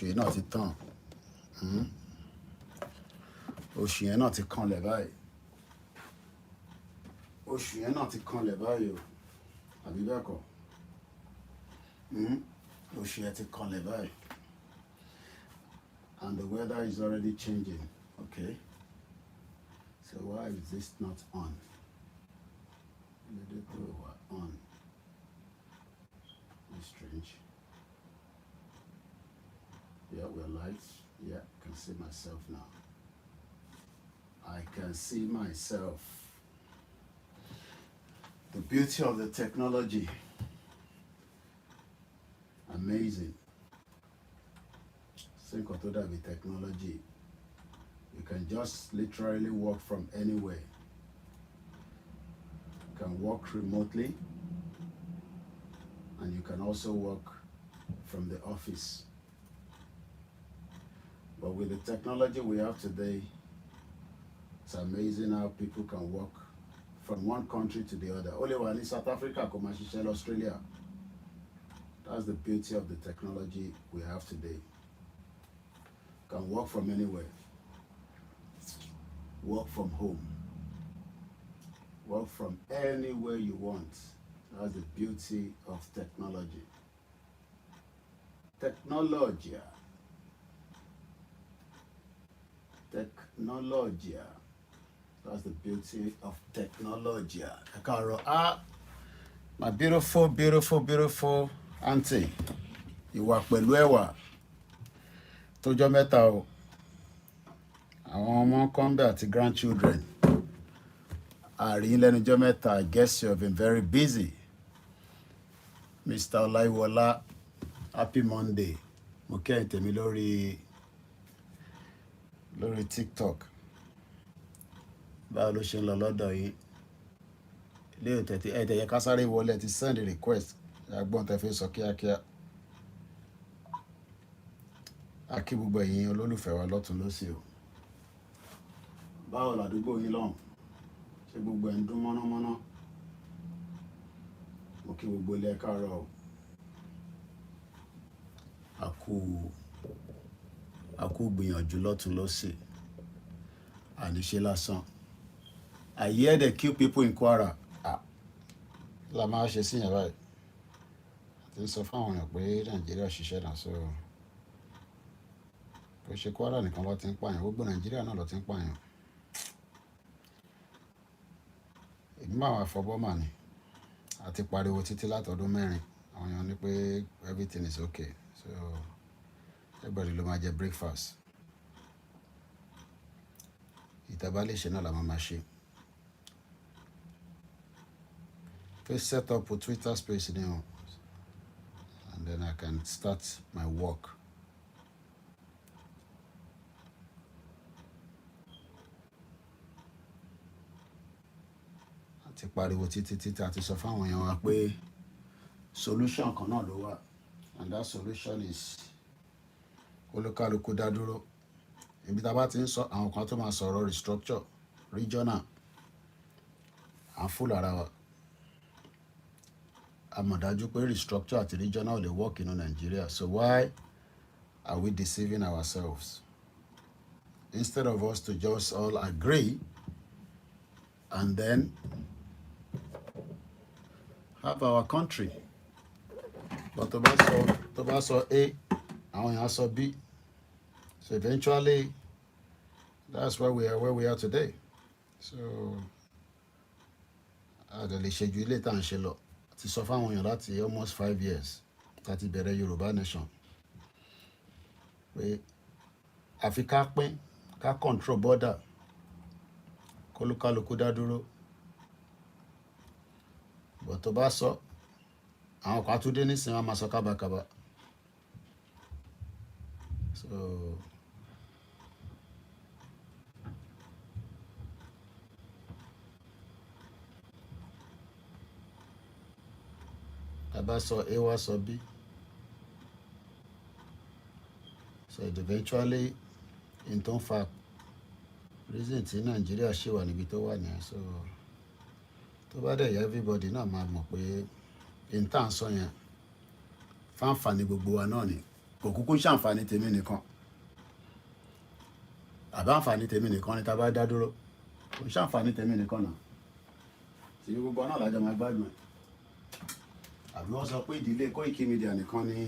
oṣù yìí náà ti tán. Oṣù yẹn náà ti kanlẹ̀ báyìí. Oṣù yẹn náà ti kanlẹ̀ báyìí o. Àbí bẹ́ẹ̀ kọ́? Oṣù yẹn ti kanlẹ̀ báyìí. And the weather is already changing. Okay. So why is this not on? Let it go on. It's strange. Yeah, we're light. Yeah, I can see myself now. I can see myself. The beauty of the technology. Amazing. Think of that with technology. You can just literally work from anywhere. You can work remotely, and you can also work from the office. But with the technology we have today, it's amazing how people can work from one country to the other. Only one in South Africa, commercial Australia. That's the beauty of the technology we have today. You can work from anywhere. Work from home. Work from anywhere you want. That's the beauty of technology. Technology. Technology. That's the beauty of technology. My beautiful, beautiful, beautiful auntie. Ìwà pẹ̀lú ẹwà. Tójọ́ mẹ́ta o. Àwọn ọmọ kọ́ńbẹ̀ àti grandchildren. Àárín lẹ́nujọ́ mẹ́ta. I guess you have been very busy. Mr. Olaiwola, happy Monday. Mo kẹ́yìn tèmi lórí TikTok. Báwo ló ṣe ń lọ lọ́dọ̀ yìí? Ilé ìtẹ̀tí ẹ̀yẹ ká sáré wọlé ti send a request. Àgbọ̀n tẹ fi sọ kíákíá. A kí gbogbo ẹ̀yin olólùfẹ́ wa lọ́tùn lósì o. Báwo làdúgbò yín lọ́hùn? Ṣé gbogbo ẹ̀ ń dún mọ́nàmọ́ná? Mo kí gbogbo ilé káàárọ̀ o. A kú gbìyànjú lọ́tùn lósì. Àníṣe lásán. I hear they kill people in Kwara. La máa ṣe sí yẹn báyìí. Àti sọ fáwọn èèyàn pé Nàìjíríà ṣiṣẹ́ náà so. Kò ṣe Kwara nìkan ló ti ń pààyàn, gbogbo Nàìjíríà náà ló ti ń pààyàn. Èmi máa wà fọbọ́mà ni. Àti pariwo títí látọdún 4. Àwọn èèyàn ní pé everything is okay. So everybody ló máa jẹ breakfast. Ìtàbá lè ṣe náà la máa ṣe. First set up a Twitter space now, and then I can start my work. Àti pariwo títí àti sọ fáwọn èèyàn wa pé solution kan náà ló wà, and that solution is olúkálùkù dá dúró. Ibi tá bá ti ń sọ àwọn kan tó máa sọ̀rọ̀ restructure regional à ń fúlù ara wa. A mọ̀ dájú pé restructure àti regional lè work in Nigeria. So why are we deceiving ourselves? Instead of us to just all agree and then have our country. But tó bá sọ A, àwọn èèyàn sọ B. So eventually, that's where we are today. So àdàlẹ̀ ìṣẹ́jú ilé tá à ń ṣe lọ. Ti sọ fáwọn èèyàn láti almost 5 years láti bẹ̀rẹ̀ Yorùbá nation pé àfi ká pín ká control border kólúkálukú dá dúró. But tó bá sọ àwọn kan tún dé nísìnyí wọn máa sọ kábàkábà. So tàbá sọ A wá sọ B. So eventually in tó ń fa reason tí Nàìjíríà ṣe wà níbi tó wà nìyẹn. So tó bá dẹ̀ yẹ everybody náà máa mọ̀ pé in tá à ń sọ yẹn fáǹfààní gbogbo wa náà ni. kò kúkú ṣàǹfààní tèmi nìkan àbá àǹfààní tèmi nìkan ni tá bá dá dúró kò ṣàǹfààní tèmi nìkan náà tí gbogbo náà lájọ máa gbádùn ẹ̀ àbí wọ́n sọ pé ìdílé Koikimedia nìkan ni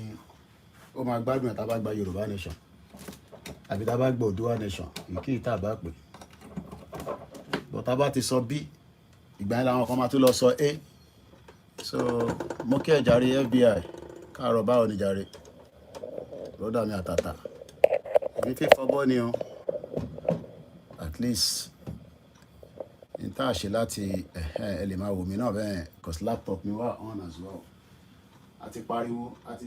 ó máa gbádùn ẹ̀ tá bá gba Yorùbá nation àbí tá bá gba Oòduà nation kì í tá bá pè bọ́tá bá ti sọ bí ìgbà yẹn làwọn kan máa tún lọ sọ a so mo kí ẹ jàre FBI káàárọ̀ báwo ni jàre lọ́dà mi àtàtà èmi fífọ́ bọ́ ni o at least n tá a ṣe láti ẹ lè máa wò mí náà bẹ́ẹ̀ cause laptop mi wà on as well àti pariwo àti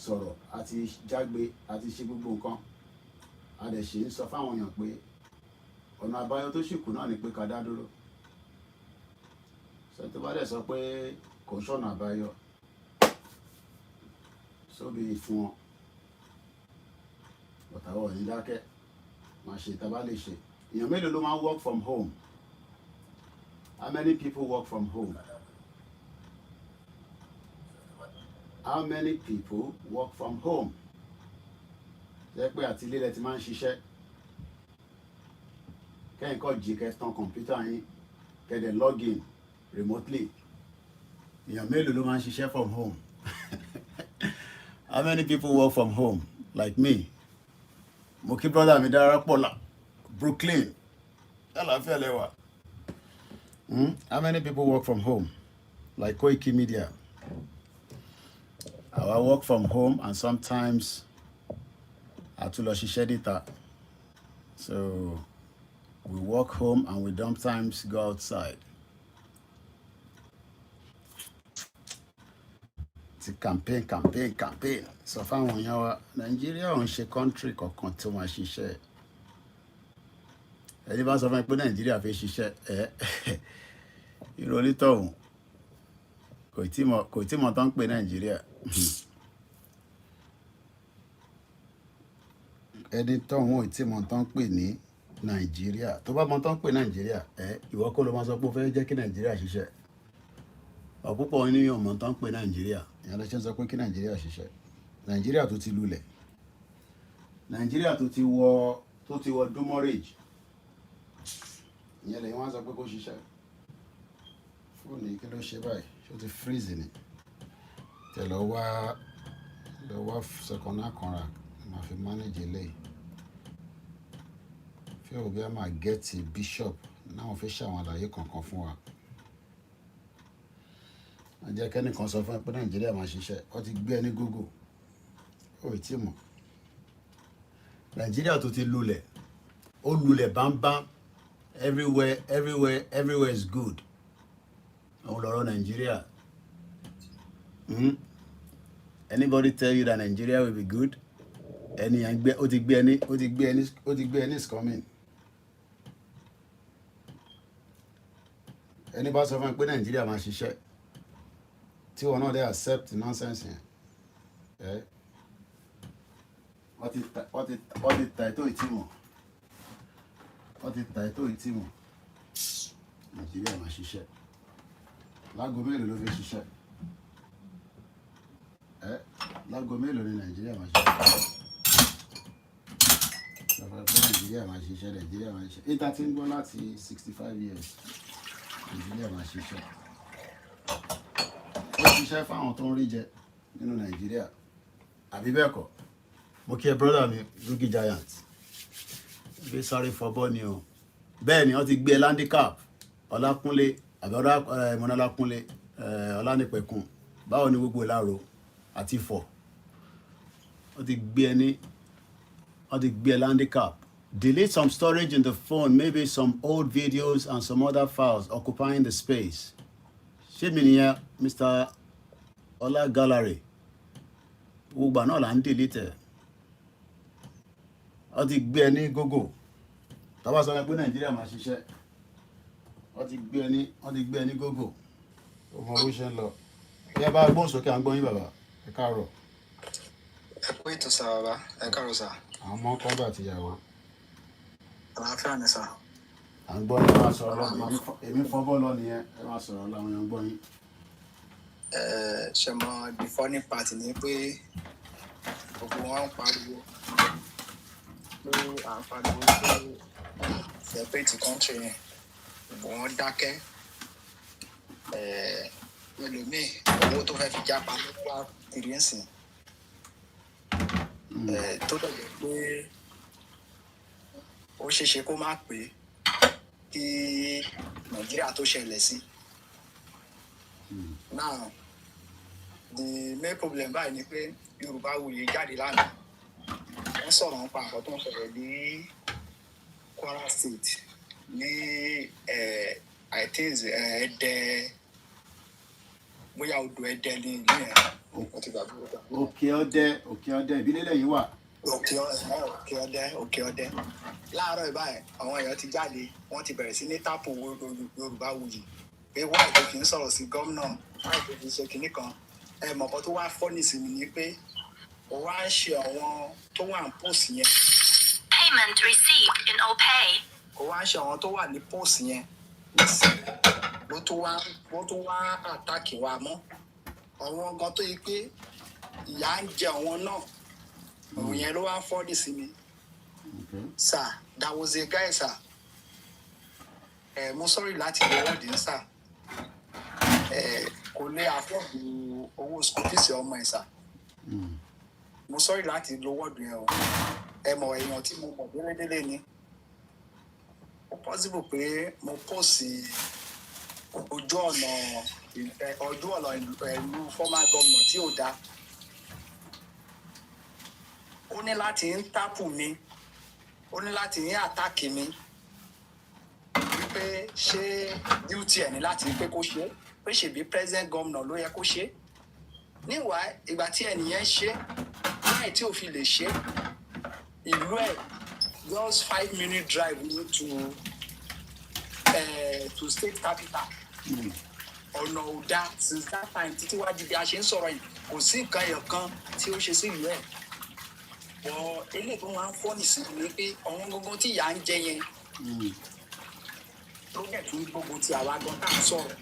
sọ̀rọ̀ àti jágbe àti ṣe gbogbo nǹkan a dẹ̀ ṣe ń sọ fáwọn èèyàn pé ọ̀nà àbáyọ tó sì kù náà ni pé ká dá dúró sọ tó bá dẹ̀ sọ pé kò sọ̀nà àbáyọ sóbi fún wọn ọ̀tàwọ̀ ní dákẹ́ máa ṣe tá bá lè ṣe èèyàn mélòó ló máa ń work from home how many people work from home how many people work from home jẹ́ pé àti ilé rẹ̀ ti máa ń ṣiṣẹ́ kẹ́yìn kọ́ jí kẹ́ tán kọ̀ǹpútà yín kẹ́dẹ̀ log in remotely èèyàn mélòó ló máa ń ṣiṣẹ́ from home how many people work from home like me mo kí brother mi dára pọ̀ la Brooklyn àlàáfíà lẹ́wà how many people work from home like Koikimedia I work from home and sometimes I tún lọ ṣiṣẹ́ níta so we work home and we sometimes go outside. Ti campaign sọ fáwọn èèyàn wa Nàìjíríà ò ń ṣe country kankan tó máa ṣiṣẹ́ ẹni bá sọ fún mi pé Nàìjíríà fẹ́ ṣiṣẹ́ ìròlí tọ̀hún kò tí mọ̀ tán ń pè Nàìjíríà ẹni tọ̀hún ò tí mọ̀ tán ń pè ní Nàìjíríà tó bá mọ̀ tán ń pè Nàìjíríà ìwọ kọ́ ló máa sọ pé ó fẹ́ jẹ́ kí Nàìjíríà ṣiṣẹ́ ọ̀pọ̀pọ̀ ènìyàn mọ̀ tán ń pè Nàìjíríà ìyẹn lè ṣe ń sọ pé kí Nàìjíríà ṣiṣẹ́ Nàìjíríà tó ti lulẹ̀ Nàìjíríà tó ti wọ dúmọ́rèjì ìyẹn lè wọ́n sọ pé kó ṣiṣẹ́ fóònù kí ló ṣe báyìí ṣó ti freeze ni tẹ lọ wá second kanra máa fi manage eléyìí fí òbí a máa gẹ́ẹ̀tì bishop náà fi ṣàwọn àlàyé kankan fún wa wọ́n jẹ́ kẹ́nìkan sọ fún ẹ pé Nàìjíríà máa ṣiṣẹ́ wọ́n ti gbé ẹ ní Google ó tí mọ̀ Nàìjíríà tó ti lulẹ̀ ó lulẹ̀ bámbám everywhere is good àwọn lọ́rọ̀ Nàìjíríà anybody tell you that Nigeria will be good ẹni yẹn gbé ó ti gbé ẹni is coming ẹni bá sọ fún ẹ pé Nàìjíríà máa ṣiṣẹ́ tí wọn náà dé accept nonsense yẹn wọ́n ti ta ètò ìtìmọ̀ Nàìjíríà máa ṣiṣẹ́ láago mélòó ló fi ṣiṣẹ́ láago mélòó ni Nàìjíríà máa ṣiṣẹ́ Nàìjíríà máa ṣiṣẹ́ ìta tí ń gbọ́ láti 65 years Nàìjíríà máa ṣiṣẹ́ ó ṣiṣẹ́ fáwọn tó ń rí jẹ nínú Nàìjíríà àbí bẹ́ẹ̀ kọ́ mo kí ẹ brother mi Rugi Giant gbé sáré fọbọ́ ni o bẹ́ẹ̀ ni wọ́n ti gbé landicap Ọlákúnlé àbẹ̀rẹ̀ Ọlákúnlé Ọlánìpẹ̀kun báwo ni gbogbo ìlàrò àti fọ̀ wọ́n ti gbé landicap delete some storage in the phone maybe some old videos and some other files occupying the space ṣé mi nìyẹn Mr. Ọlá Gallery gbogbo náà là ń delete wọ́n ti gbé ẹ ní gógó tàbá sọ pé Nàìjíríà máa ṣiṣẹ́ wọ́n ti gbé ẹ ní gógó ọmọ owó ṣe ń lọ ẹ bá gbóhùn sókè à ń gbọ́ yín bàbá ẹ káàárọ̀. ẹ kú ètò sá bàbá ẹ káàárọ̀ sá. àwọn ọmọ kọ́ńbà àtìyàwó. àlàáfíà ni sá. à ń gbọ́ yín máa sọ̀rọ̀ lọ èmi fọ́bọ́ lọ nìyẹn ẹ máa sọ̀rọ̀ làwọn èèyàn ń gbọ́ yín. ṣe mọ the funny part ni pé gbogbo wọn ń pariwo pé à ń pariwo pé separate country yẹn gbogbo wọn dákẹ́ ẹlòmíì owó tó fẹ́ fi jápa ló wá kiri ń sìn tó dọ̀jọ́ pé ó ṣeéṣe kó má pé kí Nàìjíríà tó ṣẹlẹ̀ sí. Now the main problem báyìí ni pé Yorùbáwùyí jáde lánàá wọ́n sọ̀rọ̀ nípa àkọ́ tó ń sọ̀rọ̀ ní Kwara State ní I think Ẹdẹ bóyá odò Ẹdẹ ní ìlú yẹn. Òkè Ọdẹ ìbílẹ̀ lẹ́yìn wà. Òkè Ọdẹ láàárọ̀ ìbáyìí àwọn èèyàn ti jáde wọ́n ti bẹ̀rẹ̀ sí ní tápù Yorùbáwùyí pé wáì tó fi ń sọ̀rọ̀ sí gómìnà wáì tó fi ṣe kinní kan mọ̀kọ́ tó wá fọ́nì sí mi ni pé ó wá ń ṣe àwọn tó wà ní post yẹn. Payment received in OPay. Ó wá ń ṣe àwọn tó wà ní post yẹn ló tó wá àtàkì wa mọ́ àwọn gan tó yí pé ìyà ń jẹ àwọn náà òun yẹn ló wá fọ́nì sí mi. Sir, that was a guy, sir. Mo sorry láti lè wọ́ọ̀dì sir. Kò lè àfọ́ọ̀dù owó school fees ọmọ ẹ̀ sir. Mo sorry láti lo wọ́ọ̀dù yẹn o. Mọ̀ èèyàn tí mo mọ̀ délédélé ni. Ó possible pé mo post ojú ọ̀nà ìlú former governor tí ò dá. Ó ní láti ń tápù mi. Ó ní láti ní àtàkì mi. Pé ṣé duty ẹ̀ ní láti pé kó ṣe pé ṣèbí president governor ló yẹ kó ṣe. Níwàá ìgbà tí ẹnìyẹn ṣe láì tí ò fi lè ṣe ìlú ẹ̀ just 5-minute drive to state capital. Ọ̀nà ò dá since that time títí wá di bí a ṣe ń sọ̀rọ̀ yìí kò sí nǹkan ẹyọ kan tí ó ṣe sí ìlú ẹ̀. Eléyìí tó máa ń fọ́nì sí ni pé àwọn gbogbo tí ìyà ń jẹ yẹn tó dẹ̀ tún gbogbo ti àwa gan tá à ń sọ̀rọ̀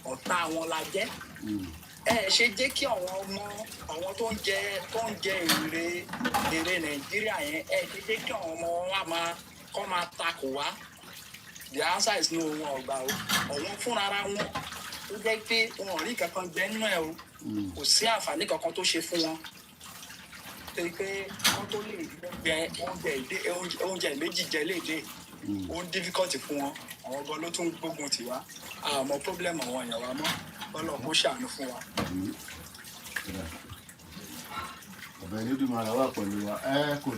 ọ̀tá àwọn la jẹ́. Ṣe jẹ́ kí àwọn tó ń jẹ èrè Nàìjíríà yẹn ṣe jẹ́ kí àwọn ọmọ wa máa takò wá. The answer is no, wọn ọgbà o ọ̀wọ́n fúnra wọn tó jẹ́ pé wọn ò rí kankan jẹ nínú ẹ̀ o kò sí àǹfààní kankan tó ṣe fún wọn torí pé wọ́n tó lè jẹ oúnjẹ méjì jẹ léde ó ń difficult fún wọn àwọn gan ló tún gbógun tì wá àmọ́ problem àwọn èèyàn wa mọ́ bọ́lọ̀ kó ṣàánú fún wa. Ọ̀bẹ Elédùmarè wà pẹ̀lú wa kò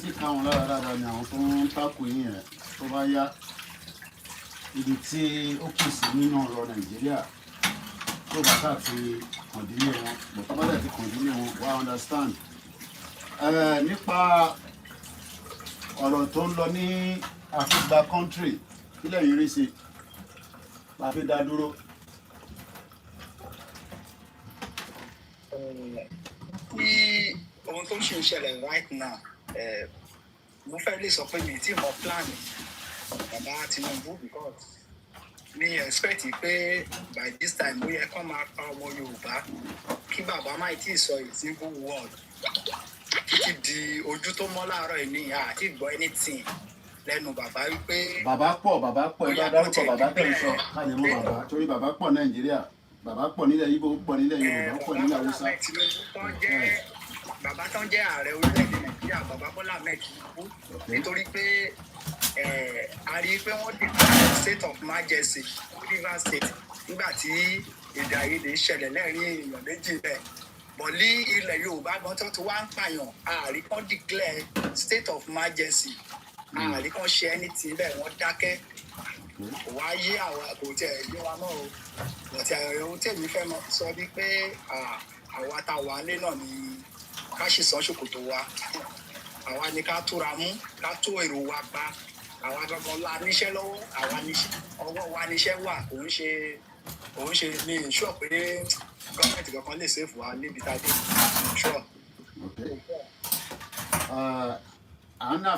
tí káwọn lára dáadáa ni àwọn tó ń tákù yín yẹn tó bá yá ibi tí ó kù sí nínú ọ̀rọ̀ Nàìjíríà tó bá ká ti kọ̀dílé wọn bọ̀ tó bá dẹ̀ ti kọ̀dílé wọn wá understand nípa ọ̀rọ̀ tó ń lọ ní àfígbà country kílẹ̀ yìí rí sí la fi dá dúró. Ní ohun tó ń ṣe ìṣẹ̀lẹ̀ right now mo fẹ́ lè sọ pé mi ti mọ plan bàbá Tinubu because mi expect pé by this time ó yẹ kó máa pa ọmọ Yorùbá kí bàbá má tí ì sọ a single word títí di ojú tó mọ́ láàárọ̀ yìí ní àti gbọ́ anything lẹ́nu bàbá wípé. Bàbá pọ̀ ẹ dárúkọ bàbá tẹ̀ ń sọ ká lè mọ̀ bàbá torí bàbá pọ̀ Nàìjíríà bàbá pọ̀ nílẹ̀ Ìgbò pọ̀ nílẹ̀ Yorùbá pọ̀ nílẹ̀ Haúsá. Bàbá tán jẹ́ ààrẹ orílẹ̀-èdè Nàìjíríà bàbá Bọ́lá Ahmed Tinubu nítorí pé a rí i pé wọ́n declare state of emergency Rivers State nígbà tí èdè àìyedè ṣẹlẹ̀ lẹ́rìn èèyàn méjì bẹ́ẹ̀ bọ̀ ní ilẹ̀ Yorùbá gan tó ti wá ń pààyàn ààrí kan declare state of emergency ààrí kan ṣe anything bẹ́ẹ̀ wọ́n dákẹ́ kò wá yé àwọn kò tẹ̀ yé wa mọ́ o bọ̀tí ohun tèmi fẹ́ sọ bí pé àwa tá a wà lé náà ni ká sì sọ ṣòkòtò wa àwa ni ká túra mú ká tó èrò wa pa àwa gangan la níṣẹ́ lọ́wọ́ àwa níṣẹ́ ọwọ́ wa níṣẹ́ wà òun ṣe ní ìṣọ́ pé gọ́ọ̀mẹ̀ntì kankan lè ṣèfù wa níbi tá a dé ìṣọ́. àwọn náà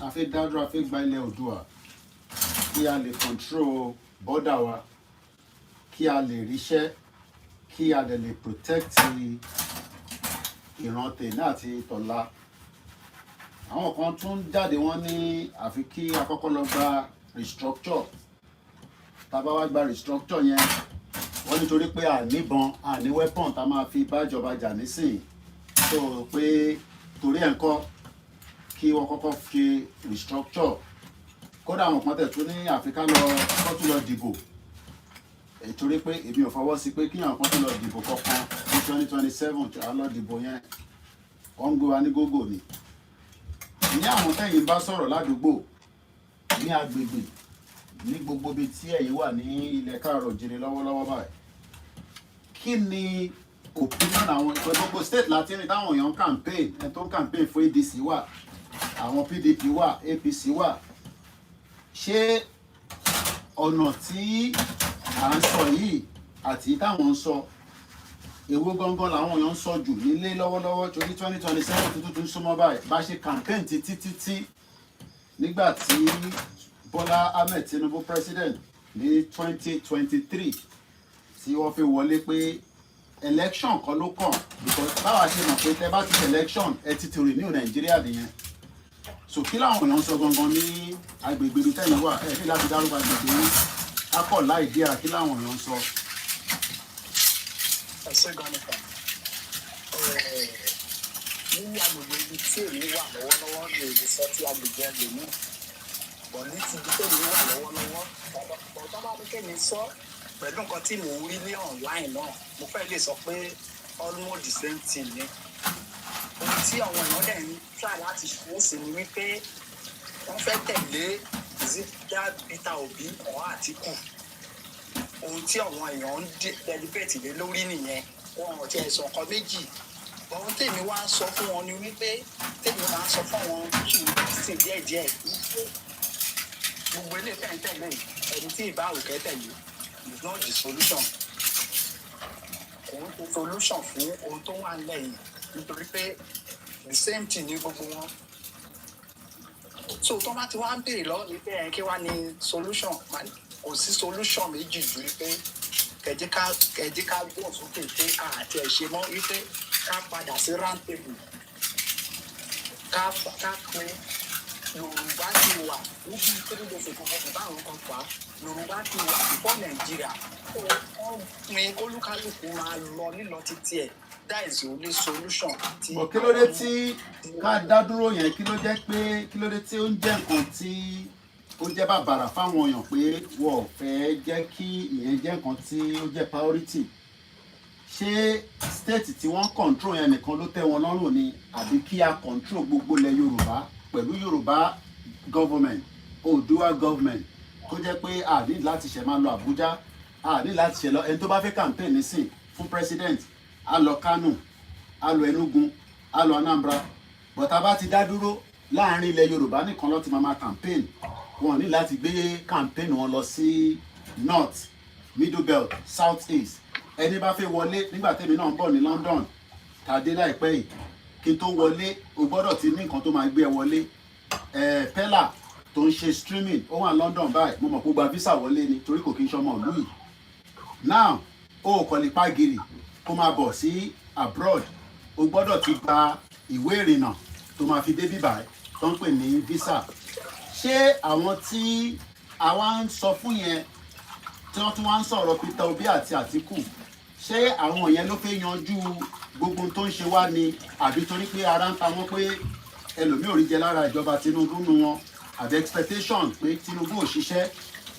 àfi dádúró àfi gba ilẹ̀ Oòduà kí a lè control border wa kí a lè ríṣẹ́ kí a lè protect ìran tèmi àti tọ̀la. Àwọn kan tún jáde wọ́n ní àfi kí àkọ́kọ́ lọ gba restructure. Tá bá wá gba restructure yẹn, wọ́n nítorí pé àníbọn àní weapon tá máa fi bájọba jà nísìn. So pé torí ẹ̀ ń kọ́ kí wọ́n kọ́kọ́ fi restructure. Kódà àwọn kan tẹ̀ tún ní Áfíríkà lọ kọ́ tún lọ dìbò. Torí pé èmi ò fọwọ́ sí pé kí àwọn kan tún lọ dìbò kankan ní 2027 tí a lọ dìbò yẹn. Wọ́n ń gbé wa ní gógó ni. Ní àwọn tẹ́yìn bá sọ̀rọ̀ ládùúgbò ní agbègbè ní gbogbo ibi tí ẹ̀yin wà ní ilẹ̀ káàárọ̀ jìnnì lọ́wọ́lọ́wọ́ báyìí. Kí ni opinion àwọn gbogbo state láti rí táwọn èèyàn campaign ẹ̀ tó ń campaign fún ADC wà, àwọn PDP wà, APC wà. Ṣé ọ̀nà tí à ń sọ yìí àti táwọn ń sọ èwo gangan làwọn èèyàn ń sọ jù nílé lọ́wọ́lọ́wọ́ torí 2027 tuntun súnmọ́ báyìí bá ṣe campaign títí nígbà tí Bọ́lá Ahmed Tinubu president ní 2023 tí wọ́n fi wọlé pé election kan ló kàn because báwa ṣe mọ̀ pé tẹ́ bá ti election ẹ ti tèrè ní Nàìjíríà nìyẹn. So kí làwọn èèyàn ń sọ gangan ní agbègbè ibi tẹ́yìn wà ẹ̀ ní láti dárúkọ agbègbè yìí akọ̀ láì dí à kí làwọn èèyàn ń sọ. Ẹ̀ṣẹ́ gan-an kan ní agbègbè ibi tí èmi wà lọ́wọ́lọ́wọ́ ní èdè sọ tí agbègbè ẹ̀ lè mú bọ̀ ní ti ibi tí èmi wà lọ́wọ́lọ́wọ́ ọ̀tọ́ bá ní kémi sọ pẹ̀lú nǹkan tí mò ń rí ní online náà mo fẹ́ lè sọ pé almost the same thing ni. Ohun tí àwọn èèyàn dẹ̀ ń try láti ṣe sí ni wípé wọ́n fẹ́ tẹ̀lé ìzíjà Peter Obi ọ̀ Àtíkù. Ohun tí àwọn èèyàn ń deliberate lé lórí nìyẹn wọn ò tiẹ̀ sọ nǹkan méjì. Ohun tèmi wá ń sọ fún wọn ni wípé tèmi máa ń sọ fún wọn kí n sì díẹ̀díẹ̀ wípé gbogbo ilé tẹ̀lé ẹni tí ìbá òkè tẹ̀lé is not the solution. Òun ti solution fún ohun tó wà lẹ́yìn nítorí pé the same thing ní gbogbo wọn. So tó bá ti wá ń béèrè lọ́wọ́ ní pé kí wá ní solution kò sí solution méjì ju wípé kẹ̀jẹ́ ká gbọ́ sókè pé àti ẹ̀ṣẹ̀ mọ́ wípé ká padà sí round table ká pé Yorùbá ti wà níbi 3 days ago ọkùnrin báwọn kan fà á Yorùbá ti wà before Nàìjíríà wọ́n pin olúkálùkù máa lọ nílọ títí ẹ̀ that is the only solution. Bọ̀ kí ló dé tí ká dá dúró yẹn kí ló jẹ́ pé kí ló dé tí ó ń jẹ́ nǹkan tí ó jẹ́ bàbàrà fáwọn èèyàn pé wọ́n fẹ́ jẹ́ kí ìyẹn jẹ́ nǹkan tí ó jẹ́ priority. Ṣé state tí wọ́n control yẹn nìkan ló tẹ́ wọn lọ́rùn ni àbí kí a control gbogbo ilẹ̀ Yorùbá pẹ̀lú Yorùbá government Oòduà government kó jẹ́ pé a ní láti ṣe máa lọ Àbújá a ní láti ṣe lọ ẹni tó bá fẹ́ campaign nísìn fún president a lọ Kánò a lọ Enugu a lọ Anambra but a bá ti dá dúró láàrin ilẹ̀ Yorùbá nìkan ló ti máa campaign wọn ní láti gbé campaign wọn lọ sí north middle belt south east ẹni bá fẹ́ wọlé nígbà tẹ́mi náà ń bọ̀ ní London tàdé láìpẹ́ yìí kí n tó wọlé o gbọ́dọ̀ ti ní nǹkan tó máa gbé ẹ wọlé Pella tó ń ṣe streaming ó wà London báyìí mo mọ̀ kó gba visa wọlé ni torí kò kí n ṣọmọ ìlú yìí now o kò lè pàgìrì kó máa bọ̀ sí abroad o gbọ́dọ̀ ti gba ìwé ìrìnnà tó máa fi dé bíbá tó ń pè ní visa. Ṣé àwọn tí àwa ń sọ fún yẹn tí wọ́n tún wá ń sọ̀rọ̀ Peter Obi àti Àtíkù ṣé àwọn yẹn ló fẹ́ yanjú gbogbo tó ń ṣe wá ni àbí torí pé ara ń ta wọ́n pé ẹlòmíì ò rí jẹ lára ìjọba Tinubu nu wọn àbí expectation pé Tinubu ò ṣiṣẹ́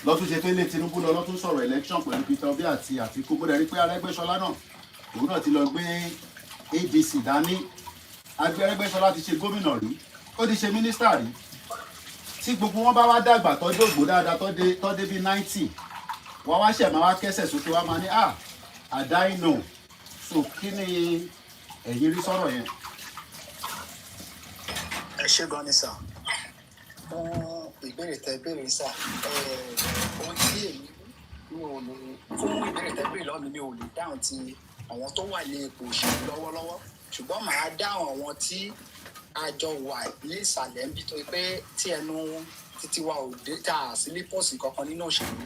lọ́tún ṣe pé lé Tinubu lọ lọ́tún sọ̀rọ̀ election pẹ̀lú Peter Obi àti Àtíkù bó dẹ̀ rí pé Arẹ́gbẹ́ṣọlá náà òun náà ti lọ gbé ADC dání Arẹ́gbẹ́ṣọlá ti ṣe gómìnà rí ó ti ṣe mínísítà rí tí gbogbo wọn bá wá dàgbà tọ́jú ògbó dáadáa tọ́dé bíi 90 wọ́n wá ṣẹ̀ máa wá kẹ́sẹ̀ sókè wá máa ní àdáìnà so kí ni ẹ̀yin rí sọ̀rọ̀ yẹn. Ẹ ṣé gan ni sà fún ìbéèrè tẹ béèrè sà ohun tí èmi mi ò lè fún ìbéèrè tẹ béèrè lọ́nà mi ò lè dáhùn ti àwọn tó wà ní ipò òṣèlú lọ́wọ́lọ́wọ́ ṣùgbọ́n màá dáhùn àwọn tí àjọ wà ní ìsàlẹ̀ ń bí tó pé tí ẹnu títí wa ò dé tá a sí ní pọ́ọ̀sì kankan nínú òṣèlú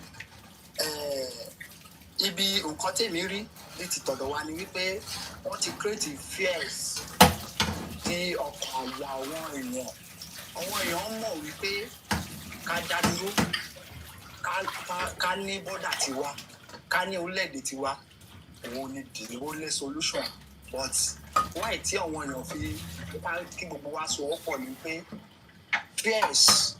ibi nǹkan tèmi rí ní ti tọ̀dọ̀ wa ni wípé wọ́n ti create fears sí ọkàn àyà àwọn èèyàn mọ̀ wípé ká dá dúró ká ní bọ́dà tiwa ká ní orílẹ̀-èdè tiwa òun ni the only solution but why tí àwọn èèyàn fi kí gbogbo wa so ọ̀pọ̀ ni pé fears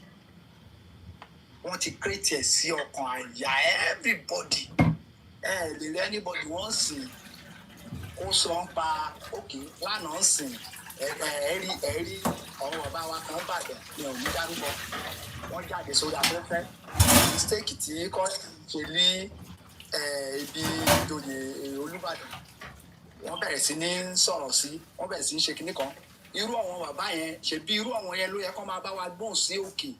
wọ́n ti create ẹ̀ sí ọkàn àyà everybody lè rí anybody wọ́n sìn kó sọ ń pa òkè lánàá sìn ẹ̀rí ọ̀rọ̀ bàbá wa kan bàjẹ́ ní òní dárúkọ wọ́n jáde sórí afẹ́fẹ́ mistake tí kọ́ ṣe ní ibi ìjòyè Olúbàdàn wọ́n bẹ̀rẹ̀ sí ní sọ̀rọ̀ sí wọ́n bẹ̀rẹ̀ sí ní ṣe kinní kan irú àwọn bàbá yẹn ṣe bí irú àwọn yẹn ló yẹ kó máa bá wa gbóhùn sí òkè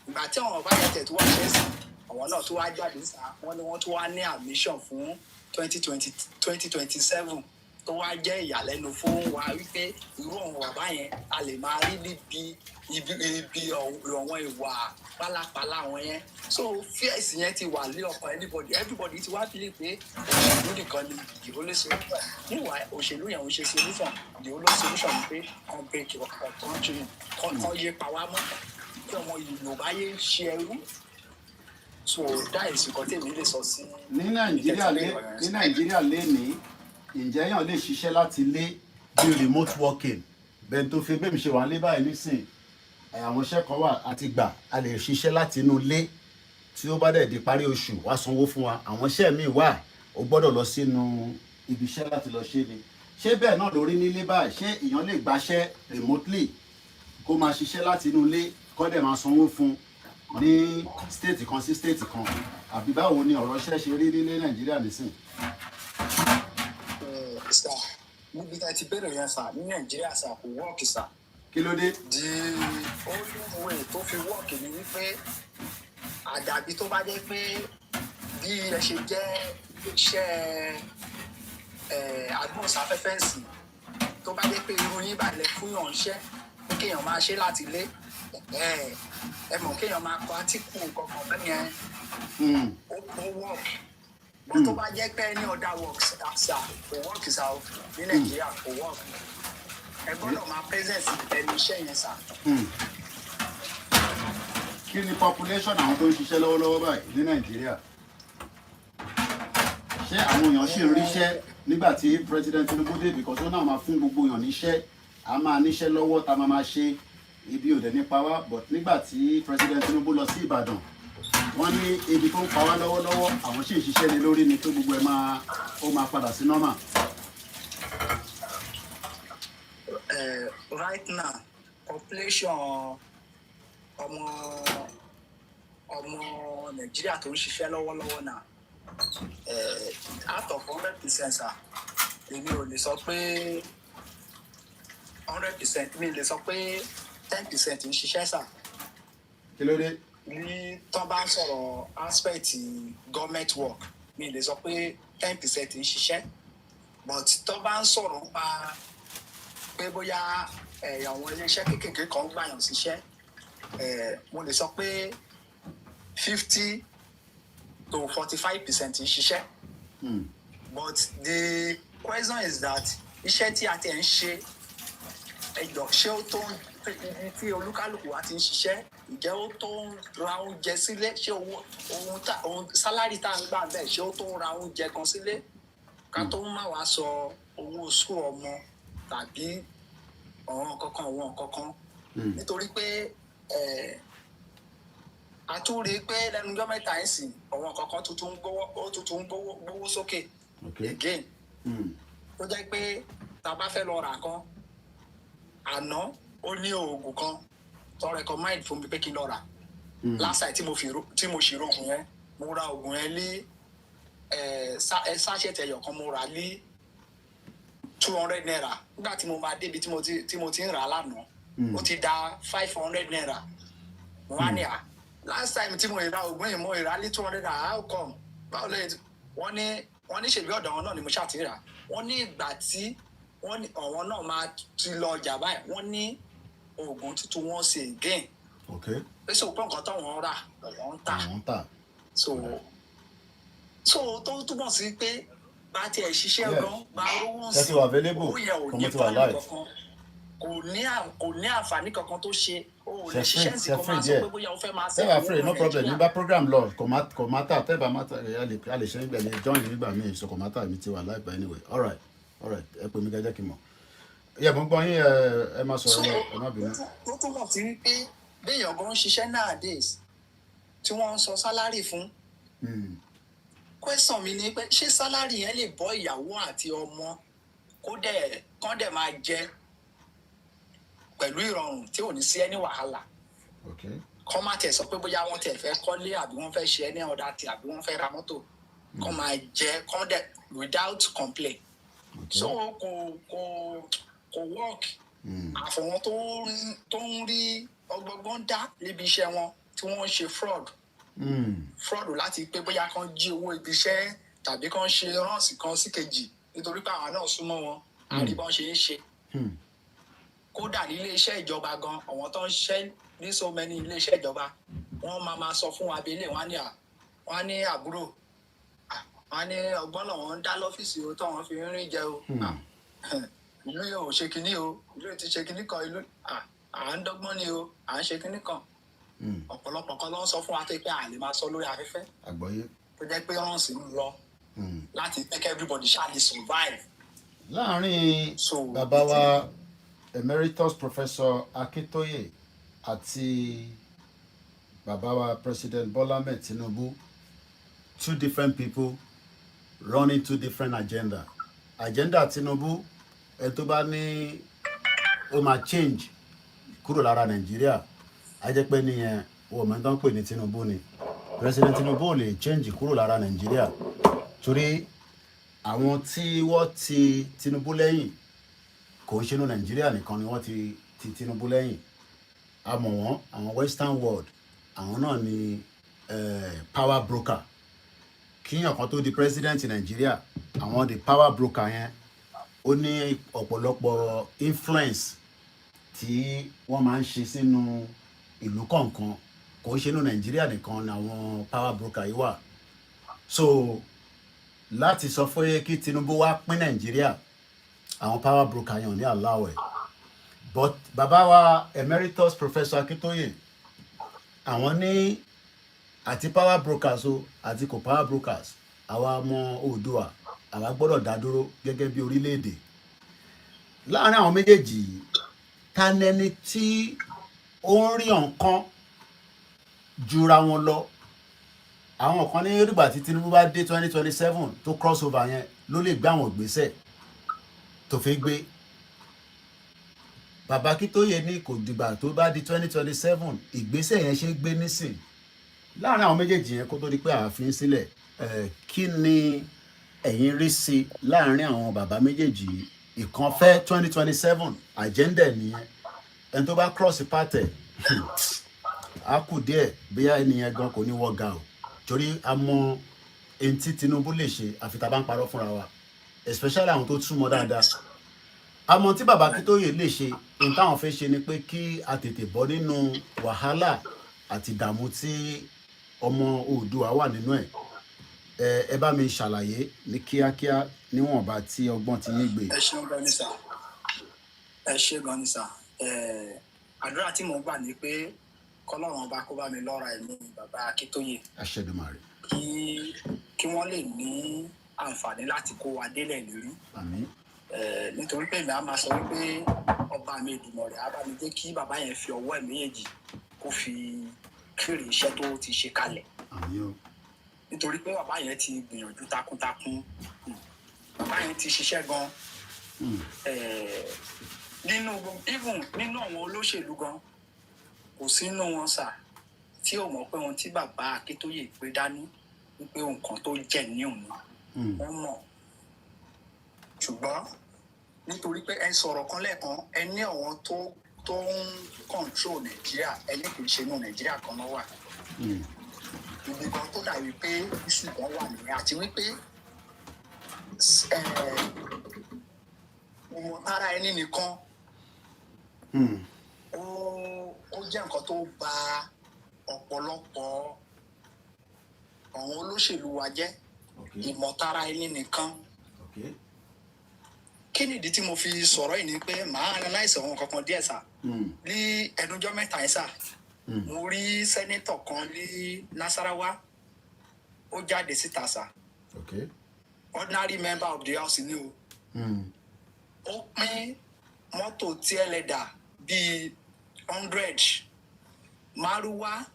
ìgbà tí àwọn bàbá yẹn tẹ̀ tó wá ṣe é sí àwọn náà tó wá jáde sá wọ́n ní wọ́n tó wá ní admission fún 2027 tó wá jẹ́ ìyàlẹ́nu fún wa wípé irú àwọn bàbá yẹn a lè máa rí níbi ibi àwọn ìwà pálapàla àwọn yẹn so fears yẹn ti wà lé ọkàn everybody ti wá believe pé òṣèlú nìkan ni the only solution níwà òṣèlú yẹn ò ṣe solution the only solution ni pé kan break country kan yé pa wá mọ́ kí ọmọ Yorùbá yé ṣe ẹrú so that is nǹkan tèmi lè sọ sí. ní Nàìjíríà lénìí ǹjẹ́ èèyàn lè ṣiṣẹ́ láti ilé bí remote working bẹ́ẹ̀ tó fi bẹ́ẹ̀ mi ṣe wà nílé báyìí nísìn àwọn iṣẹ́ kan wà àti gbà a lè ṣiṣẹ́ láti inú ilé tí ó bá dẹ̀ di parí oṣù wá sanwó fún wa àwọn iṣẹ́ míì wà ó gbọ́dọ̀ lọ sínú ibi iṣẹ́ láti lọ ṣe ni ṣé bẹ́ẹ̀ náà lórí nílé báyìí ṣé èèyàn lè gbaṣẹ́ remotely kó máa ṣiṣẹ́ láti inú ilé kó dẹ̀ máa sanwó fún ní state kan sí state kan àbí báwo ni ọ̀rọ̀ iṣẹ́ ṣe rí nílé Nàìjíríà nísìn. Sà níbi tá a ti bẹ̀rẹ̀ yẹn sà ní Nàìjíríà sà kò wọ́ọ̀kì sà. Kí ló dé? The only way tó fi wọ́ọ̀kì ni wípé àdàbí tó bá jẹ́ pé bí ẹ ṣe jẹ́ iṣẹ́ agbóhùnsáfẹ́fẹ́ ǹsìn tó bá jẹ́ pé irú yín balẹ̀ fún yàn ṣẹ́ pé kéèyàn máa ṣe láti ilé ẹ mọ̀ kéèyàn máa kọ átíkù kankan bẹ́ẹ̀ yẹn ó wọ́ọ̀kì bó tó bá jẹ́ pé any other works àṣà kò work sá o ní Nàìjíríà kò work ẹ gbọ́dọ̀ máa presence ẹnu iṣẹ́ yẹn sá. kí ni population àwọn tó ń ṣiṣẹ́ lọ́wọ́lọ́wọ́ báyìí ní Nàìjíríà ṣé àwọn èèyàn ṣì ń ríṣẹ́ nígbà tí President Tinubu dé bìkan tó náà máa fún gbogbo èèyàn níṣẹ́ a máa níṣẹ́ lọ́wọ́ tá a máa ṣe ibi òde nípa wá but nígbà tí President Tinubu lọ sí Ìbàdàn wọ́n ní ibi tó ń pa wá lọ́wọ́lọ́wọ́ àwọn sì ń ṣiṣẹ́ lé lórí ni tó gbogbo ẹ̀ máa padà sí normal. Right now population ọmọ Nàìjíríà tó ń ṣiṣẹ́ lọ́wọ́lọ́wọ́ náà out of 100% sà èmi ò lè sọ pé 100% mi lè sọ pé 10% ń ṣiṣẹ́ sà. Kí ló dé? Ní tó bá ń sọ̀rọ̀ aspect government work mi lè sọ pé 10% ń ṣiṣẹ́ but tó bá ń sọ̀rọ̀ nípa pé bóyá àwọn iléeṣẹ́ kéékèèké kan gbàyàn síṣẹ́ mo lè sọ pé 50 to 45% ń ṣiṣẹ́ but the question is that iṣẹ́ tí a ti ń ṣe ẹjọ́ ṣé ó tó ibi tí olúkálùkù wa ti ń ṣiṣẹ́ ǹjẹ́ ó tó ń ra oúnjẹ sílé ṣé ohun sálárì tá à ń gbà bẹ́ẹ̀ ṣé ó tó ń ra oúnjẹ kan sílé ká tó ń má wàá sọ owó sùn ọmọ tàbí ọ̀ràn kankan nítorí pé a tún rí i pé lẹ́nu ọjọ́ mẹ́ta ẹ̀ sìn ọ̀ràn kankan tuntun ń gbówó sókè again tó jẹ́ pé tá a bá fẹ́ lọ rà kan àná ó ní oògùn kan tó recommend fún mi pé kí n lọ rà last time tí mo ṣì ro oògùn yẹn mo ra oògùn yẹn ní sachet ẹyọ kan mo rà ní 200 naira nígbà tí mo máa débi tí mo ti ń rà lánàá ó ti da 500 naira mo wá ní à last time tí mo ra oògùn yìí mo rà ní 200 naira how come báwo lẹ́yìn wọ́n ní ṣèbí ọ̀dọ̀ wọn náà ni mo ṣáà ti rà wọ́n ní ìgbà tí wọ́n ní ọ̀wọ́n náà máa ti lọ ọjà báyìí wọ́n ní oògùn tuntun wọn ṣe again pé sọ pé nǹkan táwọn rà wọ́n ń tà so tó túbọ̀ sí pé bá tiẹ̀ ṣiṣẹ́ gan bá rówó sí owó yẹn ò ní fún ẹnì kankan kò ní àǹfààní kankan tó ṣe o lè ṣiṣẹ́ sí kó máa sọ pé bóyá o fẹ́ máa tẹ́ bá free no problem nígbà program lọ kò mátà tẹ́ bá mátà a lè ṣe nígbà yẹn join nígbà míì so kò mátà mi ti wà láìpẹ́ anyway all right ẹ pè mí gẹ́gẹ́ kí n mọ̀ yẹ mo gbọ́ yín ẹ máa sọ̀rọ̀ ẹ má bínú. tó túmọ̀ sí wípé béèyàn gan ń ṣiṣẹ́ nowadays tí wọ́n ń sọ sálárì fún question mi ni pé ṣé sálárì yẹn lè bọ́ ìyàwó àti ọmọ kán dẹ̀ máa jẹ pẹ̀lú ìrọ̀rùn tí ò ní sí ẹni wàhálà kán má tẹ̀ sọ pé bóyá wọ́n tẹ̀ fẹ́ kọ́lé àbí wọ́n fẹ́ ṣe ẹni ọ̀dà tí àbí wọ́n fẹ́ ra mọ́tò kán máa jẹ kán dẹ̀ without complaint so kò work àfọwọ́n tó ń rí ọgbọ́gbọ́n dá níbi iṣẹ́ wọn tí wọ́n ń ṣe fraud láti pé bóyá kán jí owó ibi iṣẹ́ tàbí kán ṣe ránṣì kan sí kejì nítorí pé àwọn náà súnmọ́ wọn àríbọn ṣe ń ṣe kódà ní iléeṣẹ́ ìjọba gan àwọn tó ń ṣiṣẹ́ ní so many iléeṣẹ́ ìjọba wọ́n máa sọ fún abẹ́lé wọ́n ní àbúrò wọ́n ní ọgbọ́n làwọn ń dá lọ́fíìsì o tó wọ́n fi ń rìn jẹ o ìlú yóò ṣe kinní o ìlú yóò ti ṣe kinní kan ìlú à ń dọ́gbọ́n ni o à ń ṣe kinní kan ọ̀pọ̀lọpọ̀ kan ló ń sọ fún wa pé a lè máa sọ lórí afẹ́fẹ́ tó jẹ́ pé wọ́n sì ń lọ láti make everybody ṣáà lè survive. láàárín bàbá wa emeritus professor Akintoye àti bàbá wa president Bola Ahmed Tinubu, two different people running two different agenda Tinubu ẹ tó bá ní ó máa change kúrò lára Nàìjíríà a jẹ́ pé nìyẹn wọ́n mọ̀ tó ń pè ní Tinubu ni president Tinubu ò lè change kúrò lára Nàìjíríà torí àwọn tí wọ́n ti Tinubu lẹ́yìn kò ń ṣe ní Nàìjíríà nìkan ni wọ́n ti Tinubu lẹ́yìn a mọ̀ wọ́n àwọn western world àwọn náà ni power broker kíyàn kan tó di president Nàìjíríà àwọn the power broker yẹn ó ní ọ̀pọ̀lọpọ̀ influence tí wọ́n máa ń ṣe sínú ìlú kọ̀ọ̀kan kò ń ṣe ní Nàìjíríà nìkan ni àwọn power broker yìí wà so láti sọ fún kí Tinubu wá pín Nàìjíríà àwọn power broker yẹn ò ní allow ẹ̀ but bàbá wa emeritus professor Akintoye àwọn ní àti power brokers o àti kò power brokers àwa ọmọ Oòduà àwa gbọ́dọ̀ dá dúró gẹ́gẹ́ bí orílẹ̀-èdè láàárín àwọn méjèèjì ta nẹni tí ó ń rí nǹkan jura wọn lọ àwọn kan ní nígbà tí Tinubu bá dé 2027 tó cross over yẹn ló lè gbé àwọn ìgbésẹ̀ tó fẹ́ gbé bàbá Akintoye ní kò dìgbà tó bá di 2027 ìgbésẹ̀ yẹn ṣe gbé nísìn láàárín àwọn méjèèjì yẹn kó tó di pé ààfin sílẹ̀ kí ni ẹ̀yin rí sí láàárín àwọn bàbá méjèèjì ìkan fẹ́ 2027 agenda nìyẹn ẹni tó bá cross pàtẹ á kù díẹ̀ bóyá ẹnìyẹn gan kò ní wọ́gà o torí a mọ ẹni tí Tinubu lè ṣe àfi tá a bá ń parọ́ fúnra wa especially àwọn tó túmọ̀ dáadáa àmọ́ tí bàbá Akintoye lè ṣe ohun táwọn fẹ́ ṣe ni pé kí a tètè bọ́ nínú wàhálà àti ìdààmú tí ọmọ Oòduà wà nínú ẹ̀ ẹ bá mi ṣàlàyé ní kíákíá níwọ̀nba tí ọgbọ́n ti yín gbé. ẹ ṣeun gan ni sà ẹ ṣe gan ni sà àdúrà tí mò ń gbà ni pé kọ́lọ́run ọba kó bá mi lọ́ra ẹ̀mí bàbá Akintoye Aṣẹ́dùmarè kí wọ́n lè ní àǹfààní láti kó wa délẹ̀ lórí. Àmín. Nítorí pé mi á máa sọ wípé ọba mi Èdùmàrè á bá mi jẹ́ kí bàbá yẹn fi ọwọ́ ẹ̀ méjèèjì kó fi kéré iṣẹ́ tó ti ṣe kalẹ̀. Àmín o. Nítorí pé bàbá yẹn ti gbìyànjú takuntakun bàbá yẹn ti ṣiṣẹ́ gan nínú àwọn olóṣèlú gan kò sínú wọn sà tí ò mọ̀ pé ohun tí bàbá Akintoye gbé dání wípé nǹkan tó jẹ́ ní òun wọ́n mọ̀ ṣùgbọ́n nítorí pé ẹ sọ̀rọ̀ kan lẹ́ẹ̀kan ẹ ní àwọn tó ń control Nàìjíríà ẹni kì í ṣe inú Nàìjíríà kan náà wà ibi kan tó dàbí pé iṣu kan wà nìyẹn àti wípé ara ẹni nìkan ó jẹ́ nǹkan tó bà ọ̀pọ̀lọpọ̀ àwọn olóṣèlú wa jẹ́ ìmọ̀tara ẹni nìkan kí nìdí tí mo fi sọ̀rọ̀ yìí ni pé màá analyse àwọn kankan díẹ̀ sà. Ní ẹnujọ́ mẹ́ta yẹn sà, mo rí sẹ́nétọ̀ kan ní Nasarawa ó jáde síta sà. Okay. Ordinary member of the house ni o. Ó pín mọ́tò tí ẹlẹ́dà bíi 100 márúwá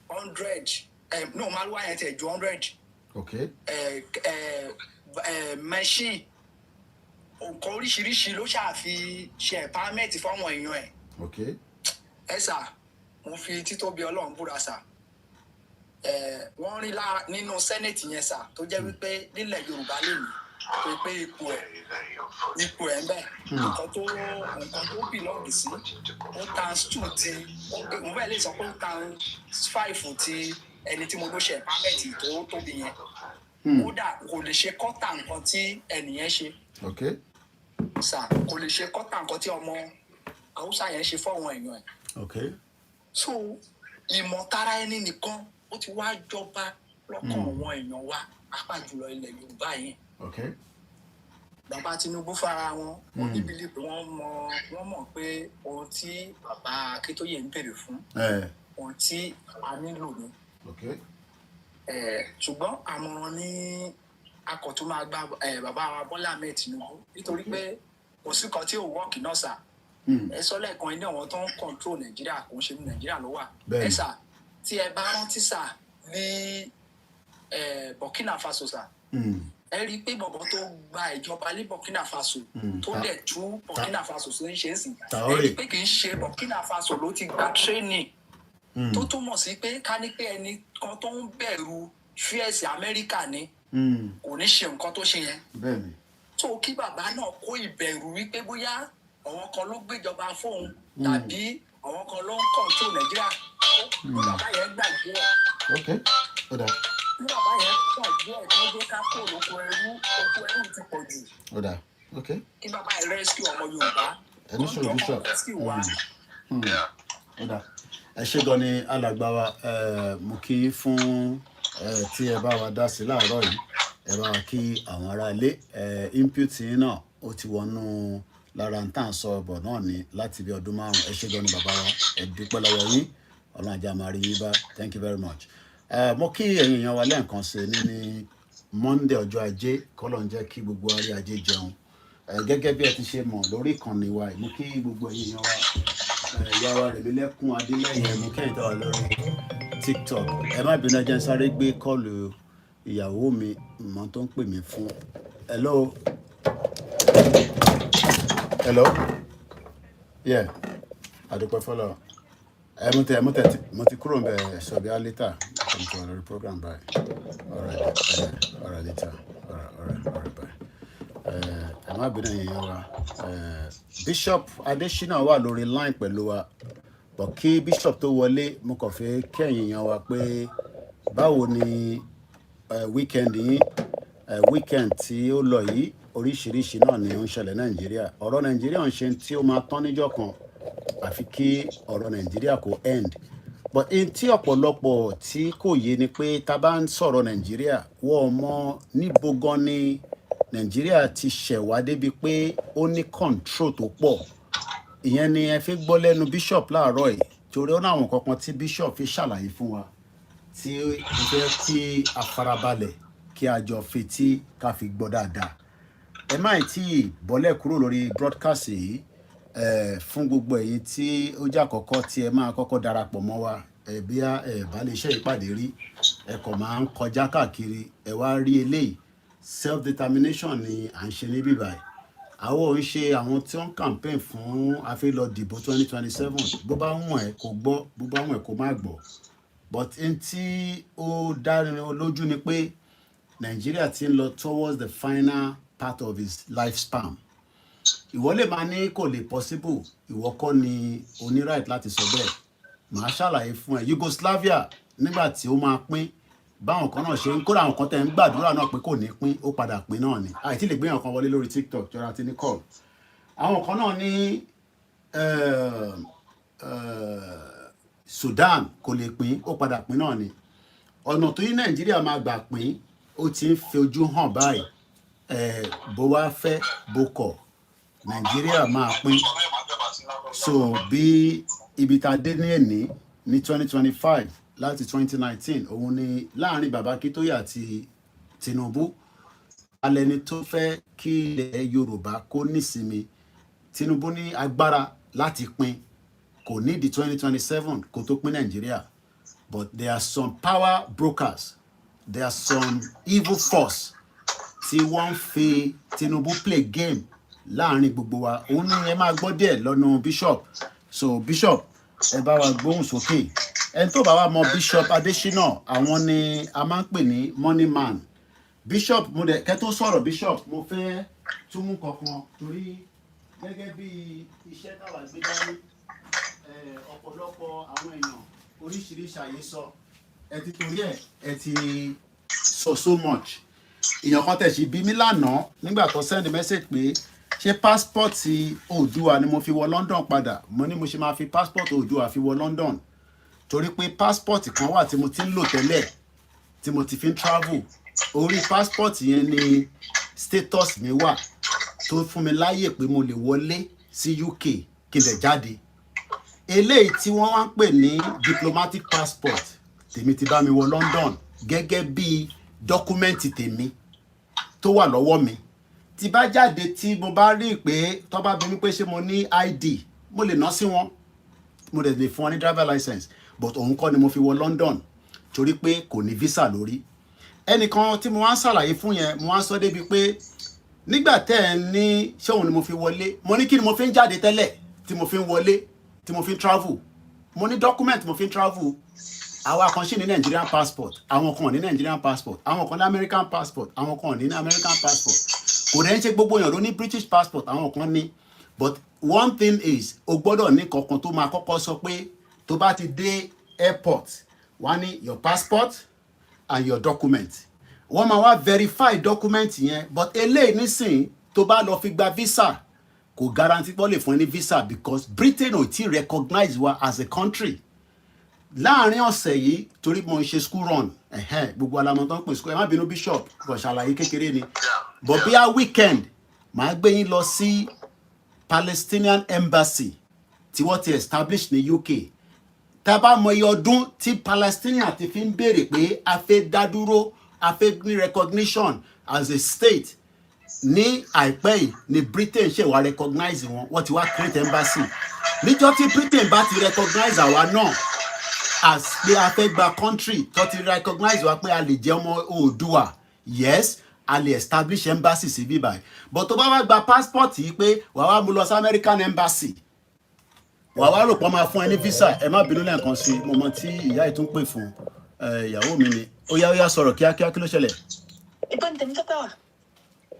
100 no márúwá yẹn tẹ̀ ju 100. Okay. Machine nǹkan oríṣiríṣi ló ṣàfi ṣe empowerment fáwọn èèyàn ẹ̀. Okay. Ẹ sà mo fi títóbi Ọlọ́run búra sà. Wọ́n rí nínú senate yẹn sà tó jẹ́ wípé nílẹ̀ Yorùbá lèmi pé ipò ẹ̀ ń bẹ̀ nǹkan tó belong sí ó times 2 ti mo fẹ́ lè sọ pé ó times 5 ti ẹni tí mo ló ṣe empowerment tó tóbi yẹn. Kódà kò lè ṣe kọ́tà nǹkan tí ẹnìyẹn ṣe. Okay. Sà kò lè ṣe kọ́tà nǹkan tí ọmọ Haúsá yẹn ṣe fọ́wọn èèyàn ẹ̀. Okay. So ìmọ̀tara ẹni nìkan ó ti wá jọba lọ́kàn àwọn èèyàn wa pàápàá jùlọ ilẹ̀ Yorùbá yẹn. Okay. Bàbá Tinubu fara wọn ó ní bílí pé wọ́n mọ̀ pé ohun tí bàbá Akíntóyè ń bèrè fún ohun tí a nílò ni. Okay. Ṣùgbọ́n àmọ̀ràn ní akọ̀tún máa gba bàbá wa Bọ́lá Ahmed Tinubu nítorí pé kò sí kan tí ò wọ́ọ̀kì náà sà. Ẹ sọ lẹ́ẹ̀kan iná àwọn tó ń control Nàìjíríà kò ń ṣe ní Nàìjíríà ló wà. Ẹ sà tí ẹ bá rántí sà ní Burkina Faso sà. Ẹ rí i pé bọ̀bọ̀ tó gba ìjọba ní Burkina Faso tó dẹ̀ tú Burkina Faso sí ń ṣe é sìn. Ẹ rí i pé kì í ṣe Burkina Faso ló ti gba training tó túmọ̀ sí pé ká ní pé ẹni kan tó ń bẹ̀rù fíẹ̀sì Amẹ́ríkà ni kò ní ṣe nǹkan tó ṣe yẹn. Bẹ́ẹ̀ni. tó kí bàbá náà kó ìbẹ̀rù wípé bóyá àwọn kan ló gbéjọba fóun tàbí àwọn kan ló ń kọ̀ǹtró Nàìjíríà ó bàbá yẹn gbàgbé ẹ̀. Okay. Ó dáa. Bí bàbá yẹn gbàgbé ẹ̀ tó gbé ká kó lóko ẹrú ti pọ̀ jù. Ó dáa. Okay. Kí bàbá yẹn rescue ọmọ Yorùbá. Ẹni sọ̀rọ̀ Bishop. Rescue wa. Ó dáa. Ẹ ṣé gan ni alàgbà wa mo kí fún tí ẹ bá wa dá sí láàárọ̀ yìí ẹ bá wa kí àwọn ará ilé input yín náà ó ti wọnú lára ń tàn sọ ọbọ náà ní láti bí ọdún 5. Ẹ ṣé gan ni bàbá wa ẹ dúpẹ́ lọ́wọ́ yín Ọlọ́run ajá máa rí yín bá. Thank you very much. Mo kí ẹ̀yin èèyàn wa lẹ́ẹ̀kan sí ní Monday ọjọ́ ajé kọ́lọ́n jẹ́ kí gbogbo arí ajé jẹun gẹ́gẹ́ bí ẹ ti ṣe mọ̀ lórí ìkànnì wa mo kí gbogbo ẹ̀yin èèyàn wa ìyá wa Rẹ̀mílẹ́kún Adélẹ́yìn mo kẹ́yìn tó wà lórí TikTok. Ẹ má bínú ẹ jẹ́ n sáré gbé kọ́ọ̀lù ìyàwó mi mọ́ tó ń pè mí fún. Hello. Hello. Yeah. Adúpẹ́ fọlọ́. Mo ti kúrò ń bẹ̀ ṣọ̀bí á later. Come to another program bye. All right later. All right bye. Ẹ má bínú ẹ̀yin wa. Bishop Adesina wà lórí line pẹ̀lú wa. But kí Bishop tó wọlé mo kàn fẹ́ kẹ́yìn èèyàn wa pé báwo ni weekend yìí weekend tí ó lọ yìí oríṣiríṣi náà ni ó ń ṣẹlẹ̀ Nàìjíríà. Ọ̀rọ̀ Nàìjíríà ń ṣe tí ó máa tán níjọ́ kan àfi kí ọ̀rọ̀ Nàìjíríà kó end. But in tí ọ̀pọ̀lọpọ̀ tí kò yé ni pé tá bá ń sọ̀rọ̀ Nàìjíríà wọ́n mọ̀ níbo gan ni Nàìjíríà ti ṣẹ̀wá débi pé ó ní control tó pọ̀. Ìyẹn ni ẹ fi gbọ́ lẹ́nu Bishop láàárọ̀ yìí torí ó ní àwọn kankan tí Bishop fi ṣàlàyé fún wa tí ó fẹ́ kí a farabalẹ̀ kí a jọ fetí ká fi gbọ́ dáadáa. Ẹ má tí bọ́lẹ̀ kúrò lórí broadcast yìí fún gbogbo èyí tí ó jẹ́ àkọ́kọ́ tí ẹ máa kọ́kọ́ darapọ̀ mọ́ wa bí ẹ bá lè ṣe ìpàdé rí ẹ kàn máa ń kọjá káàkiri ẹ wá rí eléyìí self determination ni à ń ṣe níbí báyìí. Àwọn ò ń ṣe àwọn tí wọ́n campaign fún afẹ́lọ́ dìbò 2027 bó bá wọ̀n ẹ́ kó gbọ́ bó bá wọ̀n ẹ́ kó má gbọ́. But n tí ó dáni lójú ni pé Nàìjíríà ti ń lọ towards the final part of his lifespan. Ìwọ lè máa ní kò lè possible ìwọ kọ́ ni o ní right láti sọ bẹ́ẹ̀. Màá ṣàlàyé fún ẹ Yugoslavia nígbà tí ó máa pín báwọn kan náà ṣe ń kóra àwọn kan tẹ̀ ń gbàdúrà náà pé kò ní pín ó padà pín náà ni àìtí lè gbé àwọn kan wọlé lórí TikTok jọra ti ní call. Àwọn kan náà ní Sudan kò lè pín ó padà pín náà ni. Ọ̀nà tó yí Nàìjíríà máa gbà pín ó ti ń fi ojú hàn báyìí bó wá fẹ́ bó kọ̀ Nàìjíríà máa pín. So bí ibi tá a dé ní èní ní 2025 láti 2019 òun ni láàrin bàbá Akíntóyè àti Tinubu alẹ́ni tó fẹ́ kí ilẹ̀ Yorùbá kó nísinmi. Tinubu ní agbára láti pín, kò ní di 2027 kó tó pín Nàìjíríà, but there are some power brokers, there are some evil force tí wọ́n fi Tinubu play game láàrin gbogbo wa. Òun ni ẹ máa gbọ́ díẹ̀ lọ́nà Bishop. So Bishop ẹ bá wa gbóhùn sókè. Ẹni tó bá wa mọ Bishop Adésínà àwọn ni a máa ń pè ní money man. Bishop mo dẹ̀ kẹ́ tó sọ̀rọ̀ Bishop mo fẹ́ tún mú kankan torí gẹ́gẹ́ bí iṣẹ́ táwa gbé dání ọ̀pọ̀lọpọ̀ àwọn èèyàn oríṣiríṣi àyè sọ ẹ ti torí ẹ ti sọ so much. Èèyàn kan tẹ̀sí bí mi lánàá nígbà tó send message pé ṣé passport Oòduà ni mo fi wọ London padà. Mo ní mo ṣe máa fi passport Oòduà fi wọ London torí pé passport kan wà tí mo ti ń lò tẹ́lẹ̀ tí mo ti fi ń travel. Orí passport yẹn ni status mi wà tó fún mi láyè pé mo lè wọlé sí UK kí n lè jáde. Eléyìí tí wọ́n wá ń pè ní diplomatic passport tèmi ti bá mi wọ London gẹ́gẹ́ bí dọ́kúmẹ́ǹtì tèmi tó wà lọ́wọ́ mi. Tí bá jáde tí mo bá rí pé tó bá bi mí pé ṣé mo ní ID mo lè ná sí wọn, mo lè fún wọn ní driver license, but òun kọ́ ni mo fi wọ London torí pé kò ní visa lórí. Ẹnìkan tí mo wá ń ṣàlàyé fún yẹn mo wá ń sọ débi pé nígbà tẹ́ ẹ ní ṣé òun ni mo fi wọlé, mo ní kí ni mo fi ń jáde tẹ́lẹ̀ tí mo fi ń wọlé tí mo fi ń travel. Mo ní document mo fi ń travel. Àwa kan ṣì ní Nigerian passport, àwọn kan ní Nigerian passport, àwọn kan ní American passport, àwọn kan ní American passport. Kò dẹ̀ ń ṣe gbogbo èèyàn ló ní British passport, àwọn kan ní. But one thing is o gbọ́dọ̀ ní kankan tó máa kọ́kọ́ sọ pé tó bá ti dé airport wá ní your passport and your document. Wọ́n máa wá verify document yẹn, but eléyìí nísìn tó bá lọ fi gba visa kò guarantee pé ó lè fún ẹ ní visa because Britain ò tí recognize wa as a country. Láàárín ọ̀sẹ̀ yìí torí mo ń ṣe school run gbogbo alamọ tó ń pè school ẹ má bínú Bishop kò ṣàlàyé kékeré ni but bí a weekend màá gbé yín lọ sí Palestinian embassy tí wọ́n ti establish ní UK. Tá bá mọ iye ọdún tí Palestinian ti fi ń béèrè pé a fẹ́ dá dúró, a fẹ́ ní recognition as a state, ní àìpẹ́ yìí ni Britain ṣe wá recognize wọn, wọ́n ti wá create embassy. Níjọ́ tí Britain bá ti recognize àwa náà as pé a fẹ́ gba country tó ti recognize wa pé a lè jẹ́ ọmọ Oòduà, yes a lè establish embassy sí bí báyìí. But tó bá wá gba passport yìí pé wàá wá mú lọ sí American embassy, wàá wá rò pé wọ́n máa fún ẹ ní visa. Ẹ má bínú lẹ́ẹ̀kan sí mo mọ tí ìyá yìí tún pè fún ìyàwó mi ni. Ó yá sọ̀rọ̀ kíákíá, kí ló ṣẹlẹ̀?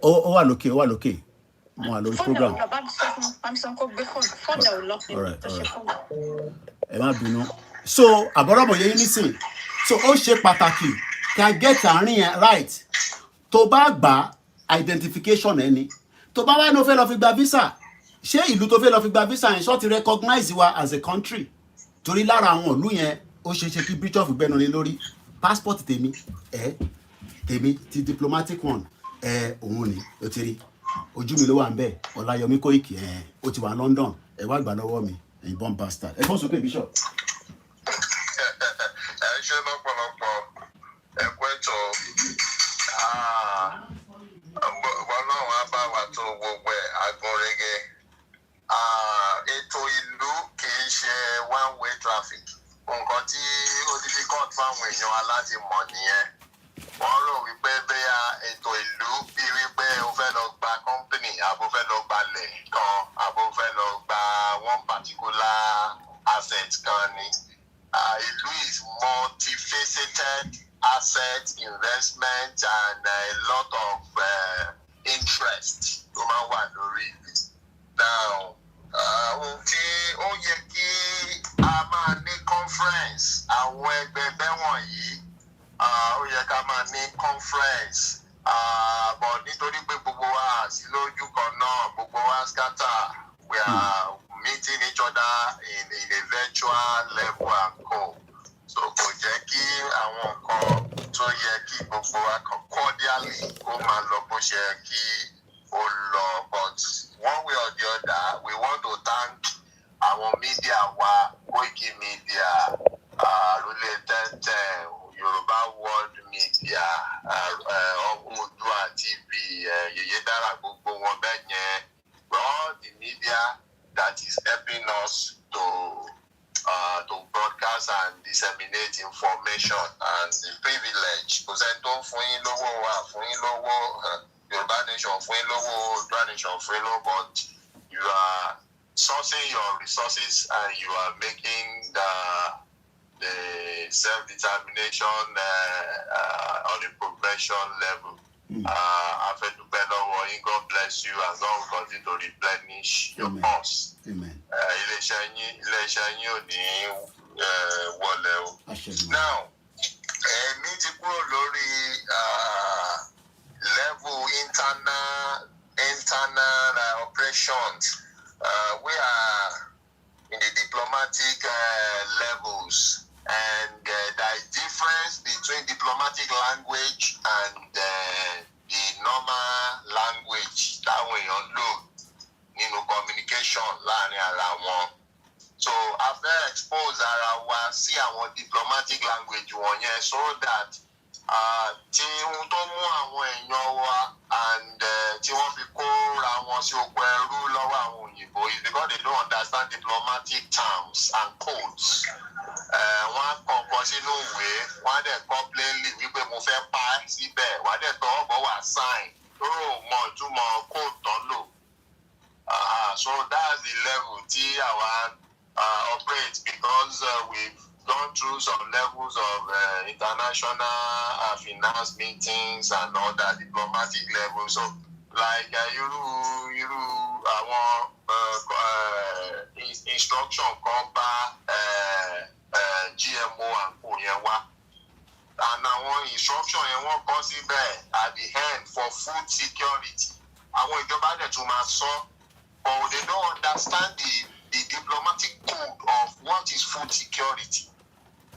Ó wà lókè mo wà lórí program. Alright. Ẹ má bínú. So àbọ̀rọ̀bọ̀ yẹn nísìn, so ó ṣe pàtàkì ká get àárín yẹn right. Tó bá gba identification ẹni, tó bá wá ní o fẹ́ lọ fi gba visa, ṣé ìlú tó fẹ́ lọ fi gba visa yẹn ṣó ti recognize wa as a country? Torí lára àwọn ìlú yẹn ó ṣe ṣe kí British gbẹ́nu lé lórí passport tèmi tèmi ti diplomatic one òun ni ó ti rí ojú mi ló wà ń bẹ̀. Ọláyọmí Kóìkì ó ti wà London, ẹ wá gbà lọ́wọ́ mi ẹ̀yin bomb bastard. Ẹ fọ́n sókè Bishop. Ṣé lọ́pọ̀lọpọ̀ ẹ̀kọ́ ètò ọlọ́run á bá wa tó gbogbo ẹ̀ agúnrégé. Ètò ìlú kì í ṣe one way traffic. Nǹkan tí ó difficult fáwọn èèyàn aláti mọ̀ nìyẹn. Wọ́n rò wípé bẹ́ẹ̀ ètò ìlú bí wípé o fẹ́ lọ gba company, àbò fẹ́ lọ gbalẹ̀ kan, àbò fẹ́ lọ gba one particular asset kan ni. Ìlú is multifaceted asset investment and a lot of interest tó máa wà lórí ìlú. Now, ohun tí ó yẹ kí a máa ní conference àwọn ẹgbẹ́ wọ̀nyí, ó yẹ ká máa ní conference, but nítorí pé gbogbo wa sí lójú kan náà, gbogbo wa scatter, we are meeting each other in a virtual level and co. So kò jẹ́ kí àwọn nǹkan tó yẹ kí gbogbo wa cordially kó máa lọ bó ṣe kí ó lọ, but one way or the other, we want to thank our media, our Koikimedia, related Yoruba World Media, Odua TV, Yeyedara Gbogbo wọn bẹ́ẹ̀ yẹn, all the media that is helping us to broadcast and disseminate information and the privilege. Kò sẹ́ni tó ń fún yín lówó wa, fún yín lówó, Yoruba Nation fún yín lówó, Odua Nation fún yín lówó, but you are sourcing your resources and you are making the self-determination on a progression level. God bless you and God will continue to replenish your pulse. Amen. Now, me ti kúrò lórí level internal operations. We are in the diplomatic levels, and there is difference between diplomatic language and the normal language that we know in communication láàrin ara wọn. So after expose ara wa sí àwọn diplomatic language wọ̀nyẹn so that tí wọ́n tó mú àwọn èèyàn wa and tí wọ́n fi kóra wọn sí oko ẹrú lọ́wọ́ àwọn òyìnbó is because they don't understand diplomatic terms and codes. Wọ́n á kọ̀ọ̀kan sínú ìwé, wọ́n á dẹ̀ kọ́ plainly wípé mo fẹ́ pa á síbẹ̀, wọ́n á dẹ̀ tọ́ ọ̀bọ̀ wà sign lóró mọ̀ ìtumọ̀ code tán lò. So that's the level tí àwa operate because we've gone through some levels of international finance meetings and other diplomatic levels. So like àwọn instruction kan bá GMO and kò yẹn wá. And àwọn instruction yẹn wọ́n kọ síbẹ̀ at the end for food security. Àwọn ìjọba dẹ̀ tún máa sọ, but they don't understand the diplomatic code of what is food security.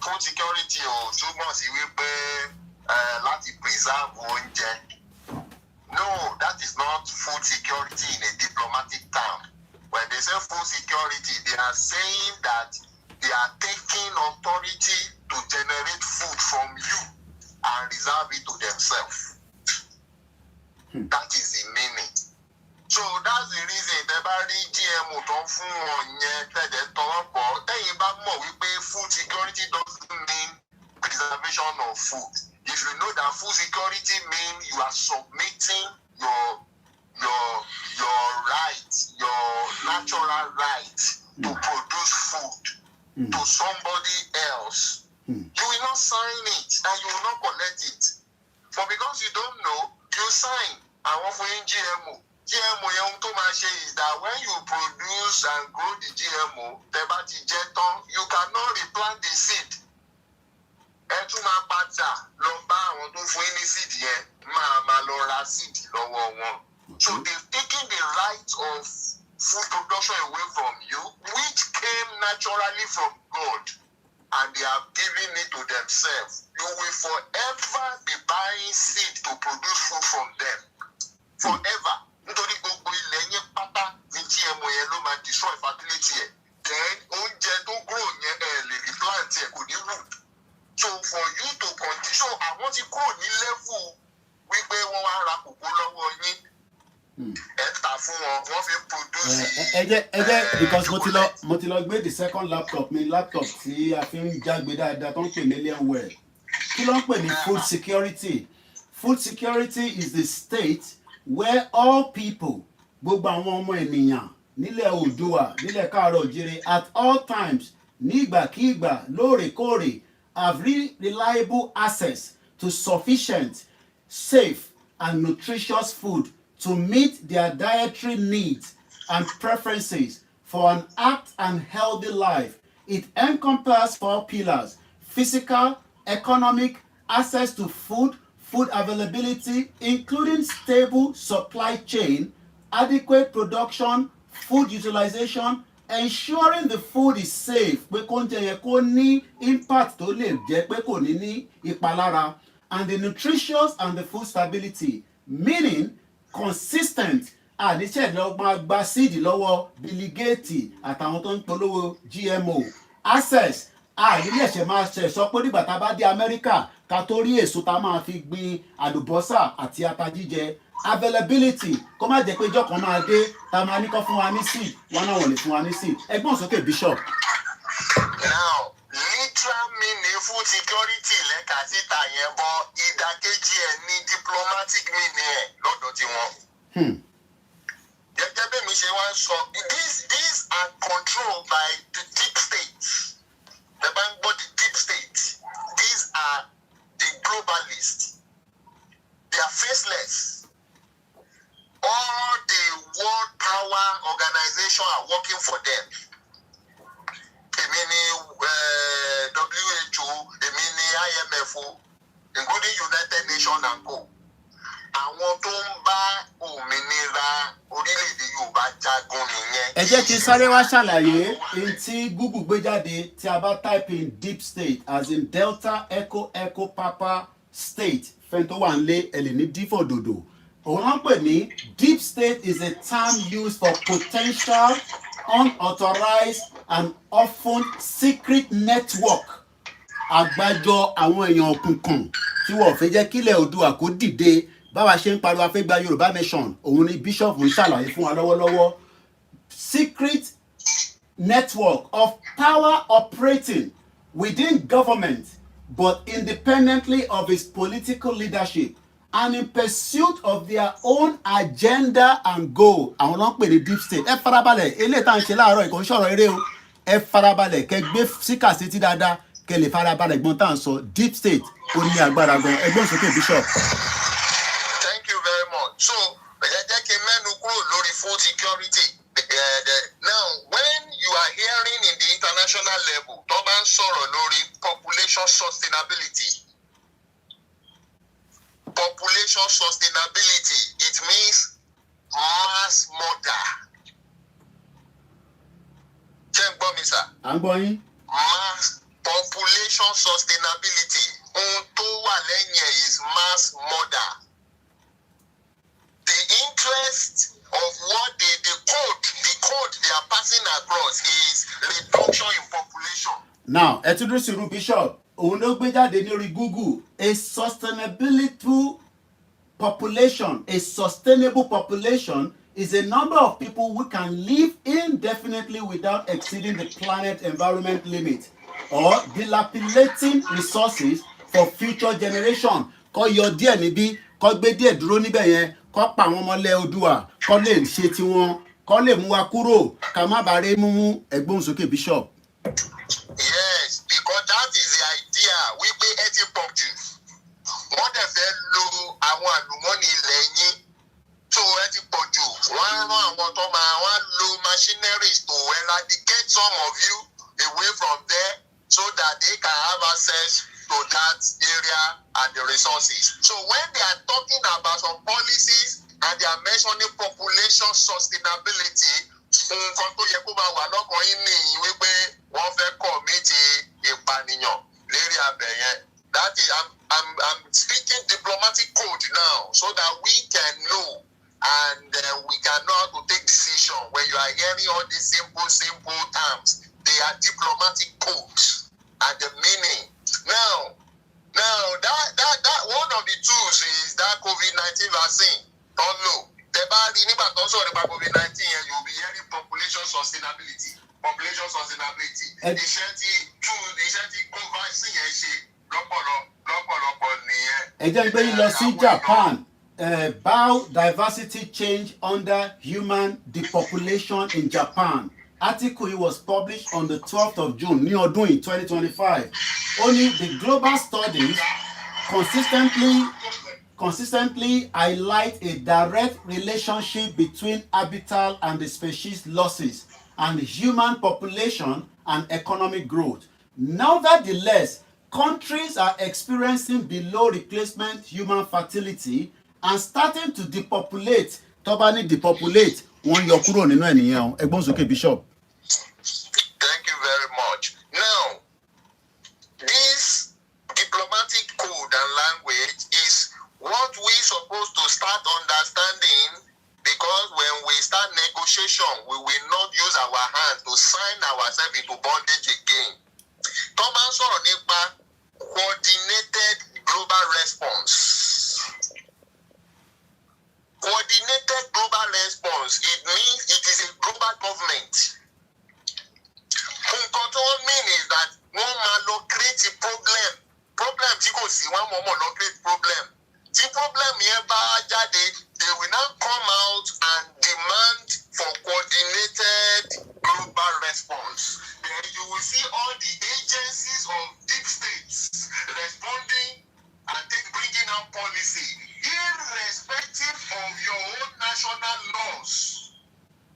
Food security ò túmọ̀ sí wípé láti preserve oúnjẹ. No, that is not food security in a diplomatic term. When they say food security, they are saying that they are taking authority to generate food from you and reserve it to themselves. That is the meaning. So that's the reason tẹ́ bá rí GMO tó ń fún wọn yẹn tẹ̀dẹ̀ tọwọ́ bọ̀ tẹ́yìn bá mọ̀ wípé food security doesn't mean preservation of food. If you know that food security means you are submitting your right, your natural right to produce food to somebody else, you will not sign it and you will not collect it. But because you don't know, you sign. I want for GMO. GMO yẹn tó máa ṣe is that when you produce and grow the GMO, tẹ́ bá ti jẹ tán, you cannot replant the seed. Ẹ tún máa padà lọ bá àwọn tó fún yín ní seed yẹn máa lọ ra seed lọ́wọ́ wọn. So they've taken the right of food production away from you, which came naturally from God, and they have given it to themselves. You will forever be buying seed to produce food from them. Forever. Nítorí gbogbo ilẹ̀ yẹn pátá ní GMO yẹn ló máa destroy fertility ẹ̀. Then oúnjẹ tó grow yẹn lè replant ẹ̀ kò ní root. So for you to continue, so àwọn ti kúrò ní level wípé wọ́n wá ra kòkó lọ́wọ́ yín. Ẹ tà fún wọn, wọ́n fi produce. Ẹ jẹ́ because mo ti lọ gbé the second laptop tí a fi ń jágbe dáadáa tó ń pè ní Alienware. Kí ló ń pè ní food security? Food security is the state where all people, gbogbo àwọn ọmọ ènìyàn nílẹ̀ Oòduà, nílẹ̀ Káàárọ̀-o-jíire at all times, nígbàkígbà, lóòrèkóòrè, have reliable access to sufficient, safe and nutritious food to meet their dietary needs and preferences for an active and healthy life. It encompasses 4 pillars: physical, economic, access to food availability, including stable supply chain, adequate production, food utilization, ensuring the food is safe, pé kóúnjẹ yẹn kó ní impact tó lè jẹ́ pé kò ní ní ìpalára, and the nutritious and the food stability, meaning consistent àníṣe lọ máa gba síìdì lọ́wọ́ Bill Gates àtàwọn tó ń polówó GMO access àìnílẹ̀ṣẹ̀ máa ṣe sọ pé nígbà tá a bá dé Amẹ́ríkà ká tó rí èso tá a máa fi gbin àlùbọ́sà àti ata jíjẹ availability kó má jẹ́ pé ìjọ kan máa dé tá a máa ní kó fún wa ní seed wọn náà wọ́n lè fún wa ní seed ẹgbọ́n sókè bishop. Now, literal meaning food security lẹ́ka síta yẹn bọ́ ìdàkejì ẹ̀ ní diplomatic meaning ẹ̀ lọ́dọ̀ tiwọn. Gẹ́gẹ́ bí mi ṣe wá sọ, these are controlled by the deep state. The bank bought the deep state. These are the globalists. They are faceless. All the world power organization are working for them. Èmi ni WHO, èmi ni IMF, including United Nations and co. Àwọn tó ń bá òmìnira orílẹ̀-èdè Yorùbá jagun nìyẹn. Ẹ jẹ́ kí n sáré wá ṣàlàyé èyí tí Google gbé jáde tí a bá type in deep state as in Delta Echo Echo Papa State fẹ́ni tó wà ń lé ẹ lè ní D for dòdò. Òun náà ń pè ní deep state is a term used for potential unauthorized and often secret network àgbájọ àwọn èèyàn òkùnkùn tí wọ́n fẹ́ jẹ́ kílẹ̀ Oòduà kó dìde báwa ṣe ń pariwo afẹ́ gba Yorùbá nation òun ni bishop ń ṣàlàyé fún wa lọ́wọ́lọ́wọ́ secret network of power operating within government but independently of its political leadership and in pursuit of their own agenda and goal. Àwọn náà ń pè ní deep state. Ẹ farabalẹ̀ eléyìí tá à ń ṣe láàárọ̀ ìkànnì sọ̀rọ̀ eré o. Ẹ farabalẹ̀ kẹ́ gbé síkà sétí dáadáa kẹ́ lè farabalẹ̀ gbọ́n tá à ń sọ deep state ó ní agbára gan. Ẹgbọ́n sókè bishop. Thank you very much. So ẹ jẹ́ kí n mẹ́nu kúrò lórí food security. Now when you are hearing in the international level tó bá ń sọ̀rọ̀ lórí population sustainability. Population sustainability, it means mass murder. Ṣé ń gbọ́ mi sà? À ń gbọ́ yín. Mass population sustainability. Ohun tó wà lẹ́yìn ẹ̀ is mass murder. The interest of what the code they are passing across is reduction in population. Now, ẹ tún dúró sí irú bishop. Òun ló gbé jáde ní orí Google a sustainable population is a number of people who can live indefinitely without exceeding the planet environment limit or dilapidating resources for future generation. Kọ́ yọ díẹ̀ níbí, kọ́ gbé díẹ̀ dúró níbẹ̀ yẹn, kọ́ pa àwọn ọmọ ilẹ̀ Oòduà, kọ́ lè ṣe tiwọn, kọ́ lè mú wa kúrò, ká má bàa rí mú ẹgbọ́n sókè bishop. Yes, because that is the idea. Wípé ẹ ti pọ̀ jù. Wọ́n dẹ̀ fẹ́ lo àwọn àlùmọ́nì ilẹ̀ yín. So ẹ ti pọ̀ jù. Wọ́n á rán àwọn tó máa wọ́n lo machineries to eradicate some of you away from there so that they can have access to that area and the resources. So when they are talking about some policies and they are mentioning population sustainability, nǹkan tó yẹ kó máa wà lọ́kàn yín nìyí wípé wọ́n fẹ́ kọ̀mítì ìpànìyàn lérí abẹ yẹn. That is, I'm speaking diplomatic code now so that we can know and we can know how to take decision. When you are hearing all these simple terms, they are diplomatic codes and the meaning. Now that one of the tools is that COVID-19 vaccine. Don't know. Nígbà tó ń sọ̀rọ̀ nípa COVID-19 yẹn, you will be hearing population sustainability. Iṣẹ́ tí COVID yẹn ṣe lọ́pọ̀lọpọ̀ nìyẹn. Ẹ jẹ́ pé yín lọ sí Japan. Biodiversity change under human depopulation in Japan. Article was published on the 12th of June ní ọdún yìí 2025. Only the global studies consistently highlight a direct relationship between habitat and the species losses and human population and economic growth. Nevertheless, countries are experiencing below replacement human fertility and starting to depopulate. Tó bá ní depopulate, wọ́n yọ kúrò nínú ènìyàn. Ẹgbọ́n sókè bishop. Thank you very much. Now, this diplomatic code and language is what we supposed to start understanding, because when themselves into bondage again. Thomas or nípa coordinated global response. Coordinated global response, it means it is a global government. Nǹkan tó mean is that wọ́n máa lọ create a problem. Problem tí kò sí, wọ́n mọ̀ lọ create problem. Tí problem yẹn bá jáde, they will now come out and demand for coordinated global response. Then you will see all the agencies of deep states responding and bringing out policy, irrespective of your own national laws.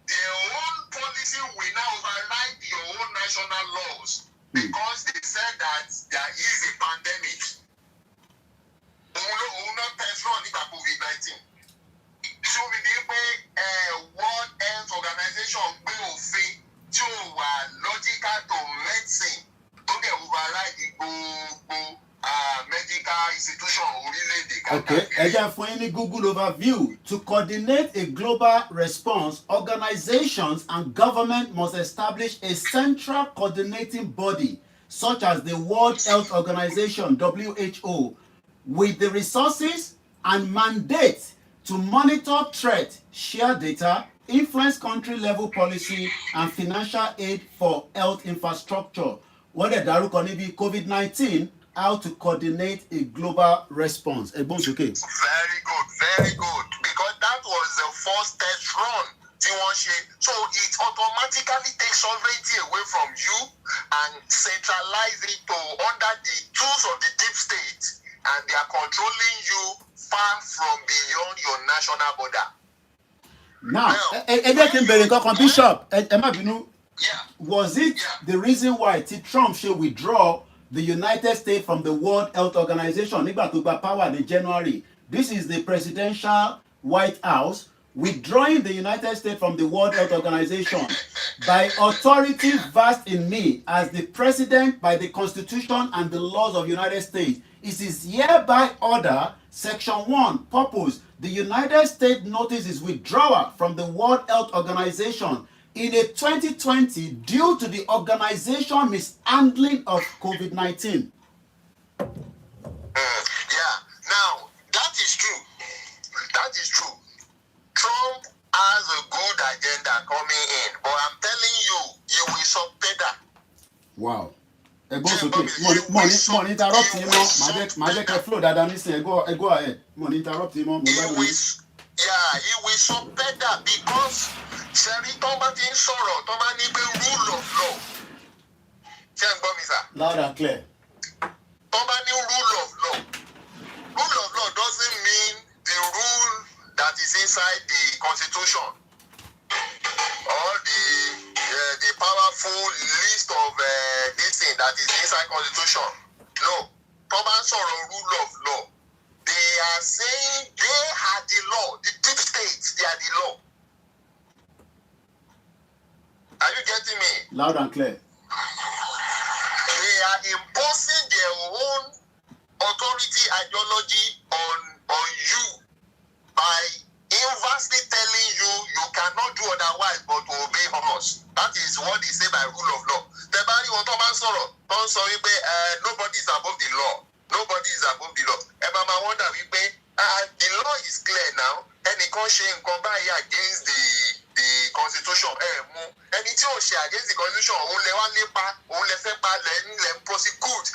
Their own policy will now override your own national laws because they said that there is a pandemic. Òun náà tẹ̀sán nípa COVID-19. So we dey pé World Health Organization gbé òfin tí ó wà logical to medicine tó dẹ̀ override gbogbo medical institution orílẹ̀-èdè káàkiri. Okay, ẹ jẹ́ fún yín ní Google overview. To coordinate a global response, organizations and government must establish a central coordinating body such as the World Health Organization (WHO) with the resources and mandate to monitor threat, share data, influence country-level policy, and financial aid for health infrastructure. Wọ́n dẹ̀ dárúkọ níbi COVID-19, how to coordinate a global response. Ẹ̀gbọ́n sókè. Very good, very good. Because that was the first test run tí wọ́n ṣe. So it automatically takes sovereignty away from you and centralize it to under the tools of the deep state, and they are controlling you far from beyond your national border. Now, ẹ jẹ́ kí n bèrè nǹkan kan, Bishop, ẹ má bínú. Yeah. Was it the reason why Trump should withdraw the United States from the World Health Organization nígbà tó gba power in January? This is the presidential White House withdrawing the United States from the World Health Organization by authority vested in me as the president by the Constitution and the laws of the United States. It is hereby order, Section 1, purpose. The United States notices withdrawal from the World Health Organization in a 2020 due to the organization mishandling of COVID-19. Yeah, now that is true. That is true. Trump has a good agenda coming in, but I'm telling you, he will subpedal. Wow. Ẹ̀gbọ́n sókè, mo ní interrupt yín mọ́, màá jẹ́ kẹ́ flow dáadáa nísìnyí, ẹ go ahead, mo ní interrupt yín mọ́, mo bá wọlé. He will subpedal because ṣẹ́rí tó bá ti ń sọ̀rọ̀ tó bá ní pé rule of law. Ṣé ẹ ń gbọ́ mi sà? Loud and clear. Tó bá ní rule of law. Rule of law doesn't mean the rule that is inside the constitution or the powerful list of this thing that is inside constitution. No, tó bá ń sọ̀rọ̀ rule of law. They are saying they are the law. The deep states, they are the law. Are you getting me? Loud and clear. They are imposing their own authority ideology on you by inversely telling you you cannot do otherwise but to obey us. That is what they say by rule of law. The body wọ́n tó máa ń sọ̀rọ̀ tó ń sọ wípé nobody is above the law. Nobody is above the law. Ẹ bá máa wonder wípé the law is clear now. Ẹnìkan ṣe nǹkan báyìí against the constitution. Mú ẹni tí ò ṣe against the constitution òun lè wá lépa òun lè fẹ́ pa lẹ́ prosecute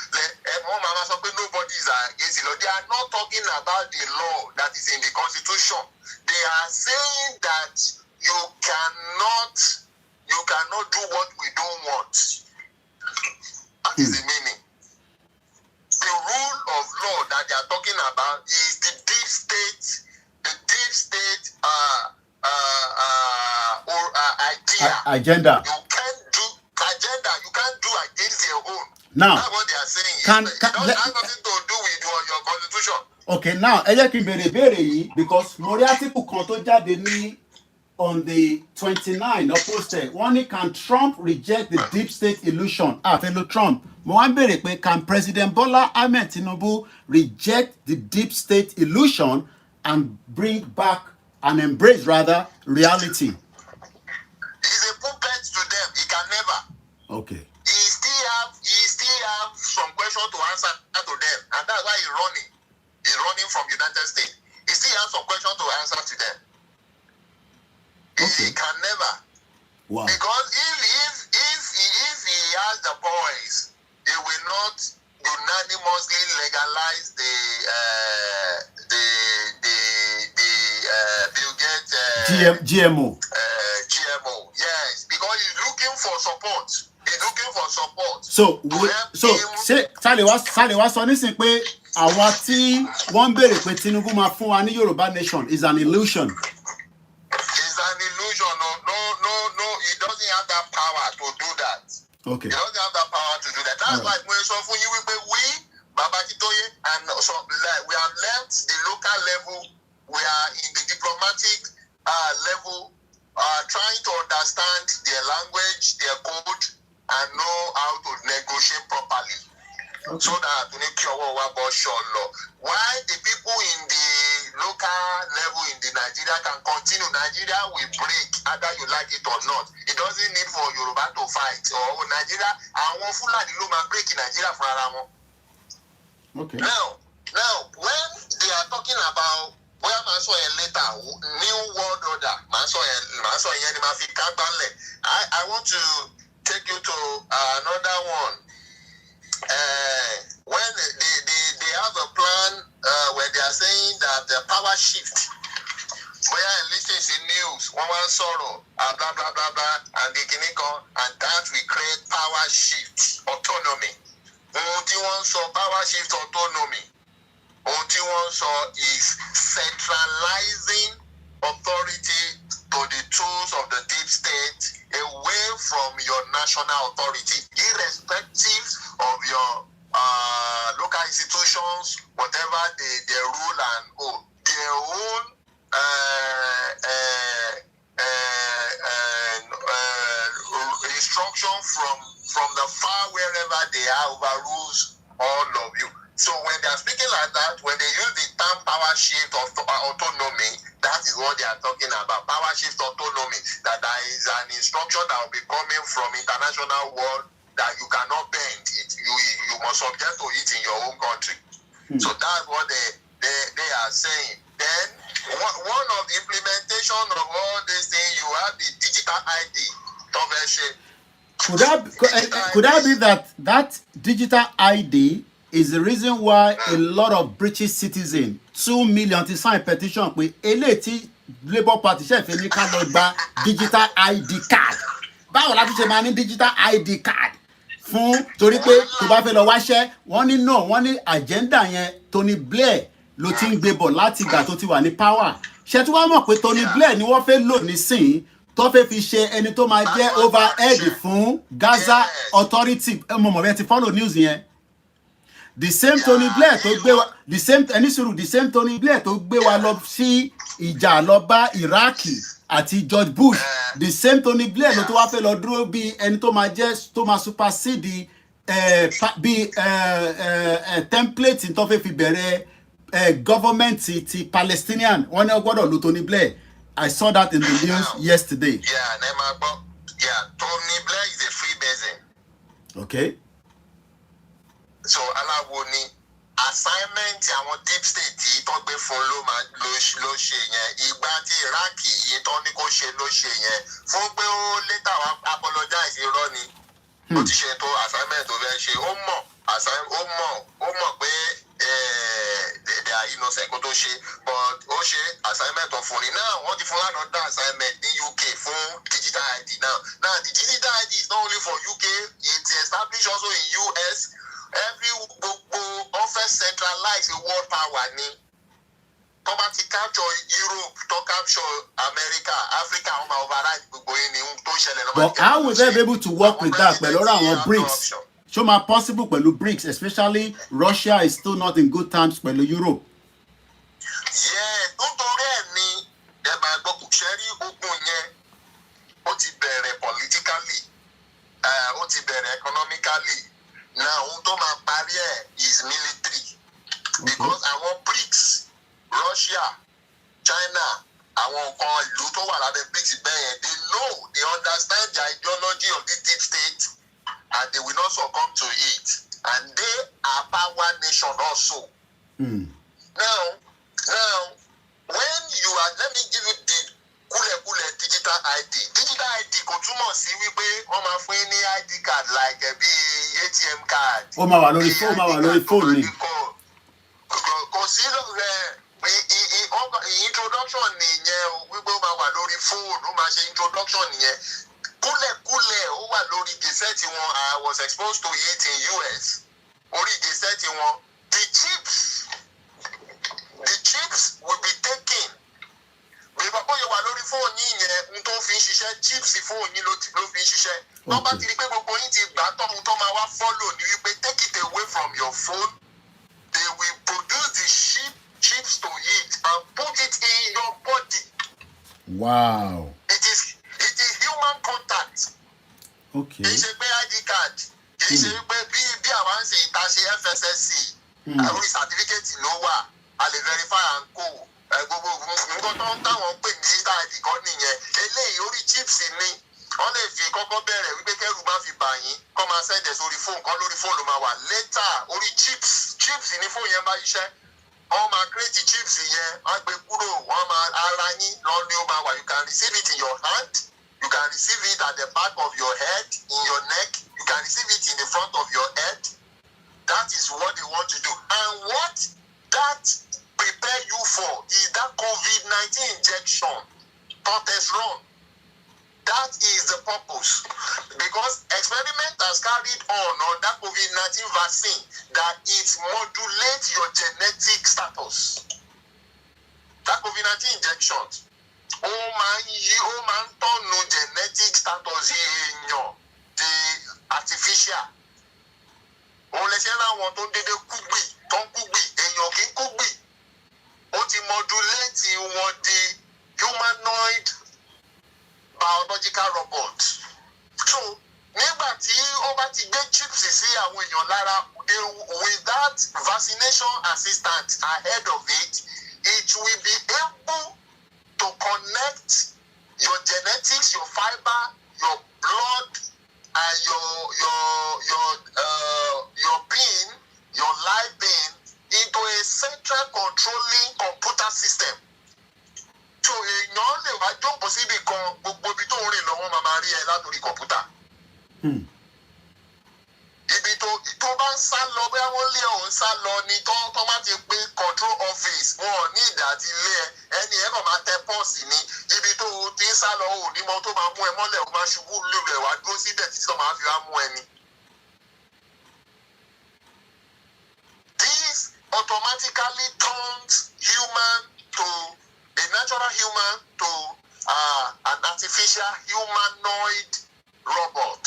wọ́n máa sọ pé nobody is against the law. They are not talking about the law that is in the constitution. They are saying that you cannot do what we don't want. That is the meaning. The rule of law that they are talking about is the deep state idea. Agenda. You can't do against their own. Now, that's what they are saying. It doesn't have nothing to do with your constitution. Okay, now ẹ jẹ́ kí n bèrè ìbéèrè yìí because mo rí article kan tó jáde ní on the 29 posted. Wọ́n ní can Trump reject the deep state illusion? Fellow Trump, mo wá ń bèrè pé can President Bola Ahmed Tinubu reject the deep state illusion and bring back and embrace rather reality? He's a puppet to them. He can never. Okay. He still have some question to answer to them, and that's why he's running. He's running from United States. He still has some question to answer to them. Okay. He can never. Wow. Because if he has the boys, he will not unanimously legalize the Bill Gates GMO. GMO. Yes, because he's looking for support. He's looking for support. So him. Sálẹ̀ wá sọ nísìn pé àwa tí wọ́n ń béèrè pé Tinubu máa fún wa ní Yorùbá nation is an illusion. It's an illusion. No. He doesn't have that power to do that. Okay. He doesn't have that power to do that. That's why when so for you, we Babajitoye and so we have left the local level. We are in the diplomatic level, trying to understand their language, their code, and know how to negotiate properly. Okay. So that why the people in the local level in the Nigeria can continue. Nigeria will break, either you like it or not. It doesn't need for Yoruba to fight. Or Nigeria, and one Fulani will break in Nigeria for Aramo. Okay. Now, when they are talking about where Masoye later, new world order, I want to take you to another one. When they have a plan where they are saying that the power shift, where I listen to news, one sorrow, blah blah blah blah, and the Kiniko, and that will create power shift autonomy. Power shift autonomy. Is centralizing authority to the tools of the deep state away from your national authority, irrespective of your local institutions, whatever they rule and own. Their own instruction from the far wherever they are overrules all of you. So when they are speaking like that, when they use the term power shift of autonomy, that is what they are talking about. Power shift autonomy, that there is an instruction that will be coming from international world that you cannot bend it. You must subject to it in your own country. So that's what they are saying. Then one of the implementation of all these things, you have the digital ID. Could that be that digital ID is the reason why a lot of British citizens, 2 million, to sign petition pé eléyìí tí Labour Party ṣe fẹ́ ní ká lọ gba digital ID card. Báwo la fi ṣe máa ní digital ID card fún torí pé tó bá fẹ́ lọ wáṣẹ́ wọ́n ní no wọ́n ní agenda yẹn Tony Blair ló ti ń gbé bọ̀ láti ìgbà tó ti wà ní power. Ṣé tí wọ́n mọ̀ pé Tony Blair ni wọ́n fẹ́ lò nísìnyí tó fẹ́ fi ṣe ẹni tó máa jẹ́ overhead fún Gaza Authority. Mo mọ̀ bẹ́ẹ̀ ti follow news yẹn. The same Tony Blair tó gbé wa the same Tony Blair tó gbé wa lọ sí ìjà lọ bá Iraqi àti George Bush, the same Tony Blair ló tó wá fẹ́ lọ dúró bí ẹni tó máa jẹ́ tó máa supersede bí template tó fẹ́ fi bẹ̀rẹ̀ government ti Palestinian. Wọ́n ní gbọ́dọ̀ lo Tony Blair. I saw that in the news yesterday. Tony Blair is a freemason. Okay. So aláwo ni assignment àwọn deep state yìí tó gbé fún ló ṣe yẹn ìgbà tí Iraqi yìí tó ní kó ṣe ló ṣe yẹn fún pé ó later wá apologize irọ́ ni ó ti ṣe tó assignment tó fẹ́ ṣe ó mọ̀ pé they are innocent kó tó ṣe but ó ṣe assignment fún ni now wọ́n ti fún another assignment ní UK fún digital ID now the digital ID is not only for UK, it's established also in US. Every office centralized world power ni. Tó bá ti capture Europe, to capture America, Africa, wọ́n máa override gbogbo yìí ni tó ṣẹlẹ̀. But how will they be able to work with that pẹ̀lú àwọn BRICS? Ṣó máa possible pẹ̀lú BRICS, especially Russia is still not in good terms pẹ̀lú Europe. Yeah, nítorí ẹ̀ ni ẹ̀bà gbọ́kù ṣẹ́rí ogun yẹn ó ti bẹ̀rẹ̀ politically, ó ti bẹ̀rẹ̀ economically. Now, ohun tó máa parí ẹ̀ is military. Because àwọn BRICS, Russia, China, àwọn nǹkan ìlú tó wà lábẹ́ BRICS bẹ́ẹ̀ yẹn, they understand the ideology of this deep state and they will not succumb to it. And they are power nation also. Now, when you are, let me give you the kule digital ID. Digital ID kò túmọ̀ sí wípé wọ́n máa fún ní ID card like bí ATM card. Ó máa wà lórí fóònù ni. Kò sí introduction nìyẹn wípé ó máa wà lórí fóònù, ó máa ṣe introduction nìyẹn. Kúlẹ̀kúlẹ̀ ó wà lórí gẹ̀ẹ́sẹ̀tì wọn. I was exposed to it in US. Orí gẹ̀ẹ́sẹ̀tì wọn. The chips will be taken. Bí bàbá yẹn wà lórí fóònù yẹn, n tó fi ń ṣiṣẹ́, chips fóònù yín ló fi ń ṣiṣẹ́. Wọ́n bá ti rí pé gbogbo yín ti gbà tọ́hun tó máa wá follow ní wípé take it away from your phone. They will produce the chips to it and put it in your body. Wow. It is human contact. Okay. Kì í ṣe pé ID card. Kì í ṣe pé bí àwa ń ṣe ìta ṣe FSSC. Orí certificate ló wà. A lè verify and co. Gbogbo nǹkan tó ń táwọn pè ní digital ID kan nìyẹn. Eléyìí orí chips ni. Wọ́n lè fi kọ́kọ́ bẹ̀rẹ̀ wípé kẹ́rù má fi bà yín. Kọ́ máa send ẹ̀ sórí fóònù kan lórí fóònù ló máa wà. Later orí chips ní fóònù yẹn bá ṣiṣẹ́. Wọ́n máa create chips yẹn. Wọ́n gbé kúrò. Wọ́n máa ara yín lọ ní ó máa wà. You can receive it in your hand. You can receive it at the back of your head, in your neck. You can receive it in the front of your head. That is what they want to do. And what that prepare you for is that COVID-19 injection, protection. That is the purpose. Because experiment has carried on that COVID-19 vaccine that it modulates your genetic status. That COVID-19 injection, ó máa ń tọ́nu genetic status èèyàn di artificial. Òun lè ṣe láwọn tó ń dédé kúgbì, èèyàn kì í kúgbì. Ó ti modulate wọn di humanoid biological robot. So, nígbà tí ó bá ti gbé chips sí àwọn èèyàn lára, with that vaccination assistant ahead of it, it will be able to connect your genetics, your fiber, your blood, and your being, your life being, into a central controlling computer system. So èèyàn lè wá jókòó síbi kan, gbogbo ibi tó ń rìn lọ́wọ́ máa rí ẹ látòrí kọ̀ǹpútà. Ibi tó bá ń sá lọ, bóyá wọ́n lé ọ̀hún sá lọ ni tó bá ti pé control office, wọn ò ní ìdá àti ilé ẹni ẹ̀ kàn máa tẹ pọ́ọ̀sì ní ibi tó ti ń sá lọ, ò ní mọ tó máa mú ẹ mọ́lẹ̀, ó máa ṣubú lulẹ̀ wá dúró síbẹ̀ títí tó máa fi wá mú ẹni. This automatically turns human to a natural human to an artificial humanoid robot.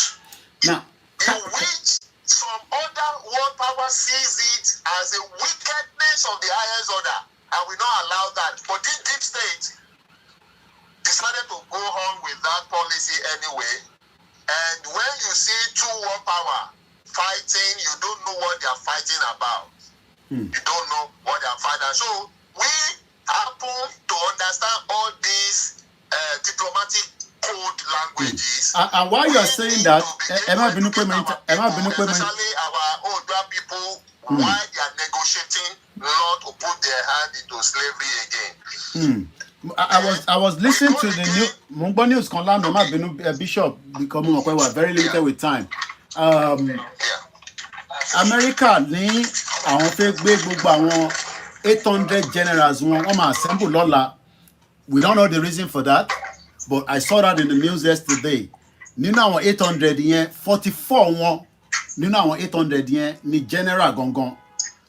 Now, in which some other world power sees it as a wickedness of the highest order and will not allow that. But this deep state decided to go on with that policy anyway. And when you see two world power fighting, you don't know what they are fighting about. You don't know what they are fighting. So we happen to understand all these diplomatic code languages. And while you are saying that, especially our older people, why they are negotiating not to put their hand into slavery again. I was listening to the new Mungbo News Konlando Bishop because we were very limited with time. America ní àwọn fẹ́ gbé gbogbo àwọn 800 generals wọn máa assemble lọ́la. We don't know the reason for that, but I saw that in the news yesterday. Nínú àwọn 800 yẹn, 44 wọn nínú àwọn 800 yẹn ni general gangan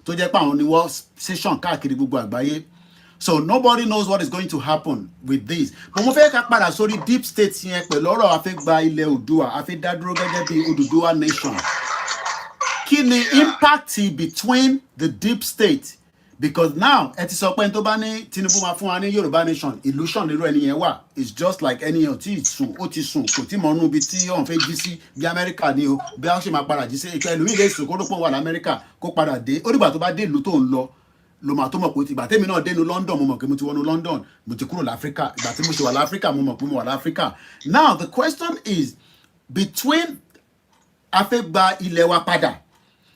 tó jẹ́ pé àwọn ni wọ́n station káàkiri gbogbo àgbáyé. So nobody knows what is going to happen with this. But mo fẹ́ ká padà sórí deep state yẹn pẹ̀lú ọ̀rọ̀ a fẹ́ gba ilẹ̀ Oòduà, a fẹ́ dá dúró gẹ́gẹ́ bí Odùduwà nation. Kí ni impact between the deep state? Because now ẹ ti sọ pé tó bá ní Tinubu máa fún wa ní Yorùbá nation, illusion nírú ẹni yẹn wà. It's just like ẹni yẹn ò tí ì sùn, ó ti sùn, kò tí mọ̀ nú ibi tí wọ́n fẹ́ jí sí bí Amẹ́ríkà ni o, bí wọ́n ṣe máa padà jí sí ìkẹ́ ìlú ilé ìsìn kó ló pọ̀ wà l'Amẹ́ríkà kó padà dé. Ó dìgbà tó bá dé ìlú tó ń lọ ló máa tó mọ̀ pé ìgbà tèmi náà dénú London mo mọ̀ pé mo ti wọnú London, mo ti kúrò l'Áfíríkà. Ìgbà tí mo ṣe wà l'Áfíríkà mo mọ̀ pé mo wà l'Áfíríkà. Now the question is between a fẹ́ gba ilẹ̀ wa padà.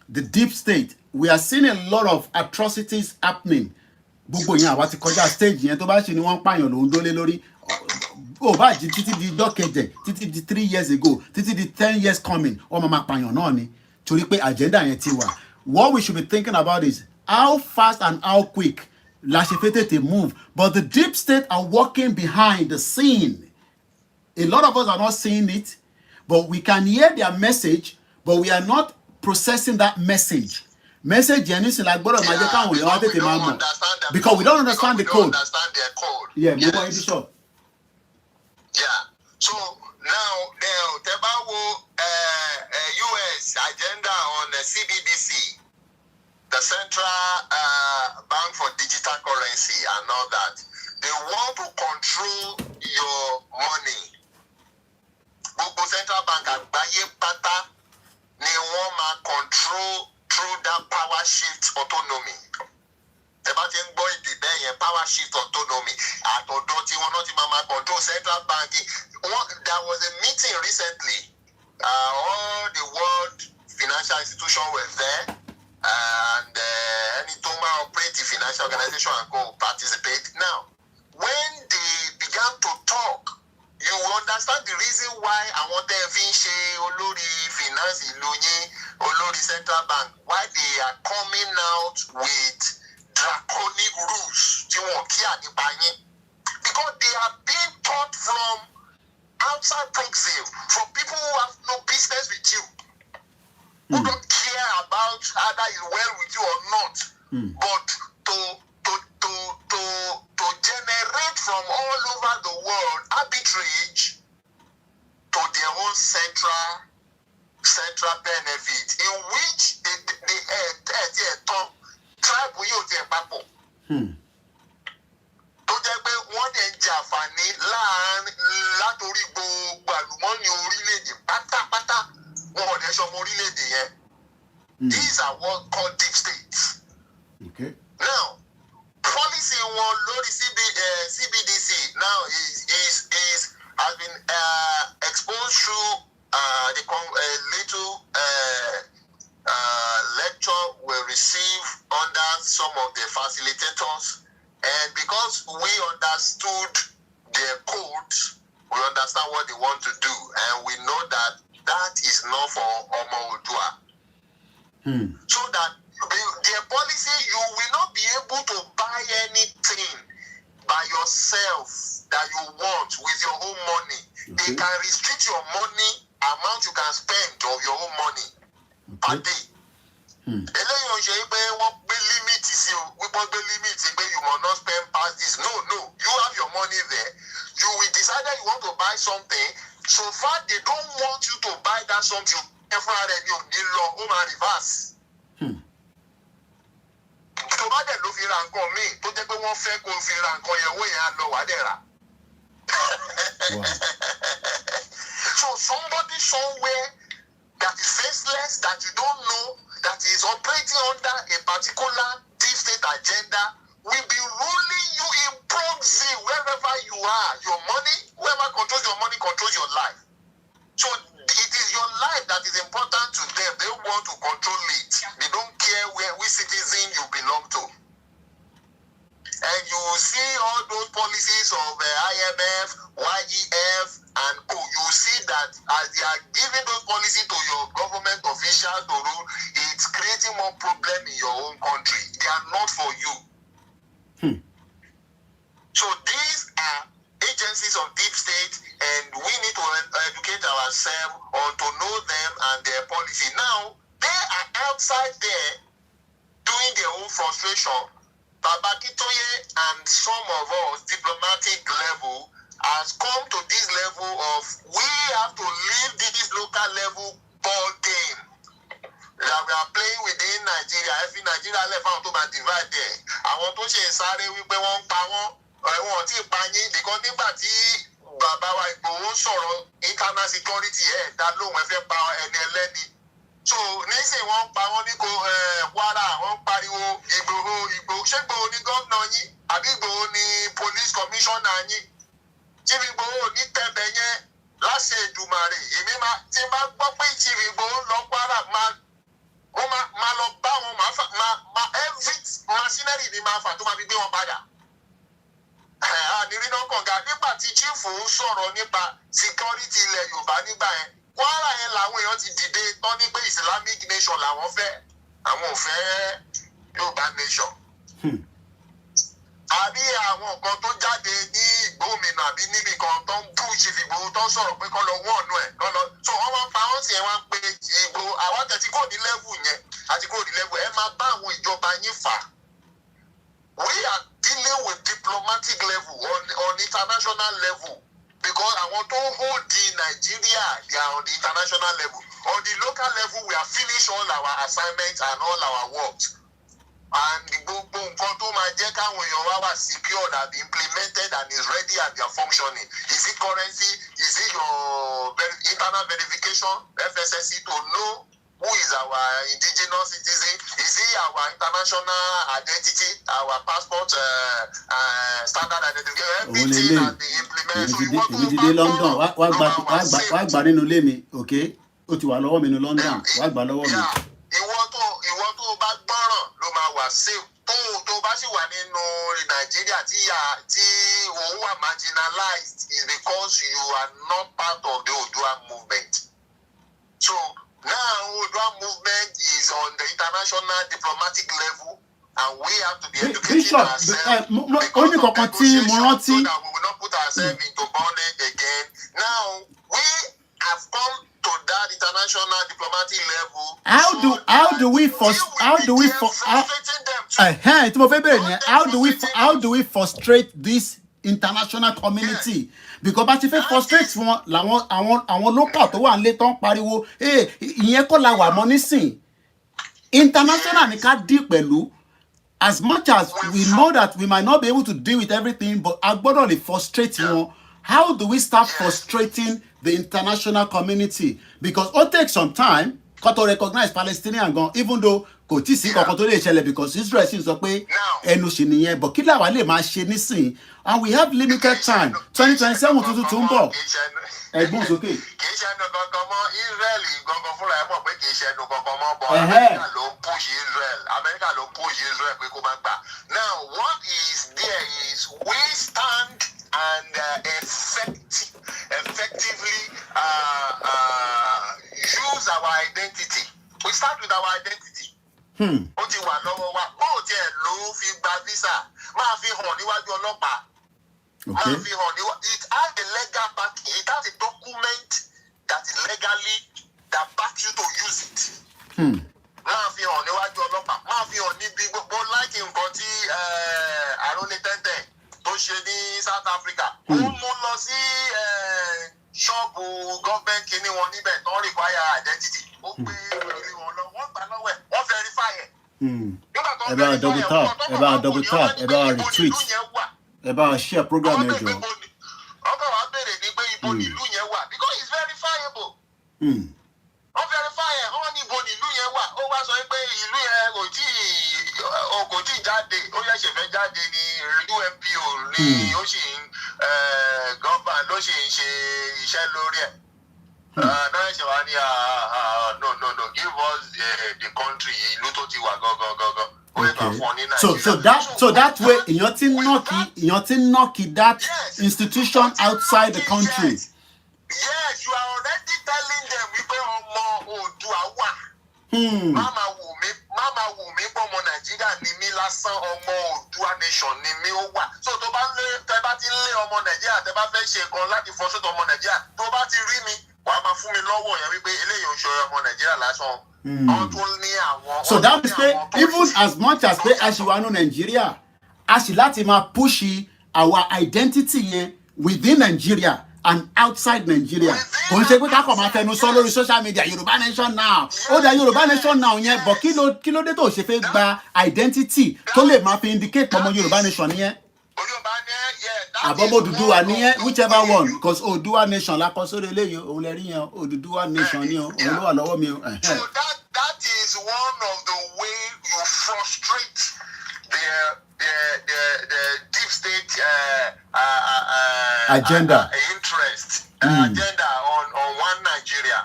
The deep state, we are seeing a lot of atrocities happening. Gbogbo yẹn àwa ti kọjá stage yẹn tó bá ṣe ni wọ́n pààyàn ló ń dólé lórí. Ó bá jí títí di dọ́kẹ̀jẹ̀ títí di 3 years ago títí di 10 years coming wọ́n máa pààyàn náà ni torí pé agenda yẹn ti wà. What we should be thinking about is how fast and how quick la ṣe fẹ́ tètè move. But the deep state are working behind the scene. A lot of us are not seeing it, but we can hear their message, but we are not processing that message. Message yẹn nísìnyí la gbọ́dọ̀ máa jẹ́ káwọn èèyàn wá tètè máa mọ̀. Because we don't understand the code. Yeah, mo wá ibi shop. Yeah. So now tẹ́ bá wo US agenda on CBDC, the Central Bank for Digital Currency and all that, they want to control your money. Gbogbo Central Bank àgbáyé pátá ni wọ́n máa control through that power shift autonomy. Tẹ́ bá ti ń gbọ́ èdè bẹ́ẹ̀ yẹn power shift autonomy àtọ̀dọ̀ tí wọ́n náà ti máa control Central Bank. There was a meeting recently. All the world financial institutions were there, and any Toma operative financial organization and go participate. Now, when they began to talk, you understand the reason why I want them to olórí finance ìlú yín, olórí Central Bank, why they are coming out with draconic rules tí wọ́n kí àdìpá yín, because they are being taught from outside proxy, from people who have no business with you, who don't care about either it's well with you or not, but to generate from all over the world arbitrage to their own central benefit, in which the tribe yóò jẹ papọ̀. Tó jẹ́ pé wọ́n dẹ̀ ń jàǹfààní látòrí gbogbo àlùmọ́ọ́nì orílẹ̀-èdè pátápátá, wọn ò dẹ̀ ṣọmọ orílẹ̀-èdè yẹn. These are what called deep states. Okay. Now, policy wọn lórí CBDC now has been exposed through the little lecture we receive under some of the facilitators. And because we understood their codes, we understand what they want to do, and we know that that is not for Omo Odua. So that their policy, you will not be able to buy anything by yourself that you want with your own money. They can restrict your money, amount you can spend of your own money per day. Eléyìí ò ṣe pé wọ́n gbé limit sí o, wípé gbé limit pé you must not spend past this. No, you have your money there. You will decide that you want to buy something. So far, they don't want you to buy that something. Ó máa reverse. Tó bá dẹ̀ ló fi ra nǹkan míì tó jẹ́ pé wọ́n fẹ́ kó fi ra nǹkan yẹn owó yẹn á lọ wá dẹ̀ rà. So somebody somewhere that is faceless, that you don't know, that is operating under a particular deep state agenda will be ruling you in proxy wherever you are. Your money, whoever controls your money controls your life. So it is your life that is important to them. They want to control it. They don't care which citizen you belong to. And you will see all those policies of IMF, YEF, and co. You will see that as they are giving those policies to your government officials to rule, it's creating more problem in your own country. They are not for you. So these are agencies of deep state, and we need to educate ourselves or to know them and their policy. Now, they are outside there doing their own frustration. Baba Kitoye and some of us, diplomatic level, has come to this level of we have to leave this local level ball game that we are playing within Nigeria. Every Nigeria left out to divide there. I want to say sorry we won't power. I want to panic because nígbà tí bàbá wa Ìgbòho sọ̀rọ̀ internal security that ló wọ́n fẹ́ pa ẹni ẹlẹ́ni. So nísìnyí wọ́n pa wọ́n ní Kwara, wọ́n pariwo Ìgbòho ṣé Ìgbòho ní gómìnà yín àbí Ìgbòho ní police commissioner yín. Tí Ìgbòho ní tẹ̀bẹ̀ yẹn láṣẹ Èdùmàrè èmi máa tí n bá gbọ́ pé Chief Igboho lọ Kwara máa lọ bá wọn máa every machinery ni máa fà tó máa fi gbé wọn padà. Àníri náà kànga nígbà tí chief ń sọ̀rọ̀ nípa security ilẹ̀ Yorùbá nígbà yẹn Kwara yẹn làwọn èèyàn ti dìde tán ní pé Islamic nation làwọn fẹ́ àwọn ò fẹ́ Yorùbá nation. Àbí àwọn kan tó jáde ní Ìgbómìnà àbí níbi kan tó ń bú Chief Igboho tó ń sọ̀rọ̀ pé kọ́ lọ wọ́ọ̀nù ẹ̀ kọ́ lọ so wọ́n wá pa wọ́n sì yẹn wá ń pe Igboho àwọn àtẹ̀tí kò ní level yẹn àti kò ní level ẹ máa bá àwọn ìjọba yín fà. We are dealing with diplomatic level on international level because àwọn tó hold the Nigeria they are on the international level. On the local level we have finished all our assignments and all our works. And gbogbo nǹkan tó máa jẹ́ káwọn èèyàn wá wà secured and implemented and is ready and they are functioning. Is it currency? Is it your internal verification, FSSC, to know who is our indigenous citizen? Is it our international identity, our passport, standard identification? Everything has been implemented. So you want to go to London? Wá gbà nínú ilé mi, okay? Ó ti wà lọ́wọ́ mi ní London. Wá gbà lọ́wọ́ mi. Ìwọ tó bá gbọ́ràn ló máa wà safe. Tó bá sì wà nínú Nàìjíríà tí òun wà marginalized is because you are not part of the Oodua movement. So now Oodua movement is on the international diplomatic level and we have to be educating ourselves only kankan mo rántí so that we will not put ourselves into bondage again. Now we have come to that international diplomatic level. How do we frustrate this international community? Because bá ti fẹ́ frustrate wọn làwọn àwọn local tó wà nílé tó ń pariwo ìyẹn kọ́ la wà mọ́ nísìn international ni ká dí pẹ̀lú. As much as we know that we might not be able to deal with everything, but a gbọ́dọ̀ lè frustrate wọn. How do we start frustrating the international community? Because it takes some time to recognize Palestinian gan, even though kò tí sí kankan tó lè ṣẹlẹ̀ because Israel sì sọ pé ẹnu ṣì nìyẹn, but kí làwa lè máa ṣe nísìn? And we have limited time. 2027 tuntun tó ń bọ̀. Ẹ̀gbọ́n sókè. Kì í ṣe ẹnu kankan mọ́ Israel gangan fúnra ẹ̀ mọ̀ pé kì í ṣe ẹnu kankan mọ́ bọ̀ Amẹ́ríkà ló ń push Israel pé kó má gbà. Now what is there is we stand and effectively use our identity. We start with our identity. Ó ti wà lọ́wọ́ wa bó tiẹ̀ ló fi gba visa máa fi hàn níwájú ọlọ́pàá. Okay. It has a legal backing. It has a document that legally that backs you to use it. Máa fi hàn níwájú ọlọ́pàá. Máa fi hàn níbi gbogbo láìkí nǹkan tí Àrólé Tẹ́ntẹ́ tó ṣe ní South Africa. Ó mú lọ sí ṣọ́ọ̀bù gọ́ọ̀mẹ̀ntì kìíní wọn níbẹ̀ tó require identity. Ó gbé ìrírí wọn lọ. Wọ́n gbà lọ́wọ́ ẹ̀. Wọ́n verify ẹ̀. Ẹ bá double tap, ẹ bá retweet. Ẹ bá share program ẹ jọ. Ọkọ̀ wa béèrè ní pé ibo ni ìlú yẹn wà because it's verifiable. Wọ́n verify ẹ̀ wọ́n ní ibo ni ìlú yẹn wà. Ó wá sọ pé ìlú yẹn kò tí jáde. Ó yẹ ṣẹ̀fẹ̀ jáde ní UNPO ní ó sì ń gọ́ọ̀bà ló sì ń ṣe iṣẹ́ lórí ẹ̀. Náà ṣe wá ní no give us the country ìlú tó ti wà gangan. Okay. So that way, èèyàn ti knock that institution outside the country. Yes, you are already telling them wípé ọmọ Oòduà wà. Mama wù mí pé ọmọ Nàìjíríà ni mí lásán ọmọ Oòduà nation ni mí ó wà. So tó bá ti lé ọmọ Nàìjíríà tẹ́ bá fẹ́ ṣe kan láti frustrate ọmọ Nàìjíríà tó bá ti rí mi wàá máa fún mi lọ́wọ́ yẹn wípé eléyìí ò ṣe ọmọ Nàìjíríà lásán. So that means even as much as pé aṣèwánú Nigeria a ṣì láti máa push our identity yẹn within Nigeria and outside Nigeria. Kò ń ṣe pé kákọ̀ máa fẹnu sọ lórí social media Yorùbá nation now. Ó dá Yorùbá nation now yẹn but kí ló dé tó ṣe fẹ́ gba identity tó lè máa fi indicate ọmọ Yorùbá nation yẹn. Àbọ̀mọ̀ Odùduwà nìyẹn whichever one because Oòduà nation la kọ sórí eléyìí òun lè rí yẹn Odùduwà nation ni o òun ló wà lọ́wọ́ mi o. So that is one of the way you frustrate the deep state agenda interest agenda on one Nigeria.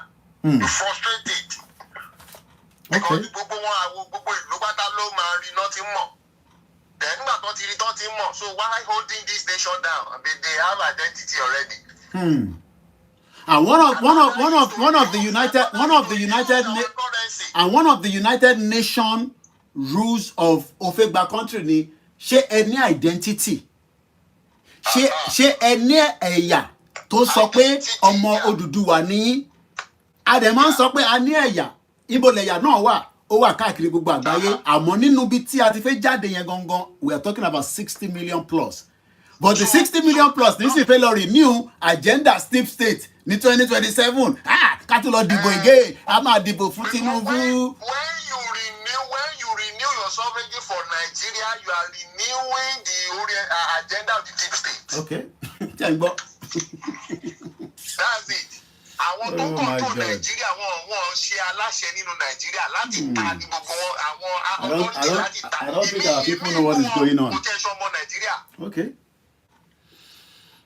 You frustrate it. Because gbogbo wọn àwọn gbogbo ìlú pátá ló máa rí nothing more. Then nígbà tó ti rí nothing more. So why holding this nation down? I mean, they have identity already. And one of the United Nation rules of Ofegba country ni ṣé any identity ṣé any ẹ̀yà tó sọ pé ọmọ Odùduwà ni Adẹ̀mọ́ sọ pé a ní ẹ̀yà ibo lẹ̀yà náà wà ó wà káàkiri gbogbo àgbáyé àmọ́ nínú bí tí a ti fẹ́ jáde yẹn gangan we are talking about 60 million plus but the 60 million plus ní sì fẹ́ lọ renew agenda steep state ní 2027 ká tó lọ dìbò again a máa dìbò fún Tinubu. When you renew your sovereignty for Nigeria, you are renewing the agenda of the deep state. Okay. That's it. Àwọn tó control Nigeria wọn ṣe aláṣẹ nínú Nigeria láti ta ní gbogbo àwọn authority láti ta. I don't think our people know what is going on. Okay.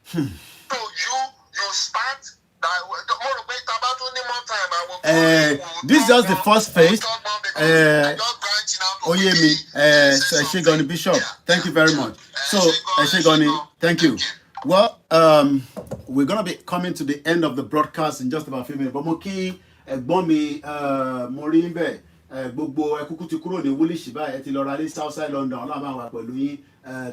So you start. This is just the first phase. Oyemi, Eshegoni Bishop, thank you very much. So, Eshegoni, thank you. Well, we're going to be coming to the end of the broadcast in just about a few minutes. But Moki, Egbomi, Morimbe, Gbogbo Ekukuti kúrò ní Woolwich báyìí ẹ ti lọ ra ní Southside London ọlọ́run wà pẹ̀lú yín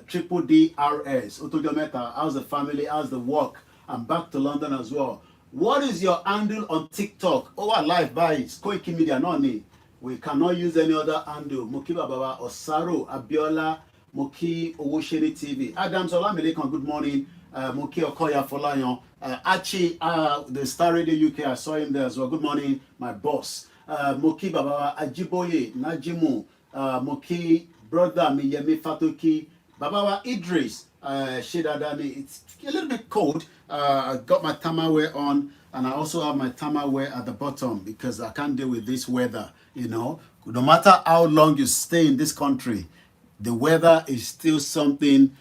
Triple DRS ó tó jọ mẹ́ta. How's the family? How's the work? I'm back to London as well. What is your handle on TikTok? Oh, live by Koikimedia, no ni. We cannot use any other handle. Moki Baba Osaro Abiola Moki Owosheni TV. Adams Olamelekan, good morning. Moki Okoya Folayan. Achi, the Star Radio UK, I saw him there as well. Good morning, my boss. Moki Baba Ajiboye Najimu. Moki brother Miyemi Fatoki. Baba Idris. Shedadani. It's a little bit cold. I got my thermalwear on, and I also have my thermalwear at the bottom because I can't deal with this weather. You know, no matter how long you stay in this country, the weather is still something.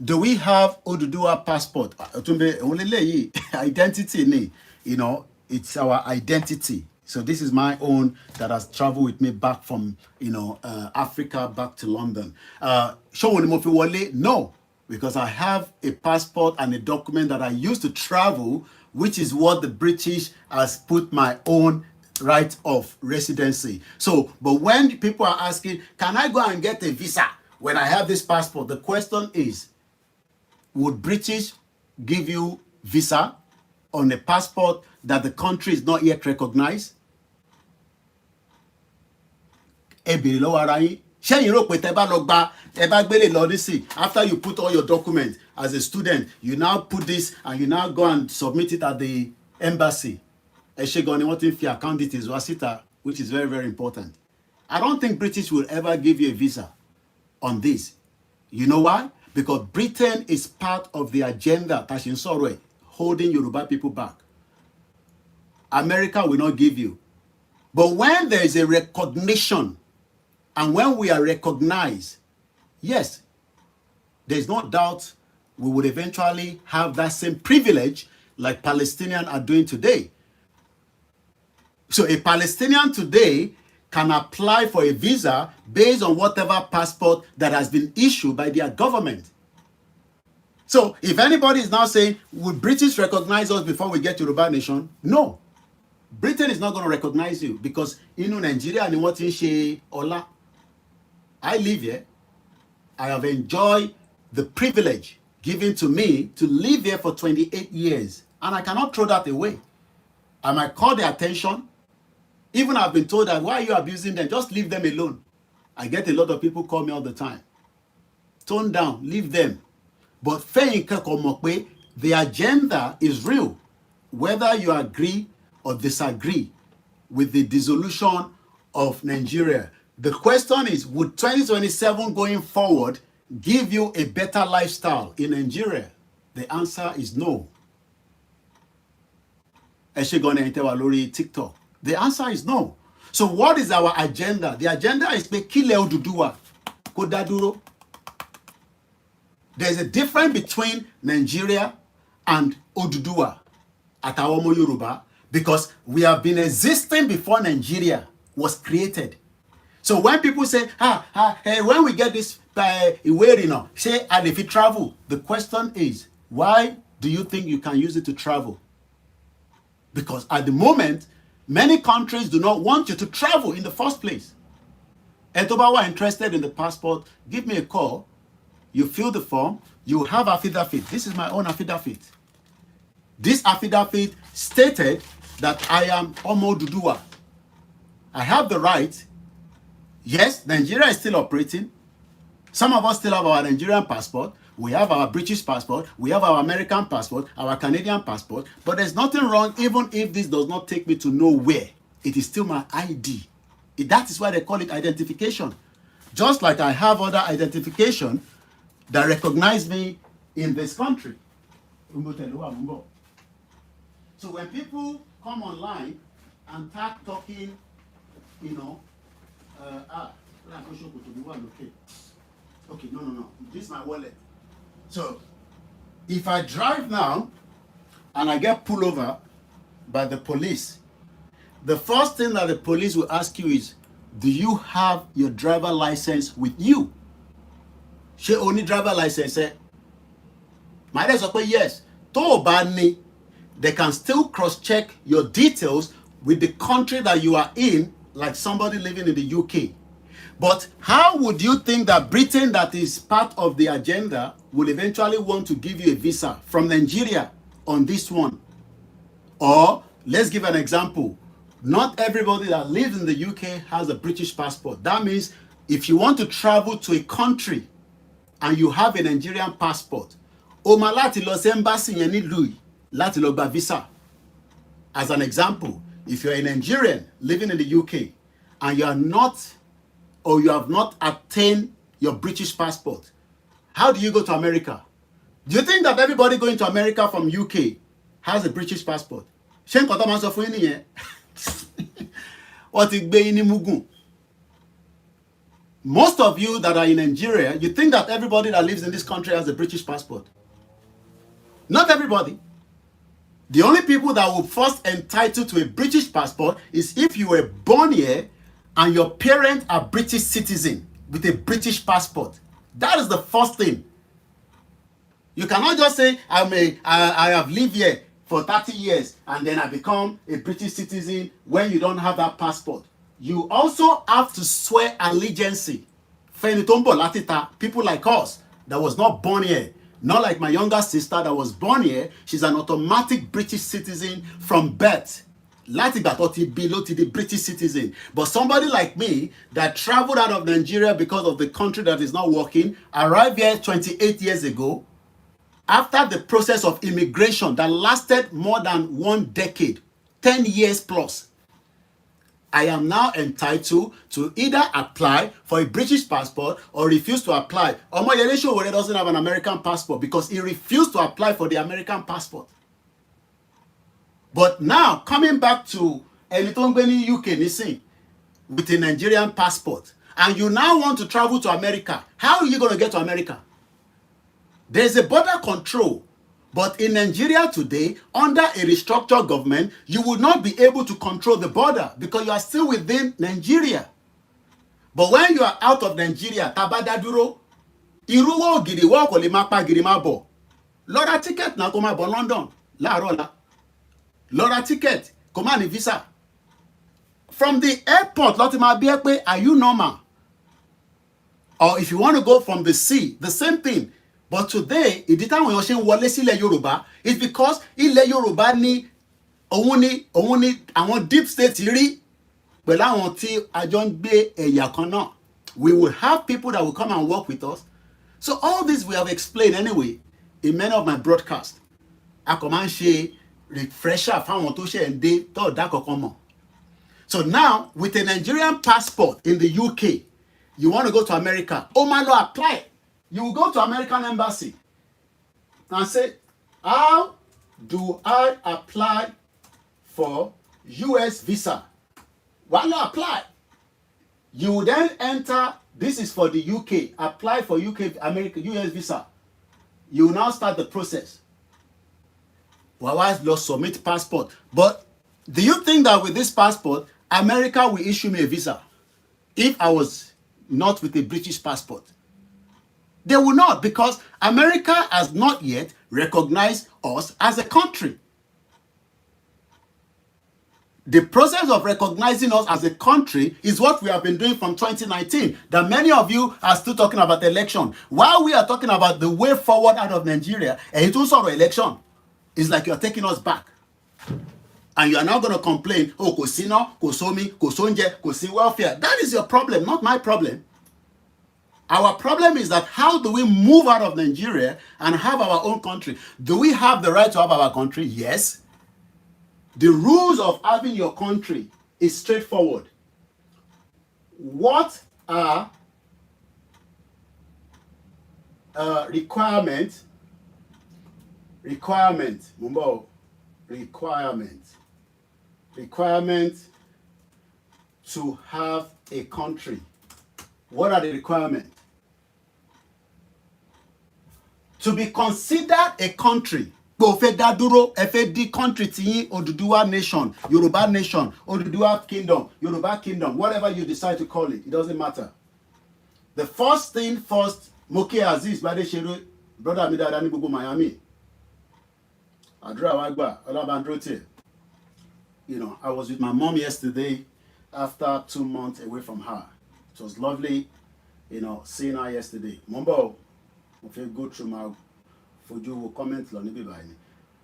Do we have Oduduwa passport? Identity, you know, it's our identity. So this is my own that has traveled with me back from, you know, Africa back to London. No. Because I have a passport and a document that I use to travel, which is what the British has put my own right of residency. So, but when people are asking, can I go and get a visa when I have this passport? The question is, would British give you visa on a passport that the country is not yet recognized? After you put all your documents as a student, you now put this and you now go and submit it at the embassy. Which is very, very important. I don't think British will ever give you a visa on this. You know why? Because Britain is part of the agenda, holding Yoruba people back. America will not give you. But when there is a recognition, and when we are recognized, yes, there's no doubt we would eventually have that same privilege like Palestinians are doing today. So a Palestinian today can apply for a visa based on whatever passport that has been issued by their government. So if anybody is now saying, would British recognize us before we get to Yoruba nation? No. Britain is not going to recognize you because in Nigeria and what in Ola. I live here. I have enjoyed the privilege given to me to live here for 28 years. And I cannot throw that away. I might call their attention. Even I've been told that, why are you abusing them? Just leave them alone. I get a lot of people call me all the time. Tone down, leave them. But the agenda is real. Whether you agree or disagree with the dissolution of Nigeria, the question is, would 2027 going forward give you a better lifestyle in Nigeria? The answer is no. TikTok. The answer is no. So what is our agenda? The agenda is Kile Oduduwa Kodaduro. There's a difference between Nigeria and Oduduwa. àtàwọn ọmọ Yorùbá, because we have been existing before Nigeria was created. So when people say, hey, when we get this ìwé ìrìnnà, say, and if you travel, the question is, why do you think you can use it to travel? Because at the moment, many countries do not want you to travel in the first place. And if you are interested in the passport, give me a call. You fill the form, you have affidavit. This is my own affidavit. This affidavit stated that I am Omo Dudua. I have the right. Yes, Nigeria is still operating. Some of us still have our Nigerian passport. We have our British passport. We have our American passport, our Canadian passport. But there's nothing wrong even if this does not take me to nowhere. It is still my ID. That is why they call it identification. Just like I have other identification that recognize me in this country. So when people come online and start talking, okay, no. This is my wallet. So if I drive now and I get pulled over by the police, the first thing that the police will ask you is, do you have your driver license with you? She only driver license. My dad said, yes. They can still cross-check your details with the country that you are in, like somebody living in the UK. But how would you think that Britain, that is part of the agenda, will eventually want to give you a visa from Nigeria on this one? Or, let's give an example. Not everybody that lives in the UK has a British passport. That means if you want to travel to a country and you have a Nigerian passport, o máa láti lọ sí embassy yẹn nílùú yìí láti lọ gba visa. As an example, if you're a Nigerian living in the UK and you are not, or you have not attained your British passport, how do you go to America? Do you think that everybody going to America from UK has a British passport? Ṣé nǹkan tó máa sọ fún yín nìyẹn? Wọ́n ti gbé yín ní mugun. Most of you that are in Nigeria, you think that everybody that lives in this country has a British passport. Not everybody. The only people that will first entitled to a British passport is if you were born here and your parents are British citizen with a British passport. That is the first thing. You cannot just say, I have lived here for 30 years and then I become a British citizen when you don't have that passport. You also have to swear allegiance. People like us that was not born here. Not like my younger sister that was born here. She's an automatic British citizen from birth. The British citizen. But somebody like me that traveled out of Nigeria because of the country that is not working, arrived here 28 years ago, after the process of immigration that lasted more than 1 decade, 10 years plus, I am now entitled to either apply for a British passport or refuse to apply. Omoyele Sowore doesn't have an American passport because he refused to apply for the American passport. But now, coming back to Enitongbeni UK Nisin with a Nigerian passport, and you now want to travel to America, how are you going to get to America? There's a border control. But in Nigeria today, under a restructured government, you will not be able to control the border because you are still within Nigeria. But when you are out of Nigeria, tabadaduro, iruwo gidi wo ko le ma pa gidi ma bo. Lora ticket na ko ma bo London, láàárọ̀ la. Lora ticket, ko ma ní visa. From the airport, loti ma bi e pe, are you normal? Or if you want to go from the sea, the same thing. But today, ìdí táwọn èèyàn ṣe ń wọlé sílẹ̀ Yorùbá is because ilẹ̀ Yorùbá ní òun ni àwọn deep state rí pẹ̀lú àwọn tí a jọ ń gbé ẹ̀yà kan náà. We will have people that will come and work with us. So all this we have explained anyway in many of my broadcasts. A kò máa ń ṣe refresher fáwọn tó ṣe ń dé tó ọ̀dà kankan mọ̀. So now, with a Nigerian passport in the UK, you want to go to America, ó máa lọ apply. You will go to American embassy and say, how do I apply for US visa? Why not apply? You will then enter, this is for the UK, apply for US visa. You will now start the process. wàá lọ submit passport. But do you think that with this passport, America will issue me a visa if I was not with a British passport? They will not, because America has not yet recognized us as a country. The process of recognizing us as a country is what we have been doing from 2019. That many of you are still talking about election. While we are talking about the way forward out of Nigeria, and it also election, it's like you are taking us back. And you are now going to complain, oh, kò síná, kò sómi, kò sóúnjẹ, kò sí welfare. That is your problem, not my problem. Our problem is that how do we move out of Nigeria and have our own country? Do we have the right to have our country? Yes. The rules of having your country is straightforward. What are requirements to have a country? What are the requirements? To be considered a country, country tí Oduduwa nation, Yoruba nation, Oduduwa kingdom, Yoruba kingdom, whatever you decide to call it, it doesn't matter. The first thing first, Moki Aziz Badesheru, brother mi dada ní gbogbo Miami. Adura Wagba, Olabandrote. You know, I was with my mom yesterday after 2 months away from her. It was lovely, you know, seeing her yesterday. Mumbo, if you go through my Fuju will comment on it.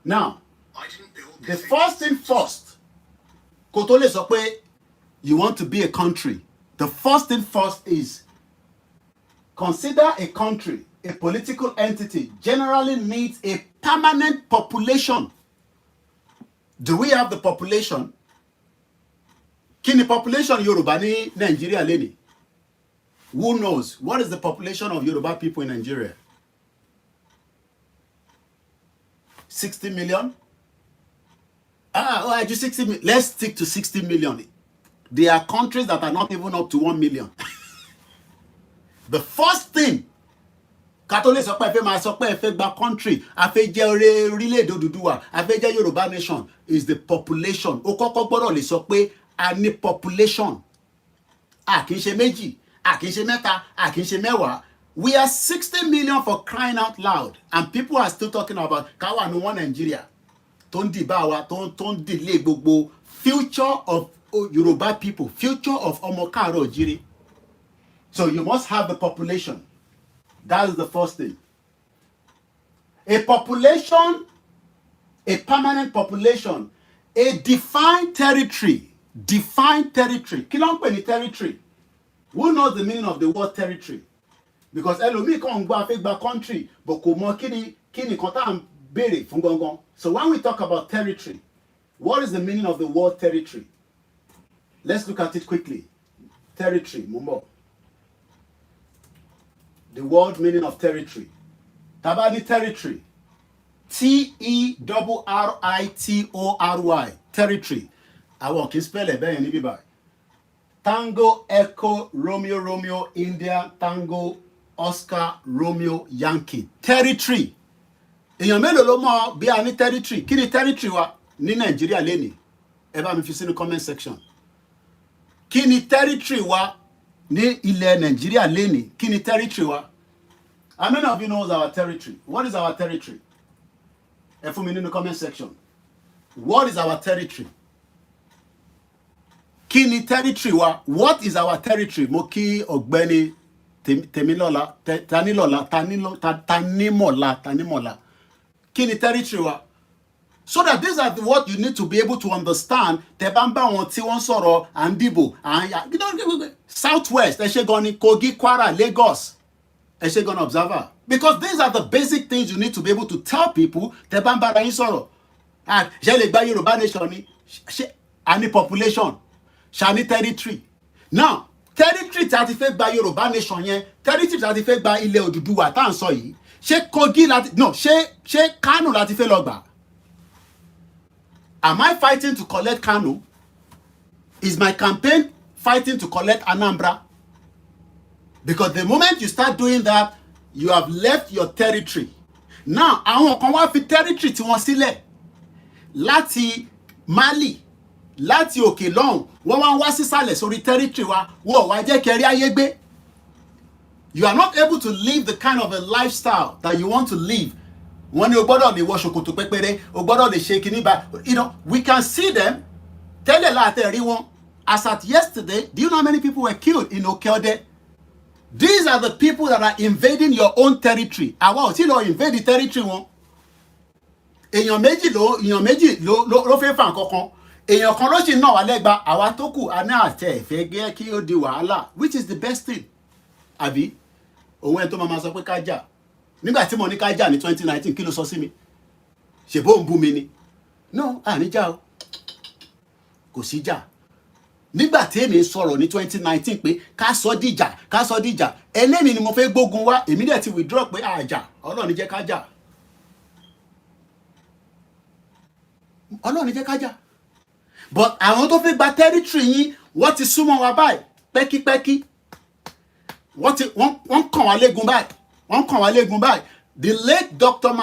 Now, the first thing first, Kotole Sokwe, you want to be a country. The first thing first is consider a country, a political entity, generally needs a permanent population. Do we have the population? Kini population Yoruba ni Nigeria leni? Who knows? What is the population of Yoruba people in Nigeria? 60 million? I do 60 million. Let's stick to 60 million. There are countries that are not even up to 1 million. The first thing, Catholic country, Yoruba nation, is the population. Any population. We are 60 million for crying out loud, and people are still talking about Kawa no one Nigeria. Don't delay gbogbo future of Yoruba people, future of Omokaro Jiri. So you must have the population. That is the first thing. A population, a permanent population, a defined territory. Defined territory. Kí ló ń pè ní territory? Who knows the meaning of the word territory? Because ẹlòmíì kan gba fẹ́ gba country, but kò mọ kíni kan tá à ń béèrè fún gangan. So when we talk about territory, what is the meaning of the word territory? Let's look at it quickly. Territory, Mumbo. The word meaning of territory. Tabani territory. Territory. Territory. I want to spell it bẹ́ẹ̀ níbí báyìí. Tango, Echo, Romeo, Romeo, India, Tango, Oscar, Romeo, Yankee. Territory. Èèyàn mélòó ló mọ̀ bí a ní territory? Kí ni territory wa ní Nàìjíríà lénìí? Ẹ bá mi fi sínú comment section. Kí ni territory wa ní ilẹ̀ Nàìjíríà lénìí? Kí ni territory wa? How many of you knows our territory? What is our territory? Ẹ fún mi nínú comment section. What is our territory? Kí ni territory wa? What is our territory? Mo kí Ọ̀gbẹ́ni Tèmílọ́lá, Tanimola. Kí ni territory wa? So that these are what you need to be able to understand. Tebamba won tí wọ́n sọ̀rọ̀ Andibo, Southwest, ẹ ṣé gan ni Kogi, Kwara, Lagos. Ẹ ṣé gan observer. Because these are the basic things you need to be able to tell people. Tebamba ra yín sọ̀rọ̀. Ṣé lè gba Yoruba nation ni? Ṣé any population? Ṣá territory. Now, territory tí a ti fẹ́ gba Yoruba nation yẹn, territory tí a ti fẹ́ gba ilẹ̀ Odùduwà tá à ń sọ yìí, ṣé Kogi láti, no, ṣé Kano láti fẹ́ lọ gbà? Am I fighting to collect Kano? Is my campaign fighting to collect Anambra? Because the moment you start doing that, you have left your territory. Now, àwọn kan wá fi territory tí wọ́n sílẹ̀. láti Mali láti òkè lọ́hùn wọ́n wá ń wá sísàlẹ̀ sórí territory wa wọ́n wá jẹ́ kẹrí ayé gbé. You are not able to live the kind of a lifestyle that you want to live. Wọ́n ní o gbọ́dọ̀ lè wọ ṣòkòtò pépéré, o gbọ́dọ̀ lè ṣe kíní bá. You know, we can see them. Tẹ́lẹ̀ láti rí wọn. As at yesterday, do you know how many people were killed in Okeode? These are the people that are invading your own territory. Àwa ò tí lọ invade the territory wọn. Èèyàn méjì ló fẹ́ fà kankan. Èèyàn kan ló sì náà wà lẹ́gba. Àwa tó kù a ní àtẹ ìfẹ́ gẹ́ kí ó di wàhálà. Which is the best thing? Àbí? Òun ẹ̀ tó máa sọ pé ká jà. Nígbà tí mo ní ká jà ní 2019 kí ló sọ sí mi? Ṣèbó ń bú mi ni? No, àní jà o. Kò sí jà. Nígbà tí èmi sọ̀rọ̀ ní 2019 pé ká sọ dìjà ẹlẹ́mi ni mo fẹ́ gbógun wá èmi dẹ̀ ti withdraw pé àjà Ọlọ́run jẹ́ ká jà. Ọlọ́run jẹ́ ká jà. But àwọn tó fẹ́ gba territory yín wọ́n ti súnmọ́ wa báyìí pẹ́kípẹ́kí. Wọ́n kàn wá léegun báyìí. The late Dr.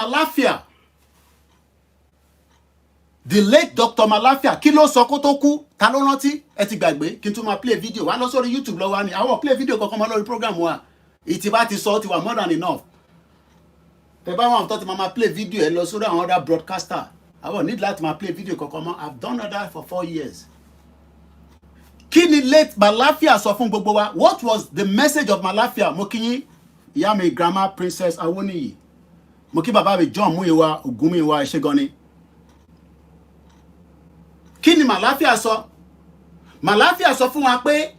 Malafia kí ló sọ kó tó kú ta ló rántí ẹ ti gbàgbé kí n tún máa play video wá lọ sórí YouTube lọ wá ní àwọn play video kankan mọ́ lórí program wa ìtì bá ti sọ ti wà more than enough. Tẹ bá wọn tó ti máa play video ẹ lọ sórí àwọn other broadcaster àwọn need láti máa play video kankan mọ́. I've done that for 4 years. Kí ni late Malafia sọ fún gbogbo wa? What was the message of Malafia? Mo kí yín ìyá mi grandma Princess Awoniyi, mo kí bàbá mi John Muyiwa Ogunmiwa ẹ ṣé gan ni. Kí ni Malafia sọ? Malafia sọ fún wa pé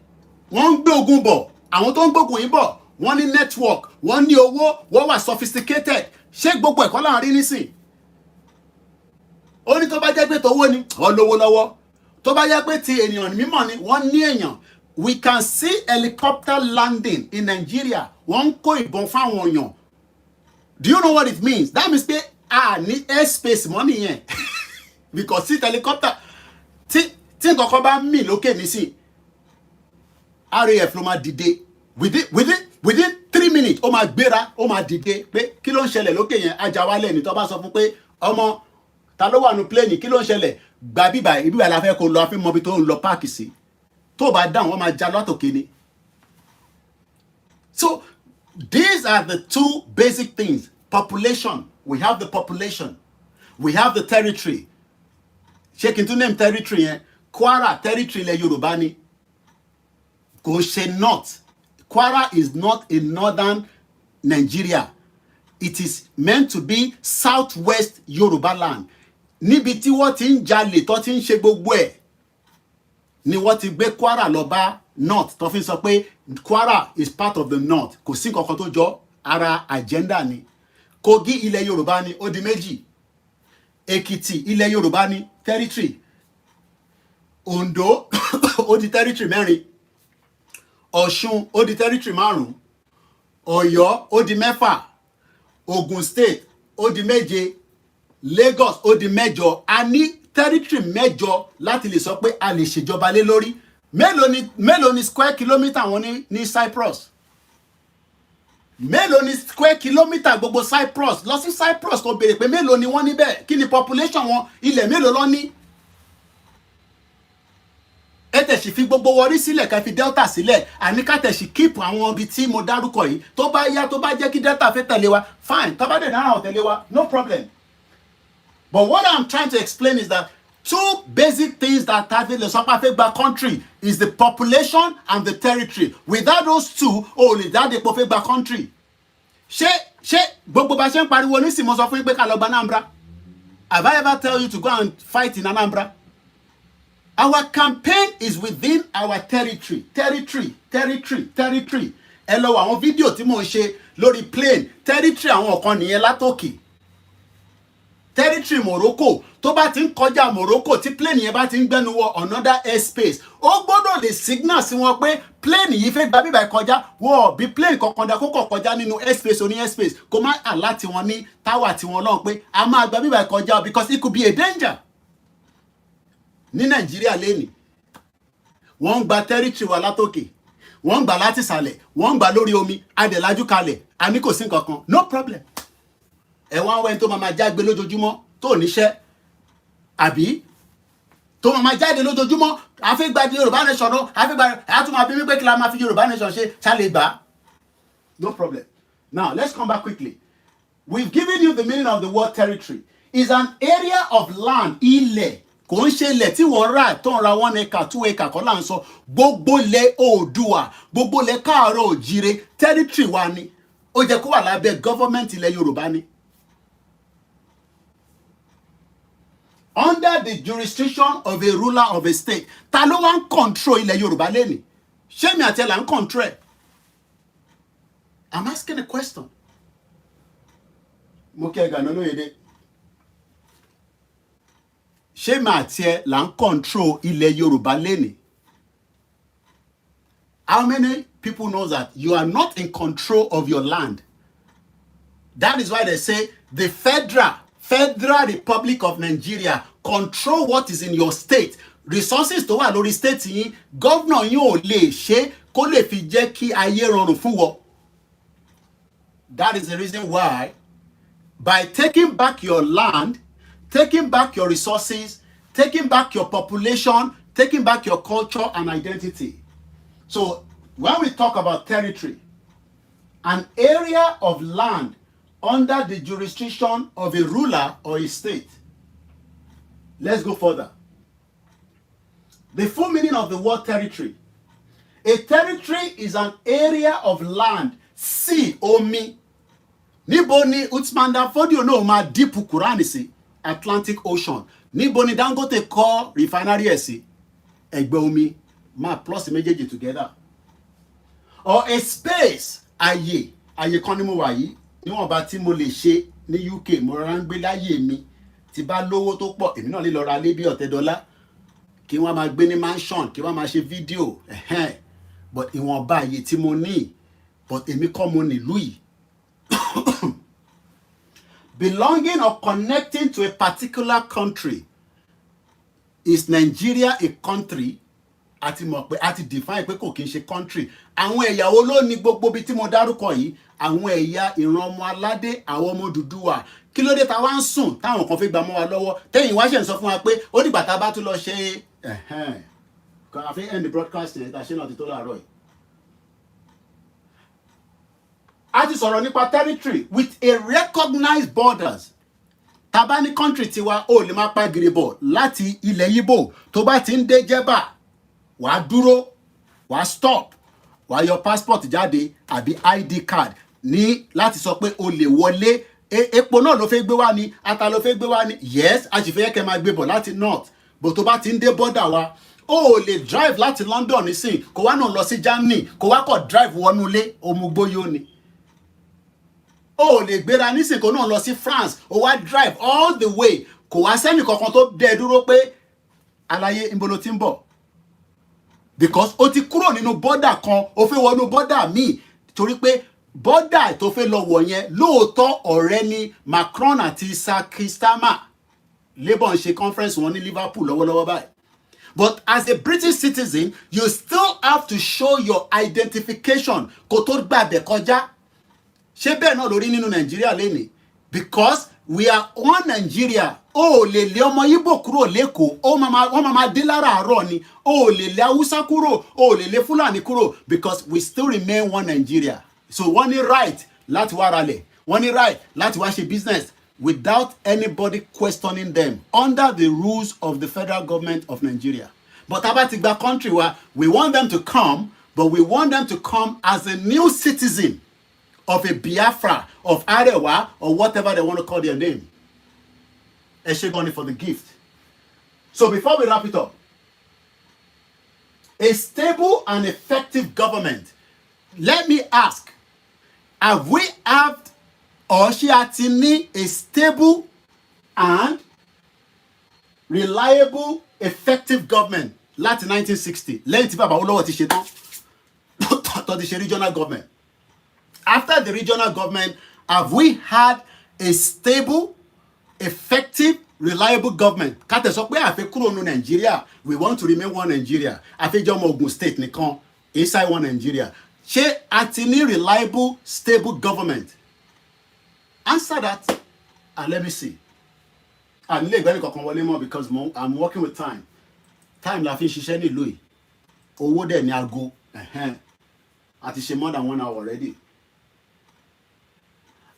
wọ́n ń gbé ogun bọ̀, àwọn tó ń gbógun yìí bọ̀, wọ́n ní network, wọ́n ní owó, wọ́n wà sophisticated. Ṣé gbogbo ẹ̀kọ́ là ń rí nísìn? Ó ní tó bá jẹ́ pé tówó ni, wọ́n lówó lọ́wọ́. Tó bá jẹ́ pé ti ènìyàn mímọ́ ni, wọ́n ní èèyàn. We can see helicopter landing in Nigeria. Wọ́n ń kó ìbọn fáwọn èèyàn. Do you know what it means? That means pé ní airspace mọ́ nìyẹn. Because see helicopter tí nǹkan kan bá mì lókè nísìn RAF ló máa dìde within 3 minutes ó máa gbéra ó máa dìde pé kí ló ń ṣẹlẹ̀ lókè yẹn ajá wálẹ̀ ní tó bá sọ fún pé ọmọ ta ló wà nù plane kí ló ń ṣẹlẹ̀ gba bíbà ìbíbà la fẹ́ kó lọ àfi mọbi tó ń lọ páàkì sí tó bá dáhùn wọ́n máa já látòkè ni. So these are the two basic things. Population, we have the population, we have the territory. Ṣé kí n tún name territory yẹn? Kwara territory ilẹ̀ Yorùbá ni. Kò ṣe north. Kwara is not in northern Nigeria. It is meant to be southwest Yorubaland. Níbi tí wọ́n ti ń jalè tó ti ń ṣe gbogbo ẹ̀ ni wọ́n ti gbé Kwara lọ bá north tó fi sọ pé Kwara is part of the north. Kò sí nǹkan kan tó jọ ara agenda ni. Kogi ilẹ̀ Yorùbá ni ó di méjì. Èkìtì ilẹ̀ Yorùbá ni territory. Ondo ó di territory 4. Ọ̀ṣun ó di territory 5. Ọ̀yọ́ ó di 6. Ogun State ó di 7. Lagos ó di 8. A ní territory 8 láti lè sọ pé a lè ṣèjọba lé lórí. Mélòó ni square kilometre wọn ní Cyprus? Mélòó ni square kilometre gbogbo Cyprus? Lọ sí Cyprus kó béèrè pé mélòó ni wọ́n níbẹ̀? Kí ni population wọn? Ilẹ̀ mélòó ló ní? Ẹ tẹ̀sí fi gbogbo wọrí sílẹ̀ ká fi Delta sílẹ̀. Àní ká tẹ̀sí keep àwọn ibi tí mo dárúkọ yìí. Tó bá yá tó bá jẹ́ kí Delta fẹ́ tẹ̀lé wa, fine. Tó bá dẹ̀ náà tẹ̀lé wa, no problem. But what I'm trying to explain is that two basic things that have the Sopafegba country is the population and the territory. Without those two, only that the Pofegba country. Ṣé gbogbo bá ṣe ń pariwo nísìn mo sọ fún yín pé ká lọ gba Anambra? Have I ever tell you to go and fight in Anambra? Our campaign is within our territory. Territory. Ẹ lọ wo àwọn fídíò tí mo ń ṣe lórí plane. Territory àwọn kan nìyẹn látòkè. Territory Morocco tó bá ti ń kọjá Morocco tí plane yẹn bá ti ń gbẹ́nu wọ another airspace ó gbọ́dọ̀ lè signal sí wọn pé plane yìí fẹ́ gba bíbá kọjá wọ́n bí plane kankan dá kókò kọjá nínú airspace oní airspace kó má àlá tí wọ́n ní tower tí wọ́n lọ́n pé a máa gba bíbá kọjá because it could be a danger. Ní Nàìjíríà lẹ́nìí wọ́n ń gba territory wa látòkè wọ́n ń gbà láti ìsàlẹ̀ wọ́n ń gbà lórí omi adẹ̀lájú kalẹ̀ a ní kò sí nǹkan kan no problem. Ẹ̀wọ̀n àwọn ẹni tó máa jágbe lójoojúmọ́ tó níṣẹ́ àbí tó máa jáde lójoojúmọ́ àfi gba di Yorùbá nation náà àfi gba àtúmọ̀ àbí wípé kí la máa fi Yorùbá nation ṣe ṣáàlè gbà. No problem. Now let's come back quickly. We've given you the meaning of the word territory. It's an area of land, ilẹ̀. Kò ń ṣe ilẹ̀ tí wọ́n rà tó ń ra 1 acre 2 acre kọ́ là ń sọ. Gbogbo ilẹ̀ Oòduà, gbogbo ilẹ̀ Káàárọ̀ Oòjíire, territory wa ni. Ó jẹ́ kó wà lábẹ́ government ilẹ̀ Yorùbá ni. Under the jurisdiction of a ruler of a state. Ta ló wá ń control ilẹ̀ Yorùbá lẹ́nìí? Ṣé mi àti ẹ̀ là ń control ẹ̀? I'm asking a question. Mo kí ẹ gànà lóyèdè. Ṣé mi àti ẹ̀ là ń control ilẹ̀ Yorùbá lẹ́nìí? How many people know that you are not in control of your land? That is why they say the Federal Republic of Nigeria control what is in your state. Resources tó wà lórí state yín, governor yín ò lè ṣe kó lè fi jẹ́ kí ayé rọrùn fún wọn. That is the reason why, by taking back your land, taking back your resources, taking back your population, taking back your culture and identity. So when we talk about territory, an area of land under the jurisdiction of a ruler or a state. Let's go further. The full meaning of the word territory. A territory is an area of land, sea, omi. Níbo ni Uthman Fodio náà máa dípù Kúránì sí? Atlantic Ocean. Níbo ni Dangote kọ́ refinery ẹ̀ sí? Ẹgbẹ́ omi. Máa plus méjèèjì together. Or a space, ayé kan ni mo wà yìí. Níwọ̀nba tí mo lè ṣe ní UK, mo rọra ń gbé láyé mi. Tí bá lówó tó pọ̀, èmi náà lè lọ ra lé bí $100. Kí wọ́n máa gbé ní mansion, kí wọ́n máa ṣe fídíò. But ìwọ̀nba ayé tí mo ní, but èmi kọ́ mo nílùú yìí. Belonging or connecting to a particular country. Is Nigeria a country? Àti mọ̀ pé àti define pé kò kí n ṣe country. Àwọn ẹ̀yà wo ló ní gbogbo bí tí mo dárúkọ yìí? Àwọn ẹ̀yà ìran ọmọ aládé, àwọn ọmọ Odùduwà. Kí ló dé ta wá ń sùn táwọn kan fi gbà mọ́ wa lọ́wọ́? Tẹ́yìn wá ṣe ń sọ fún wa pé ó dìgbà tá bá tún lọ ṣe kan àfi end the broadcasting ta ṣe náà ti tó láàárọ̀ yìí. A ti sọ̀rọ̀ nípa territory with a recognized borders. Tá bá ní country tiwa ó lè máa pa gìrìbọ̀ láti ilẹ̀ Yíbò tó bá ti ń dé Jẹ́bà. Wàá dúró, wàá stop, wàá yọ passport jáde àbí ID card ní láti sọ pé o lè wọlé. Epo náà ló fẹ́ gbé wá ní, ata ló fẹ́ gbé wá ní. Yes, a sì fẹ́ kẹ́ máa gbé bọ̀ láti north. But tó bá ti ń dé border wa, o lè drive láti London nísìn, kó wá náà lọ sí Germany, kó wá kọ̀ drive wọnú ilé, òmùgbóyó ni. O lè gbéra nísìn kó náà lọ sí France, o wá drive all the way, kò wá sẹ́nì kankan tó dẹ dúró pé aláyé ìbò ló ti ń bọ̀. Because o ti kúrò nínú border kan, o fẹ́ wọnú border míì, torí pé border tó fẹ́ lọ wọ̀ yẹn lóòótọ́ ọ̀rẹ́ ni Macron àti Sir Keir Starmer. Labour ń ṣe conference wọn ní Liverpool lọ́wọ́lọ́wọ́ báyìí. But as a British citizen, you still have to show your identification kó tó gbàbẹ̀ kọjá. Ṣé bẹ́ẹ̀ náà lórí nínú Nàìjíríà lénìí? Because we are one Nigeria. O lè lé ọmọ Yíbò kúrò l'Ékòó, wọ́n máa dé láràárọ̀ ni. O lè lé Haúsá kúrò, o lè lé Fúlàní kúrò, because we still remain one Nigeria. So wọ́n ní right láti wá ralẹ̀, wọ́n ní right láti wá ṣe business without anybody questioning them under the rules of the federal government of Nigeria. But tá bá ti gba country wa, we want them to come, but we want them to come as a new citizen of a Biafra, of Arewa, or whatever they want to call their name. Eshegoni for the gift. So before we wrap it up, a stable and effective government. Let me ask, have we had or Shiatini a stable and reliable, effective government láti 1960? Lẹ́yìn tí bàbá Awólọ́wọ̀ ti ṣe tán, tó ti ṣe regional government. After the regional government, have we had a stable, effective, reliable government? Ká tẹ̀ sọ pé a fẹ́ kúrò nínú Nigeria, we want to remain one Nigeria. A fẹ́ jẹ́ ọmọ Ogun State nìkan, inside one Nigeria. Ṣé a ti ní reliable, stable government? Answer that and let me see. nílé ìgbẹ́ni kankan wọlé mọ́ because I'm working with time la fi ń ṣiṣẹ́ nílùú yìí owó dẹ̀ ní aago àti ṣe more than 1 hour already.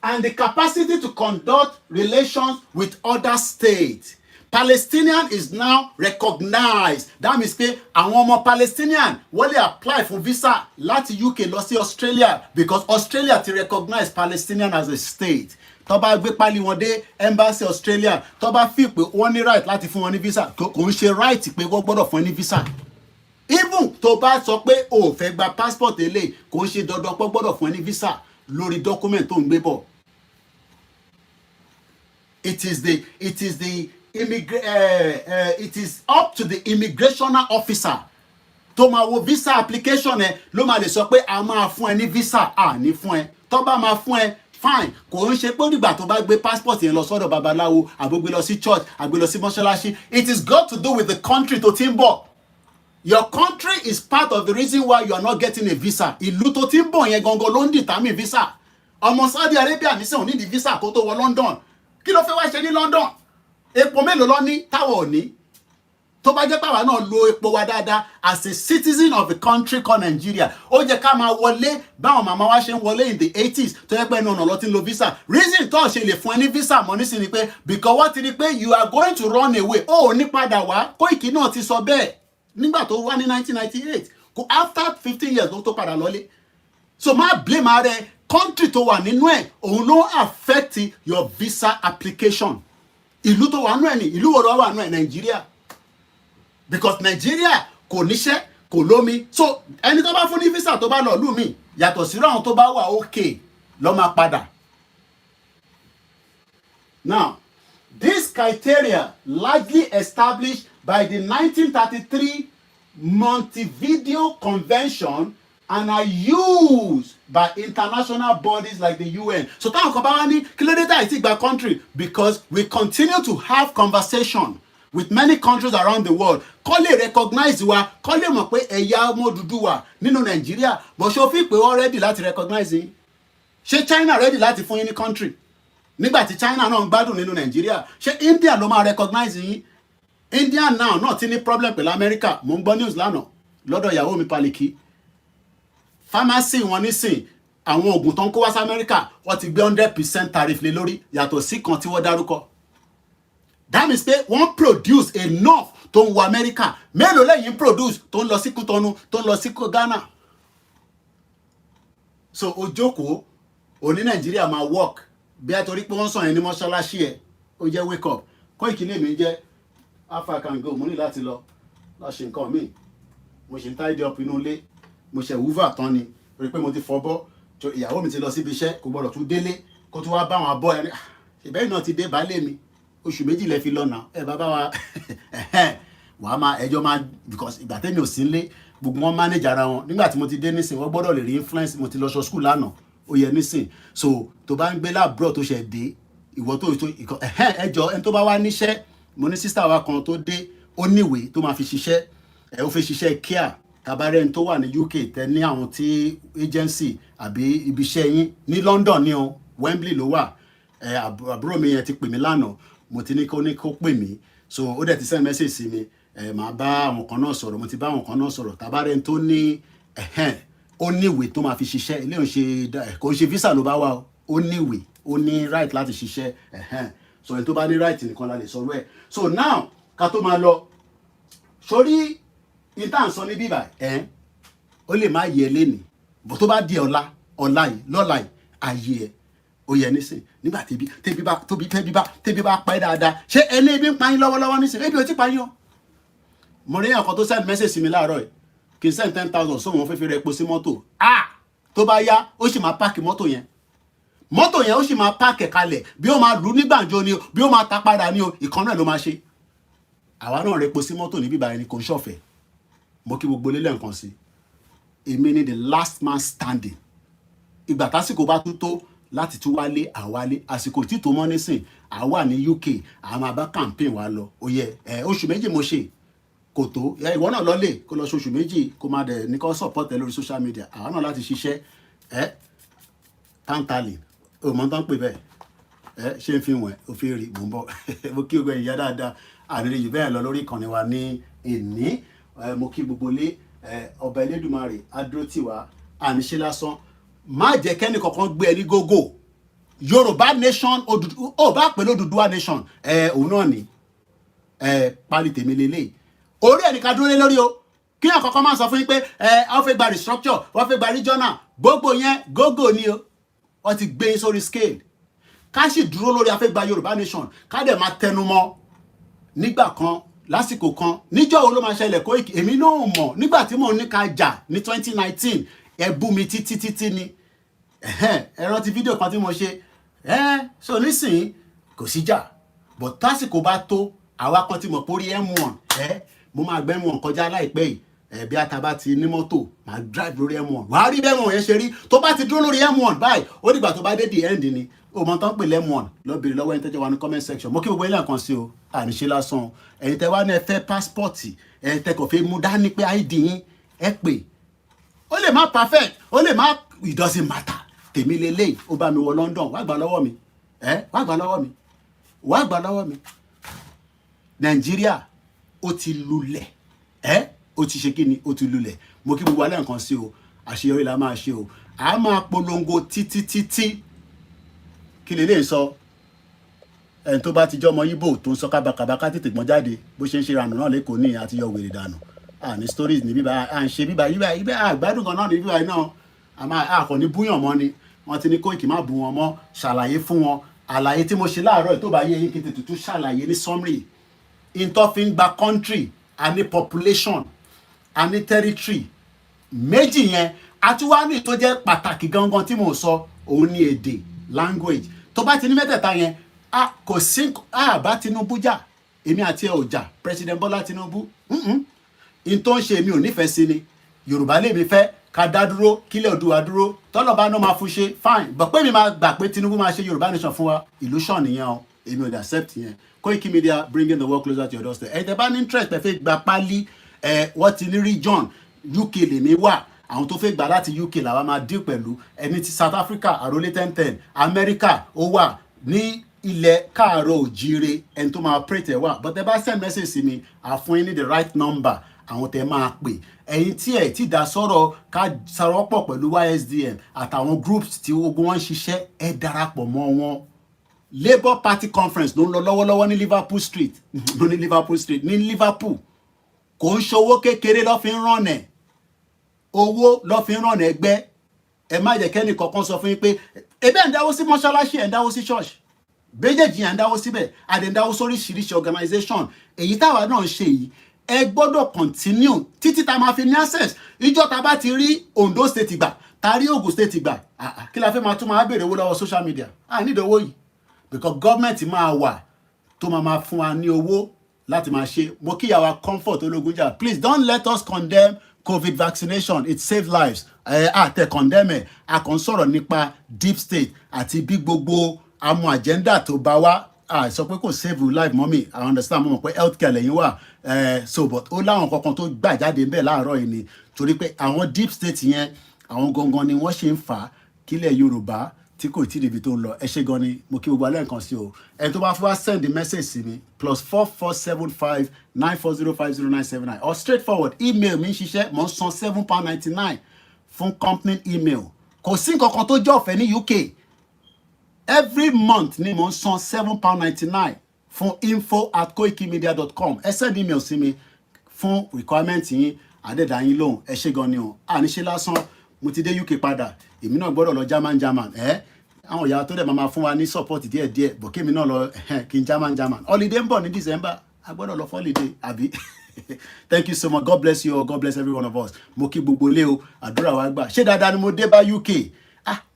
And the capacity to conduct relations with other states. Palestinian is now recognized. That means pé àwọn ọmọ Palestinian wọ́n lè apply for visa láti UK lọ sí Australia because Australia ti recognize Palestinian as a state. Tó bá gbé pálí wọn dé embassy Australia, tó bá feel pé wọ́n ní right láti fún wọn ní visa, kò ń ṣe right pé wọ́n gbọ́dọ̀ fún wọn ní visa. Even tó bá sọ pé o ò fẹ́ gba passport eléyìí, kò ń ṣe dandan pé gbọ́dọ̀ fún wọn ní visa lórí document tó ń gbé bọ̀. It is up to the immigration officer tó máa wo visa application ẹ ló máa lè sọ pé a máa fún ẹ ní visa ní fún ẹ tó bá máa fún ẹ fine kò ń ṣe pé nígbà tó bá gbé passport yẹn lọ sọ́dọ̀ babaláwo àbó gbé lọ sí church àgbé lọ sí mọ́ṣáláṣí. It is got to do with the country tó ti ń bọ̀. Your country is part of the reason why you are not getting a visa. Ìlú tó ti ń bọ̀ yẹn gangan ló ń determine visa. Ọmọ Saudi Arabia nísìnyí ò ní di visa kó tó wọ London. Kí ló fẹ́ wá ṣe ní London? Epo mélòó lọ ní táwọn ò ní? Tó bá jẹ́ pàwọn náà lo epo wa dáadáa as a citizen of the country called Nigeria. Ó jẹ́ ká máa wọlé báwọn màmá wa ṣe ń wọlé in the 80s tó yẹ pé ẹnu ọ̀nà lọ ti ń lo visa. Reason tó ṣe lè fún ẹ ní visa mọ́ nísìn ni pé because wọ́n ti rí pé you are going to run away. Ó ò ní padà wá. Koiki náà ti sọ bẹ́ẹ̀ nígbà tó wá ní 1998. After 15 years ló tó padà lọ́lé. So má blame ara ẹ. Country tó wà nínú ẹ̀ òun ló affect your visa application. Ìlú tó wà nínú ẹ̀ ni ìlú wo ló wà nínú ẹ̀ Nigeria. Because Nigeria kò níṣẹ́ kò lómi. So ẹni tó bá fún ní visa tó bá lọ lù mí yàtọ̀ sí àwọn tó bá wà okay ló máa padà. Now, this criteria largely established by the 1933 Montevideo Convention and are used by international bodies like the UN. So táwọn kan bá wá ní kí ló dé tá àìsí gba country because we continue to have conversation with many countries around the world. Kọ́ lè recognize wa, kọ́ lè mọ̀ pé ẹ̀yà ọmọ Odùduwà nínú Nàìjíríà. But ṣé o fi pé wọ́n ready láti recognize yín? Ṣé China ready láti fún yín ní country? Nígbà tí China náà ń gbádùn nínú Nàìjíríà. Ṣé India ló máa recognize yín? India now náà ti ní problem pẹ̀lú America. Mo ń gbọ́ news lánàá lọ́dọ̀ ìyàwó mi Paliki. Pharmacy wọn nísìn àwọn oògùn tó ń kó wá sí America wọ́n ti gbé 100% tariff lé lórí yàtọ̀ sí kan tí wọ́n dárúkọ. That means pé wọ́n produce enough tó ń wọ America. Mélòó lẹ́yìn produce tó ń lọ sí Kútọ́nù tó ń lọ sí Ghana. So ojókòó òní Nàìjíríà máa work bí a torí pé wọ́n sàn yẹn ní mọ́ṣáláṣí ẹ̀ ó jẹ́ wake up. Koiki ní èmi jẹ́ Alpha can go mo ní láti lọ ṣe nǹkan míì. Mo ṣe ń tidy up inú ilé. Mo ṣe hoover tán ni rí pé mo ti fọbọ́ ìyàwó mi ti lọ síbi iṣẹ́ kò gbọ́dọ̀ tún délé kó tún wá bá wọn abọ́ ẹni ìbẹ́yìn náà ti dé baálé mi oṣù méjì lẹ fi lọ́nà ẹ bàbá wa wà á máa ẹjọ́ máa because ìgbà tẹ́mi ò sí nílé gbogbo wọn manage ara wọn nígbà tí mo ti dé nísìn wọ́n gbọ́dọ̀ lè rí influence mo ti lọ sọ school lánàá ó yẹ nísìn so tó bá ń gbé láàbúrò tó ṣẹ̀ dé ìwọ tó ẹjọ́ ẹni tó bá wá níṣẹ́ mo ní sísá wa kan tó dé ó níwèé tó máa fi ṣiṣẹ́ ó fi ṣiṣẹ́ care tabarẹ́ni tó wà ní UK tẹ ní àwọn tí agency àbí ibiṣẹ́ yín ní London ní o Wembley ló wà àbúrò mi yẹn ti pè mí lánàá mo ti ní kó pè mí so ó dẹ̀ ti send message sí mi màá bá àwọn kan náà sọ̀rọ̀ mo ti bá àwọn kan náà sọ̀rọ̀ tabarẹ́ni tó ní ó níwèé tó máa fi ṣiṣẹ́ ilé òun ṣe kò ń ṣe visa ló bá wà ó níwèé ó ní right láti ṣiṣẹ́ so ẹni tó bá ní right nìkan la lè sọ̀rọ̀ ẹ̀ so now ká tó máa lọ sórí ìta ń sọ ní bíbà ó lè má yẹ lẹ́nìí bó tó bá di ọ̀la yìí lọ́la yìí ayé ẹ̀ ó yẹ nísìn nígbà tẹ́bí bá pa ẹ́ dáadáa ṣé ẹni ebi ń pa yín lọ́wọ́lọ́wọ́ nísìn ebi ò ti pa yín o. mo rí ẹ̀kan tó send message sí mi láàárọ̀ yìí kì í send 10,000 sóhun wọn fẹ́ẹ́ rẹ epo sí mọ́tò tó bá yá ó sì máa páàkì mọ́tò yẹn ó sì máa páàkì kalẹ̀ bí ó máa lù ní gbàǹjo ni o bí ó máa ta padà ni o ìkan náà ló máa ṣe. àwa náà rẹ epo sí mọ́tò ní bíbá ẹni kò ń ṣọ̀fẹ́ mo kí gbogbo lélẹ̀ nǹkan sí èmi ni the last man standing ìgbà tásìkò bá tún tó láti tún wálé àwálé àsìkò tí tó mọ́ nísìn àwa ní UK àwọn àbá campaign wa lọ ó yẹ oṣù méjì mo ṣe kò tó ìwọ náà lọ́lẹ̀ kó lọ ṣoṣù méjì kó máa dẹ̀ ní kó support ẹ lórí social media àwa náà láti ṣiṣẹ́ tantalin òmò tán pè bẹ́ẹ̀ ṣé n fi wọ̀n ó fi rí mò ń bọ̀ mo kí gbogbo ìyá dáadáa àrírí jù bẹ́ẹ̀ lọ lórí ìkànnì wa ní èní mo kí gbogbo lé ọba Elédùmarè adúró tì wá àníṣe lásán má jẹ́ kẹ́ni kankan gbé ẹ ní gógó Yorùbá nation ó bá pè l'Odùduwà nation òun náà ni pálí tèmi lélẹ̀ orí ẹni ká dúró lé lórí o kí àwọn kankan máa sọ fún yín pé wọ́n fẹ́ gba restructure wọ́n fẹ́ gba regional gbogbo yẹn gógó ni o wọ́n ti gbé sórí scale ká sì dúró lórí a fẹ́ gba Yorùbá nation ká dẹ̀ máa tẹnu mọ́ nígbà kan lásìkò kan níjọ́ wo ló máa ṣẹlẹ̀ Koiki èmi náà mọ̀ nígbà tí mò ń ní ká jà ní 2019 ẹ bú mi títí ni ẹ rántí fídíò kan tí mo ṣe so nísìnyí kò sí jà but tásìkò bá tó àwa kan tí mo pórí M1 mo máa gbẹ́ M1 kọjá láìpẹ́ yìí bí ataba ti ní mọ́tò máa drive lórí M1 wàá rí bẹ́ẹ̀ mọ̀ yẹn ṣe rí tó bá ti dúró lórí M1 báyìí ó dìgbà tó bá dé the end ni o mọ̀ tán pè lẹ́m1 lọ́bìnrin lọ́wọ́ ẹni tẹ́jọ́ wa ní comment section mo kí gbogbo ilé nǹkan sí o àníṣe lásán ẹ̀yin tẹ́ wá ní ẹ fẹ́ pásítọ̀tì ẹ̀yin tẹ́ kò fẹ́ mú dání pé ID yín ẹ pè ó lè má perfect ó lè má it doesn't matter tèmi lélẹ́yìí ó bá mi wọ London wá gbà lọ́wọ́ mi wá gbà lọ́wọ́ mi Nàìjíríà ó ti lulẹ̀ ó ti ṣe kí ni ó ti lulẹ̀ mo kí gbogbo alẹ́ nǹkan sí o àṣeyọrí la máa ṣe o a máa polongo títí kí lè sọ ẹni tó bá ti jọmọ Yíbò tó ń sọ kábàkàbàká tètè gbọ́n jáde bó ṣe ń ṣe ìranù náà lẹ́kọ̀ọ́ ní àti yọ wèrè dànù ní stories ní bíbá à ń ṣe bíbá àgbádùn kan náà ní bíbá náà àkọ́ ní búyàn mọ́ ni wọ́n ti ní Koiki má bú wọn mọ́ ṣàlàyé fún wọn àlàyé tí mo ṣe láàárọ̀ tó bá yé yín kí n tètè tún ṣàlàyé ní summary ìtọ́fin gba country a ní population a ní territory méjì yẹn àti wá ní tó jẹ́ pàtàkì gangan tí mo sọ òun ní èdè language tó bá ti ní mẹ́tẹ̀ẹ̀ta yẹn kò sí bá Tinubu jà èmi àti ẹ ò jà President Bọ́lá Tinubu in tó ń ṣe èmi ò nífẹ̀ẹ́ sí ni Yorùbá lèmi fẹ́ ká dá dúró kílẹ̀ Oòduà dúró tọ́lọ̀ bá náà máa fún ṣe fine bọ̀ pé mi máa gbà pé Tinubu máa ṣe Yorùbá nation fún wa illusion nìyẹn o èmi ò dé accept yẹn Koikimedia bringing the world closer to your doorstep ẹ̀ tẹ́ bá ní interest ẹ fẹ́ gba pálí wọ́n ti ní region UK lèmi wà àwọn tó fẹ́ gbà láti UK làwa máa deal pẹ̀lú ẹni ti South Africa àròlé 1010 America ó wà ní ilẹ̀ káàárọ̀ òjíire ẹni tó máa operate ẹ̀ wà but ẹ bá send message sí mi àfún yín ní the right number àwọn tẹ máa pè ẹ̀yin tí ẹ̀ ti dá sọ̀rọ̀ ká sarọ́pọ̀ pẹ̀lú YSDM àtàwọn groups tí ogun wọn ń ṣiṣẹ́ ẹ darapọ̀ mọ́ wọn Labour Party conference ló ń lọ lọ́wọ́lọ́wọ́ ní Liverpool Street ní Liverpool kò ń ṣowó kékeré lọ́ fi ń ràn ẹ̀ owó lọ́ fi ń ràn ẹgbẹ́ ẹ má jẹ́ kẹ́ni kankan sọ fún yín pé ebe ẹ̀ ń dáwó sí mọ́ṣáláṣí ẹ̀ ń dáwó sí church méjèèjì ẹ̀ ń dáwó síbẹ̀ àdé ń dáwó sóríṣiríṣi organization èyí táwa náà ń ṣe yìí ẹ gbọ́dọ̀ continue títí tá máa fi ní access ìjọ tá bá ti rí Ondo state gbà tá rí Ogun state gbà kí la fẹ́ máa tún máa béèrè owó lọ́wọ́ social media need owó yìí because government máa wà tó máa fún wa ní owó láti máa ṣe mo kíyàwó Comfort Ológunjà please don't let us condemn COVID vaccination it save lives àtẹ condemn ẹ a kàn sọ̀rọ̀ nípa deep state àti bí gbogbo àmọ́ agenda tó bá wá sọ pé kò save life mọ́mí I understand mo mọ̀ pé healthcare lẹ́yìn wà so but ó láwọn kankan tó gbà jáde ń bẹ̀ láàárọ̀ yìí ni torí pé àwọn deep state yẹn àwọn gangan ni wọ́n ṣe ń fà á kílẹ̀ Yorùbá tí kò tí débi tó ń lọ ẹ ṣé gan ni mo kí gbogbo alẹ́ nǹkan sí o ẹni tó bá fún wa send the message sí mi +4475 9405079 or straightforward email mi ń ṣiṣẹ́ mo ń san £7.99 fún company email kò sí nǹkan kan tó jẹ́ ọ̀fẹ́ ní UK every month ni mo ń san £7.99 fún info@koikimedia.com ẹ send email sí mi fún requirement yín àdẹ́dà yín lóhùn ẹ ṣé gan ni o àníṣe lásán mo ti dé UK padà èmi náà gbọ́dọ̀ lọ German àwọn ìyá tó dẹ̀ máa fún wa ní support díẹ̀díẹ̀ bọ̀ kémi náà lọ kí n German holiday ń bọ̀ ní December a gbọ́dọ̀ lọ holiday àbí thank you so much God bless you all God bless every one of us mo kí gbogbo lé o àdúrà wa gbà ṣé dáadáa ni mo dé bá UK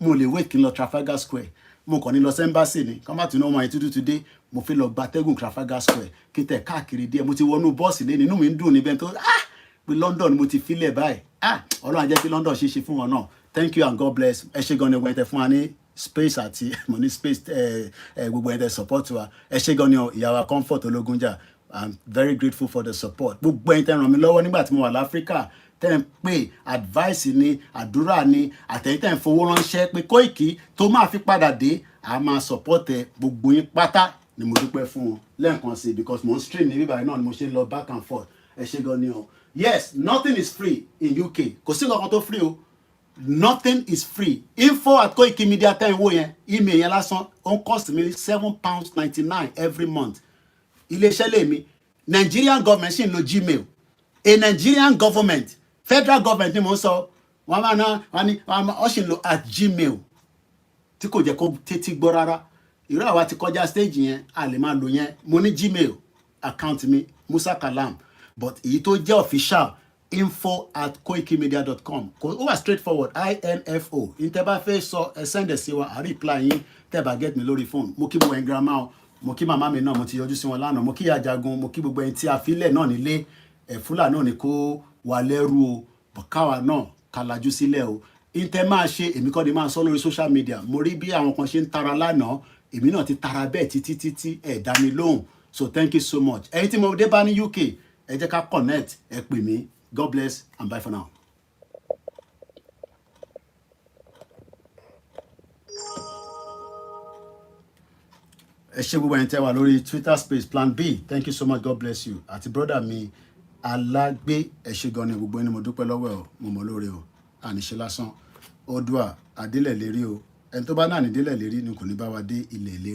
mo lè wait kí n lọ Trafalgar Square mo kàn ní lọ sẹ́ńbàṣì ni kọ́ má tún náà mọ ètò tútù dé mo fi lọ gbatẹ́gùn Trafalgar Square kí n tẹ̀ káàkiri díẹ̀ mo ti wọnú bọ́ọ̀sì lé nínú mi ń dùn níbẹ̀ tó pé London mo ti filẹ̀ báyìí Ọlọ́run á jẹ́ kí London ṣe fún wọn náà thank you and God bless ẹ ṣé gan ni wọ́n tẹ fún wa ní space àti mo ní space gbogbo ẹ̀ tẹ support wa ẹ ṣé gan ni ìyàwó Comfort Ológunjà I'm very grateful for the support gbogbo ẹ̀ tẹ ràn mí lọ́wọ́ nígbà tí mo wà láfíríkà tẹ́ ń pè advice ni àdúrà ni àtẹ̀yìn tẹ́ ń fowó ránṣẹ́ pé Koiki tó máa fi padà dé a máa support ẹ gbogbo yín pátá ni mo dúpẹ́ fún wọn lẹ́ẹ̀kan sí because mo ń stream ní bíbáyìí náà ni mo ṣe ń lọ back and forth ẹ ṣé gan ni o. Yes, nothing is free in UK kò sí nǹkan tó free o. Nothing is free. info@koikimedia tẹ́ ń wò yẹn email yẹn lásán ó ń cost me £7.99 every month. Iléeṣẹ́ lèmi Nigerian government ṣì ń lo Gmail. A Nigerian government federal government ni mo ń sọ wọ́n máa ná wọ́n ṣì ń lo @gmail tí kò jẹ́ kó tètè gbọ́ rárá. Irú àwa ti kọjá stage yẹn a lè máa lò yẹn. Mo ní Gmail account mi Musa Kalam but èyí tó jẹ́ official info@koikimedia.com ó wà straightforward info ìtẹ́ bá fẹ́ sọ ẹ send ẹ̀ sí wa a reply yín tẹ́ bá get mi lórí phone. Mo kí gbogbo ẹ̀yin grandma o mo kí màmá mi náà mo ti yọjú sí wọn lánàá mo kí Ajagun mo kí gbogbo ẹ̀yin tí a filẹ̀ náà nílé ẹ̀fúlà náà ni kó wà lẹ́rú o bọ̀káwà náà kàlájú sílẹ̀ o. Ìtẹ́ máa ṣe èmi kọ́ ni máa sọ lórí social media mo rí bí àwọn kan ṣe ń tara lánàá èmi náà ti tara bẹ́ẹ̀ títí ẹ̀ dá mi lóhùn so thank you so much. Ẹ̀yin tí mo dé bá ní UK ẹ jẹ́ ká connect ẹ pè mí. God bless and bye for now. Ẹ ṣé gbogbo ẹ̀yin tẹ́ wà lórí Twitter space plan B thank you so much God bless you àti brother mi Alágbé ẹ ṣé gan ni gbogbo ẹni mo dúpẹ́ lọ́wọ́ ẹ̀ o mo mọ̀ lóore o àníṣe lásán Odua adélẹ̀ lérí o ẹni tó bá náà ní délẹ̀ lérí ni kò ní bá wa dé ilẹ̀ lérí.